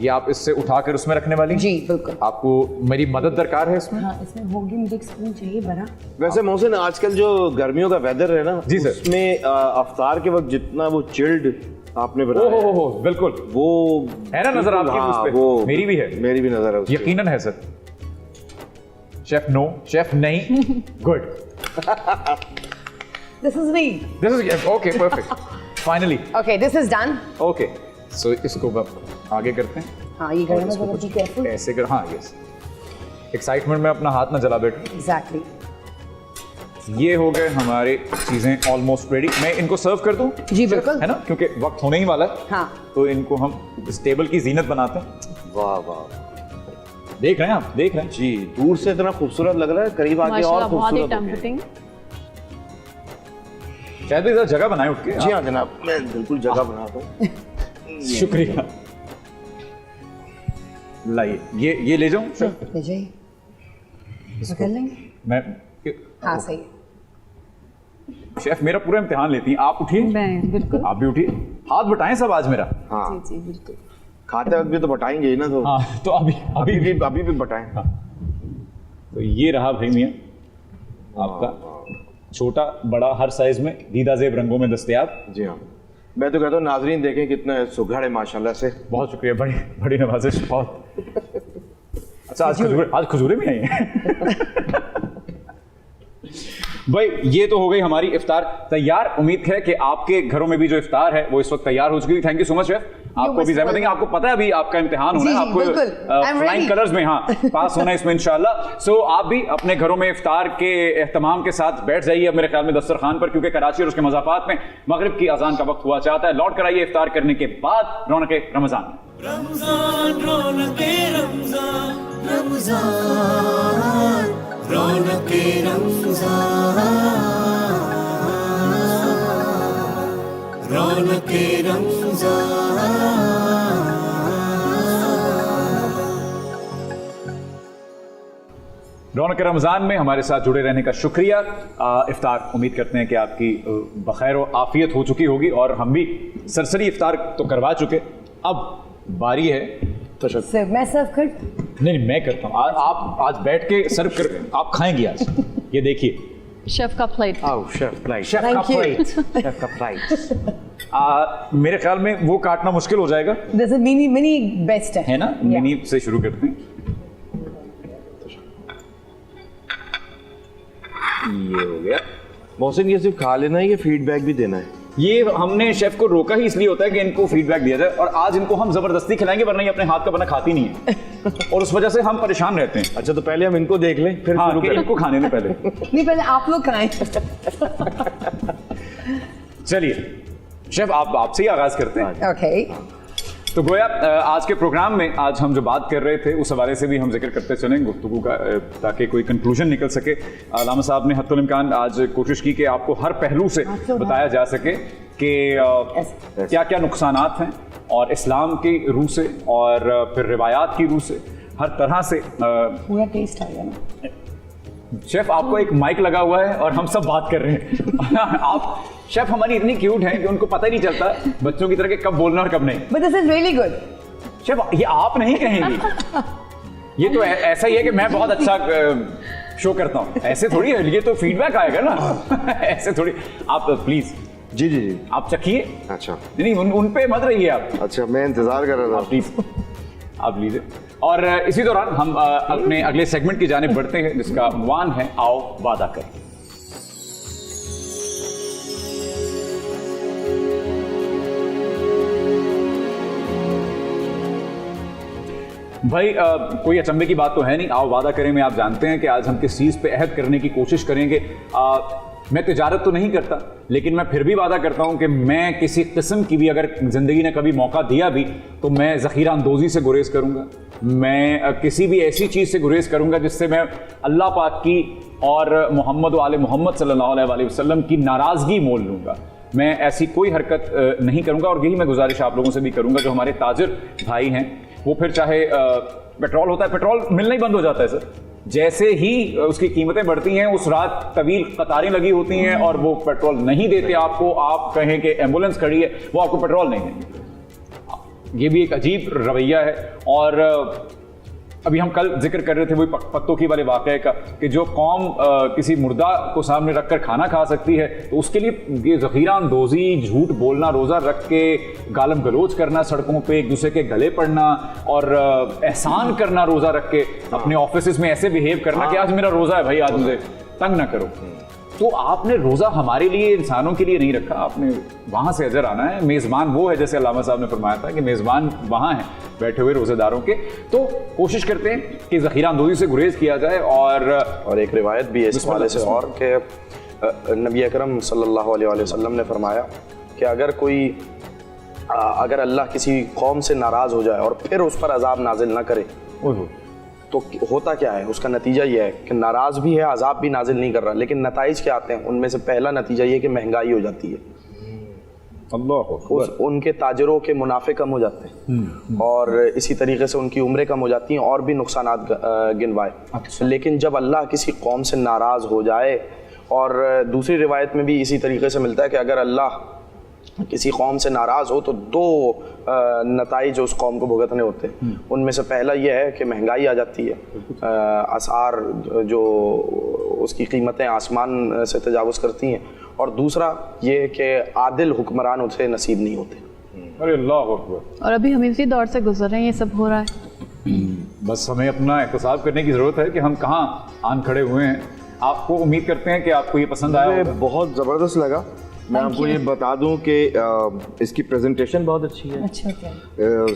[SPEAKER 2] ये आप इससे उठाकर उसमें रखने वाली?
[SPEAKER 9] जी बिल्कुल।
[SPEAKER 2] आपको मेरी मदद दरकार है इसमें?
[SPEAKER 9] हाँ इसमें होगी, मुझे एक स्पून चाहिए बड़ा।
[SPEAKER 5] वैसे मोहसिन आजकल जो गर्मियों का वेदर है ना,
[SPEAKER 2] जी सर,
[SPEAKER 5] उसमें अफ्तार के वक्त जितना वो चिल्ड आपने बनाया,
[SPEAKER 2] ओहो बिल्कुल, वो है ना नजर आपकी उस पे? वो मेरी भी है,
[SPEAKER 5] मेरी भी नजर है उस पे।
[SPEAKER 2] यकीनन है सर। शेफ नो, शेफ नहीं, good.
[SPEAKER 9] This is me,
[SPEAKER 2] this is okay perfect, finally
[SPEAKER 9] okay this is done.
[SPEAKER 2] Okay so इसको आगे करते हैं।
[SPEAKER 9] हाँ ये करना जरा बी केयरफुल
[SPEAKER 2] ऐसे कर, हाँ यस, एक्साइटमेंट में अपना हाथ ना जला बैठो।
[SPEAKER 9] एग्जैक्टली।
[SPEAKER 2] ये हो गए हमारे चीजें ऑलमोस्ट रेडी। मैं इनको सर्व कर दूं?
[SPEAKER 9] जी बिल्कुल,
[SPEAKER 2] है ना, क्योंकि वक्त होने ही वाला है।
[SPEAKER 9] हाँ
[SPEAKER 2] तो इनको हम इस टेबल की जीनत बनाते हैं।
[SPEAKER 5] वाह वाह,
[SPEAKER 2] देख रहे हैं आप, देख रहे हैं
[SPEAKER 5] जी, दूर से इतना खूबसूरत लग रहा है, करीब आके और खूबसूरत हो गया।
[SPEAKER 2] शायद भी इधर जगह बनाए उठ के।
[SPEAKER 5] जी हाँ जनाब, मैं बिल्कुल जगह बनाता हूँ।
[SPEAKER 2] शुक्रिया। लाइए ये ले जाऊं सर?
[SPEAKER 9] ले जाइए, कर लेंगे।
[SPEAKER 2] मैं
[SPEAKER 9] हाँ सही है।
[SPEAKER 2] शेफ मेरा पूरा इम्तिहान लेती हैं, आप उठिए।
[SPEAKER 3] मैं बिल्कुल।
[SPEAKER 2] आप भी उठिए, हाथ बटाएं सब आज मेरा।
[SPEAKER 5] हाँ
[SPEAKER 3] जी बिल्कुल,
[SPEAKER 5] खाते वक्त भी तो बटाएंगे ही ना, तो
[SPEAKER 2] हाँ तो अभी
[SPEAKER 5] भी बटाएं।
[SPEAKER 2] हाँ। तो ये रहा भाई मियां आपका छोटा बड़ा हर साइज में दीदा जेब रंगों में दस्तयाब।
[SPEAKER 5] जी हाँ, मैं तो कहता हूँ नाजरीन देखें कितना सुघड़ है माशाल्लाह से।
[SPEAKER 2] बहुत शुक्रिया, बड़ी नवाजिश, बहुत अच्छा। आज खजूरें भी आई हैं। भाई ये तो हो गई हमारी इफ्तार तैयार। उम्मीद है कि आपके घरों में भी जो इफ्तार है वो इस वक्त तैयार हो चुकी है। Thank you so much chef, आपको भी ज़हमत देंगे। आपको पता है अभी आपका इम्तिहान होना है, आपको फ्लाइंग कलर्स में हाँ पास होना है इसमें इंशाल्लाह। सो आप भी अपने घरों में इफ्तार के एहतमाम के साथ बैठ जाइए मेरे ख्याल में दस्तरखान पर, क्योंकि कराची और उसके मज़ाफ़ात में मगरिब की अजान का वक्त हुआ चाहता है। लौट कर आइए इफ्तार करने के बाद रौनक रमज़ान।
[SPEAKER 1] रमज़ान रौनके रमज़ान, रमज़ान रौनके रमज़ान, रौनके रमज़ान।
[SPEAKER 2] रौनक रमज़ान में हमारे साथ जुड़े रहने का शुक्रिया। इफ्तार उम्मीद करते हैं कि आपकी बखैर व आफियत हो चुकी होगी और हम भी सरसरी इफ्तार तो करवा चुके। अब बारी है
[SPEAKER 9] सिर्फ मैं सर्व कर
[SPEAKER 2] नहीं मैं करता हूँ। आप आज बैठ के सर्व कर, आप खाएंगी आज। ये देखिए
[SPEAKER 3] शेफ का प्लेट।
[SPEAKER 2] शेफ का
[SPEAKER 9] Thank you.
[SPEAKER 2] प्लेट, शेफ का प्लेट। मेरे ख्याल में वो काटना मुश्किल हो जाएगा,
[SPEAKER 9] दिस इज मिनी बेस्ट
[SPEAKER 2] है ना? मिनी से शुरू करते हैं। ये हो गया।
[SPEAKER 5] मोहसिन, ये सिर्फ खा लेना है, ये फीडबैक भी देना है?
[SPEAKER 2] ये हमने शेफ को रोका ही इसलिए होता है कि इनको फीडबैक दिया जाए, और आज इनको हम जबरदस्ती खिलाएंगे, वरना ये अपने हाथ का बना खाती नहीं है और उस वजह से हम परेशान रहते हैं।
[SPEAKER 5] अच्छा, तो पहले हम इनको देख लें, फिर
[SPEAKER 2] हाँ,
[SPEAKER 5] शुरू
[SPEAKER 2] कि
[SPEAKER 5] करें।
[SPEAKER 2] इनको खाने में पहले।
[SPEAKER 9] नहीं, पहले आप लोग खाएं।
[SPEAKER 2] चलिए शेफ, आपसे ही आगाज करते हैं।
[SPEAKER 9] ओके,
[SPEAKER 2] तो गोया आज के प्रोग्राम में आज हम जो बात कर रहे थे उस हवाले से भी हम जिक्र करते चलें गुफ्तगू का, ताकि कोई कंक्लूजन निकल सके। अल्लामा साहब ने हत्तुल इम्कान आज कोशिश की कि आपको हर पहलू से बताया जा सके कि क्या क्या नुकसानात हैं, और इस्लाम की रूह से और फिर रिवायात की रूह से हर तरह से।
[SPEAKER 9] पूरा टेस्ट आ गया ना।
[SPEAKER 2] शेफ, आपको एक माइक लगा हुआ है और हम सब बात कर रहे हैं। आप शेफ हमारी इतनी क्यूट हैं कि उनको पता ही नहीं चलता बच्चों की तरह के कब बोलना और कब नहीं।
[SPEAKER 9] But this is really good.
[SPEAKER 2] Chef, ये आप नहीं कहेंगी, ये तो ऐसा ही है कि मैं बहुत अच्छा शो करता हूँ, ऐसे थोड़ी है। ये तो फीडबैक आएगा ना। ऐसे थोड़ी। आप प्लीज
[SPEAKER 5] जी जी जी,
[SPEAKER 2] आप चखिए।
[SPEAKER 5] अच्छा
[SPEAKER 2] नहीं, उन पे मत रहिए आप।
[SPEAKER 5] अच्छा, मैं इंतजार कर रहा था।
[SPEAKER 2] प्लीज आप लीजिए। और इसी दौरान हम अपने अगले सेगमेंट की जानिब बढ़ते हैं, जिसका उन्वान है आओ वादा करें। भाई कोई अचंभे की बात तो है नहीं। आओ वादा करें में आप जानते हैं कि आज हम किस चीज़ पे अहद करने की कोशिश करेंगे। मैं तिजारत तो नहीं करता, लेकिन मैं फिर भी वादा करता हूं कि मैं किसी किस्म की भी, अगर ज़िंदगी ने कभी मौका दिया भी, तो मैं ज़ख़ीरा अंदोज़ी से गुरेज करूंगा। मैं किसी भी ऐसी चीज़ से गुरेज करूंगा जिससे मैं अल्लाह पाक की और मोहम्मद व आले मोहम्मद सल्लल्लाहु अलैहि वसल्लम की नाराज़गी मोल लूँगा। मैं ऐसी कोई हरकत नहीं करूँगा, और यही मैं गुजारिश आप लोगों से भी करूँगा जो हमारे ताजिर भाई हैं। वो फिर चाहे पेट्रोल होता है, पेट्रोल मिलना ही बंद हो जाता है सर। जैसे ही उसकी कीमतें बढ़ती हैं, उस रात तवील कतारें लगी होती हैं और वो पेट्रोल नहीं देते आपको। आप कहें कि एम्बुलेंस खड़ी है, वो आपको पेट्रोल नहीं देंगे। ये भी एक अजीब रवैया है। और अभी हम कल जिक्र कर रहे थे वही पत्तों की वाले वाक़े का, कि जो कौम किसी मुर्दा को सामने रखकर खाना खा सकती है, तो उसके लिए ये ज़ख़ीरा अंदोज़ी, झूठ बोलना, रोज़ा रख के गालम गलोच करना, सड़कों पे एक दूसरे के गले पड़ना और एहसान करना, रोज़ा रख के अपने ऑफिस में ऐसे बिहेव करना कि आज मेरा रोज़ा है भाई, आज मुझे तंग ना करो। तो आपने रोज़ा हमारे लिए, इंसानों के लिए नहीं रखा, आपने वहाँ से अजर आना है। मेज़बान वो है, जैसे अल्लामा साहब ने फरमाया था कि मेज़बान वहाँ हैं बैठे हुए रोज़ेदारों के। तो कोशिश करते हैं कि ज़ख़ीरा अंदोज़ी से गुरेज किया जाए। और एक
[SPEAKER 7] रिवायत भी है इस हवाले से, और कि नबी अकरम सल्लल्लाहु अलैहि वसल्लम ने फरमाया कि अगर अल्लाह किसी कौम से नाराज़ हो जाए और फिर उस पर अजाब नाजिल ना करे, तो होता क्या है? उसका नतीजा ये है कि नाराज़ भी है, अजाब भी नाजिल नहीं कर रहा, लेकिन नताइज क्या आते हैं? उनमें से पहला नतीजा ये कि महंगाई हो जाती है, उनके ताजरों के मुनाफे कम हो जाते हैं, और इसी तरीके से उनकी उम्रें कम हो जाती हैं, और भी नुकसानात गिनवाए। अच्छा। लेकिन जब अल्लाह किसी कौम से नाराज़ हो जाए, और दूसरी रिवायत में भी इसी तरीके से मिलता है कि अगर अल्लाह किसी कौम से नाराज़ हो तो दो नताइज उस कौम को भुगतने होते हैं। उनमें से पहला यह है कि महंगाई आ जाती है, असार जो उसकी कीमतें आसमान से तजावुज़ करती हैं, और दूसरा ये कि आदिल हुक्मरान उसे नसीब नहीं होते।
[SPEAKER 2] अरे अल्लाह अकबर।
[SPEAKER 3] और अभी हम इसी दौर से गुजर रहे हैं, ये सब हो रहा है।
[SPEAKER 2] बस हमें अपना एहतसाब करने की ज़रूरत है कि हम कहाँ आन खड़े हुए हैं। आपको उम्मीद करते हैं कि आपको ये पसंद आया होगा।
[SPEAKER 5] बहुत ज़बरदस्त लगा। मैं आपको ये बता दूं कि इसकी प्रेजेंटेशन बहुत अच्छी है,
[SPEAKER 9] अच्छा,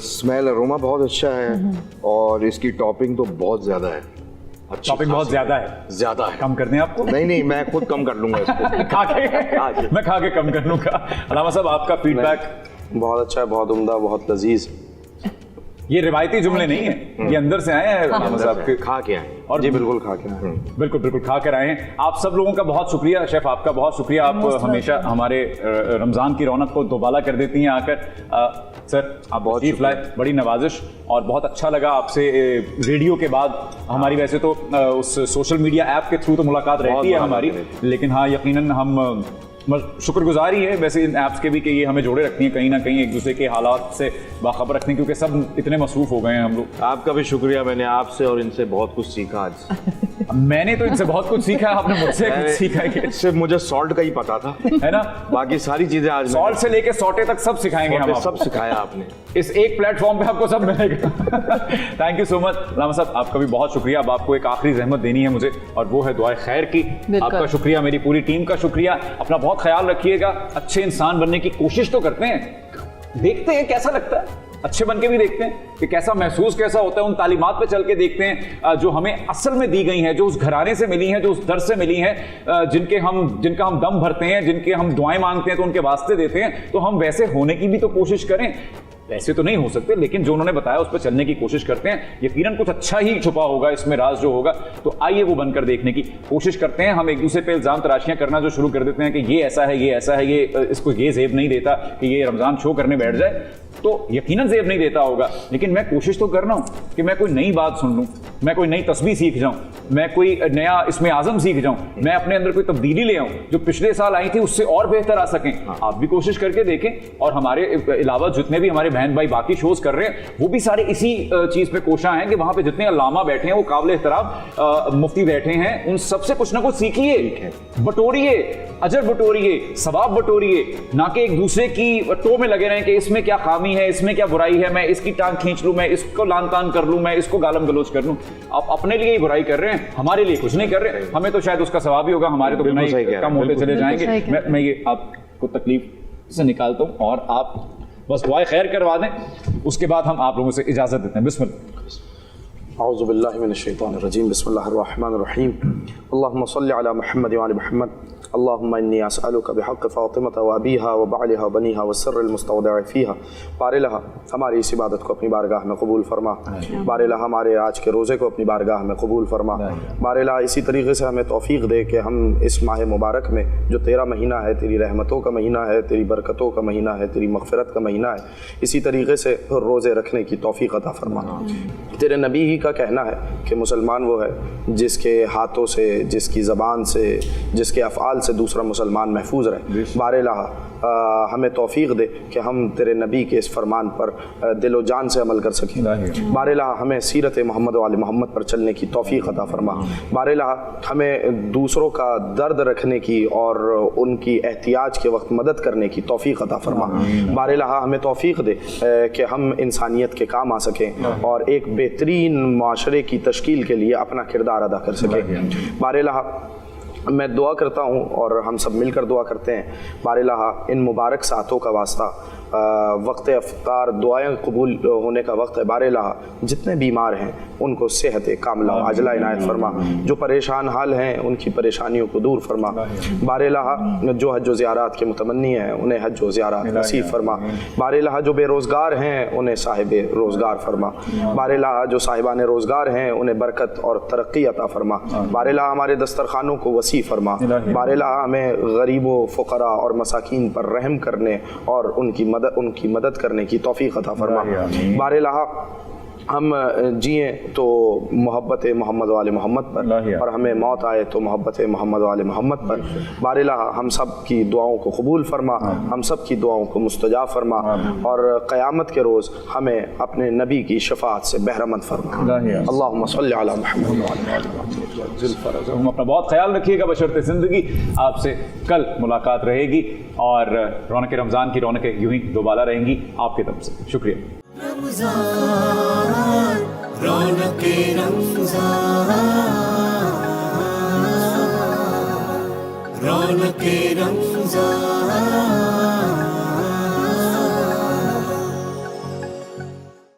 [SPEAKER 5] स्मेल अरोमा बहुत अच्छा है, और इसकी टॉपिंग तो बहुत ज़्यादा है।
[SPEAKER 2] टॉपिंग बहुत ज़्यादा है, कम कर दें आपको?
[SPEAKER 5] नहीं, मैं खुद कम कर लूँगा इसको।
[SPEAKER 2] खा के मैं खा के कम कर लूँगा। अल्लामा साहब, आपका फीडबैक?
[SPEAKER 7] बहुत अच्छा है, बहुत उम्दा, बहुत लजीज।
[SPEAKER 2] ये रिवायती जुमले नहीं है, ये अंदर से आए हैं रामा साहब के।
[SPEAKER 5] खा के आए
[SPEAKER 2] और
[SPEAKER 7] जी बिल्कुल खा के आए।
[SPEAKER 2] बिल्कुल बिल्कुल खा कर आए हैं। आप सब लोगों का बहुत शुक्रिया, शेफ आपका बहुत शुक्रिया, आप हमेशा हमारे रमज़ान की रौनक को दोबाला कर देती हैं आकर। सर आप बहुत तशरीफ लाए, बड़ी नवाजिश, और बहुत अच्छा लगा आपसे रेडियो के बाद। हमारी वैसे तो उस सोशल मीडिया ऐप के थ्रू तो मुलाकात रहती है हमारी, लेकिन हाँ यकीनन हम शुक्रगुजार ही है वैसे इन ऐप्स के भी कि ये हमें जोड़े रखती हैं, कहीं ना कहीं एक दूसरे के हालात से बाखबर रखती हैं, क्योंकि सब इतने मसरूफ हो गए हैं हम लोग।
[SPEAKER 5] आपका भी शुक्रिया, मैंने आपसे और इनसे बहुत कुछ सीखा आज।
[SPEAKER 2] मैंने तो इनसे बहुत कुछ सीखा, आपने मुझसे कुछ सीखा है।
[SPEAKER 5] सिर्फ मुझे सॉल्ट का ही पता था,
[SPEAKER 2] है ना,
[SPEAKER 5] बाकी सारी चीजें आज
[SPEAKER 2] सॉल्ट से लेके सौटे तक सब सिखाएंगे हम आपको।
[SPEAKER 5] सब सिखाया आपने,
[SPEAKER 2] इस एक प्लेटफॉर्म पे आपको सब मिलेगा। Thank you so much Rama साहब, आपका भी बहुत शुक्रिया। अब आपको एक आखिरी जहमत देनी है मुझे, और वो है दुआए खैर की। आपका शुक्रिया, मेरी पूरी टीम का शुक्रिया। अपना बहुत ख्याल रखिएगा, अच्छे इंसान बनने की कोशिश तो करते हैं, देखते हैं कैसा लगता है, अच्छे बन के भी देखते हैं कि कैसा महसूस कैसा होता है, उन तालीमात पे चल के देखते हैं जो हमें असल में दी गई हैं, जो उस घराने से मिली हैं, जो उस दर से मिली हैं, जिनका हम दम भरते हैं, जिनके हम दुआएं मांगते हैं तो उनके वास्ते देते हैं। तो हम वैसे होने की भी तो कोशिश करें। वैसे तो नहीं हो सकते, लेकिन जो उन्होंने बताया उस पर चलने की कोशिश करते हैं। यकीनन कुछ अच्छा ही छुपा होगा इसमें, राज जो होगा। तो आइए वो बनकर देखने की कोशिश करते हैं। हम एक दूसरे पे इल्जाम तराशियां करना जो शुरू कर देते हैं कि ये ऐसा है, ये ऐसा है, ये इसको ये जेब नहीं देता कि ये रमजान शो करने बैठ जाए, तो यकीनन जेब नहीं देता होगा। लेकिन मैं कोशिश तो कर रहा हूं कि मैं कोई नई बात सुन लूं, मैं कोई नई तस्बीह सीख जाऊं, मैं कोई नया इसमें आजम सीख जाऊं, मैं अपने अंदर कोई तब्दीली ले आऊं जो पिछले साल आई थी उससे और बेहतर आ सकें। आप भी कोशिश करके देखें, और हमारे अलावा जितने भी हमारे बहन भाई बाकी शोज कर रहे हैं वो भी सारे इसी चीज पे कोशा हैं कि वहां पे जितने अल्लामा बैठे हैं, वो काबिल एहतराम मुफ्ती बैठे हैं, उन सबसे कुछ ना कुछ सीखिए, बटोरिए, अजर बटोरिए, सवाब बटोरिए, ना कि एक दूसरे की टो में लगे रहें कि इसमें क्या खामी है, इसमें क्या बुराई है, मैं इसकी टांग खींच लूं, मैं इसको लान तान कर लूं, मैं इसको गालम गलोच कर लूं। आप अपने लिए ही बुराई कर रहे हैं, हमारे लिए कुछ नहीं कर रहे। हमें तो शायद उसका सवाब ही होगा, हमारे तो गुनाह कम होते चले जाएंगे। मैं ये आपको तकलीफ से निकालता हूं, और आप बस दुआए खैर करवा दें, उसके बाद हम आप लोगों से इजाजत देते हैं। बिस्मिल्लाह।
[SPEAKER 7] औज़ु बिल्लाहि मिनश शैतानिर रजीम, बिस्मिल्लाहिर रहमानिर रहीम। अल्लाहुम्मा सल्लि अला मुहम्मद व आलि मुहम्मद। अल्लाहुम्मा इन्नी अस्अलुका बिहक़्क़ि फ़ातिमता व अबीहा व बअलिहा व बनीहा व सिर्रिल मुस्तौदअ फ़ीहा। बारिलहा हमारी इस इबादत को अपनी बारगाह में कबूल फरमा। बारिलहा हमारे आज के रोज़े को अपनी बारगाह में कबूल फरमा। बारिलहा इसी तरीके से हमें तौफ़ीक़ दे कि हम इस माह मुबारक में जो तेरा महीना है, तेरी रहमतों का महीना है, तेरी बरकतों का महीना है, तेरी मग़फ़िरत का महीना है, इसी तरीके से रोज़े रखने की तौफ़ीक़ अता फरमा। तेरे नबी ही का कहना है कि मुसलमान वो है जिसके हाथों से, जिसकी ज़बान से, जिसके अफ़आल से दूसरा मुसलमान महफूज रहे। बारिलहा हमें तौफ़ीक़ दे कि हम तेरे नबी के इस फरमान पर दिलो जान से अमल कर सकें। बारिलहा हमें सीरत मोहम्मद वाले मोहम्मद पर चलने की तौफ़ीक़ अता फरमा। बारिलहा हमें दूसरों का दर्द रखने की और उनकी एहतियाज के वक्त मदद करने की तौफ़ीक़ अता फरमा। बारिलहा हमें तौफ़ीक़ दे कि हम इंसानियत के काम आ सकें और एक बेहतरीन माशरे की तश्कील के लिए अपना किरदार अदा कर सकें। बारिलहा मैं दुआ करता हूँ और हम सब मिलकर दुआ करते हैं, बारिलहा इन मुबारक सातों का वास्ता, वक्त अफ्तार दुआएं कबूल होने का वक्त है। बारिलहा जितने बीमार हैं उनको सेहत कामिला आजला इनायत फरमा, जो परेशान हाल हैं उनकी परेशानियों को दूर फरमा। बारिलहा जो हज व ज़ियारत के मुतमन्नी हैं उन्हें हज व ज़ियारत नसीब फरमा। बारिलहा जो बेरोज़गार हैं उन्हें साहिब रोज़गार फरमा। बारिलहा जो साहिबान रोज़गार हैं उन्हें बरकत और तरक्की अता फरमा। बारिलहा हमारे दस्तरखानों को वसी फरमा। बारिलहा हमें गरीबों, फ़ुक़रा और मसाकीन पर रहम करने और उनकी मदद करने की तौफ़ीक़ अता फरमा। बारिलहा हम जिए तो मोहब्बत मोहम्मद वाले मोहम्मद पर, और हमें मौत आए तो मोहब्बत मोहम्मद वाले मोहम्मद पर। बारिलहा हम सब की दुआओं को कबूल फरमा, हम सब की दुआओं को मुस्तजाब फरमा, और क़यामत के रोज़ हमें अपने नबी की शफ़ाअत से बहरमंद फरमा। अल्लाहुम्मा सल्लि अला मुहम्मद व आलि मुहम्मद।
[SPEAKER 2] हम अपना बहुत ख्याल रखिएगा बशर्ते ज़िंदगी। आपसे कल मुलाकात रहेगी, और रौनक रमज़ान की रौनकें यूं ही दोबारा रहेंगी आपकी तरफ से। शुक्रिया।
[SPEAKER 1] रमज़ान रौनके रमज़ान, रौनके रमज़ान।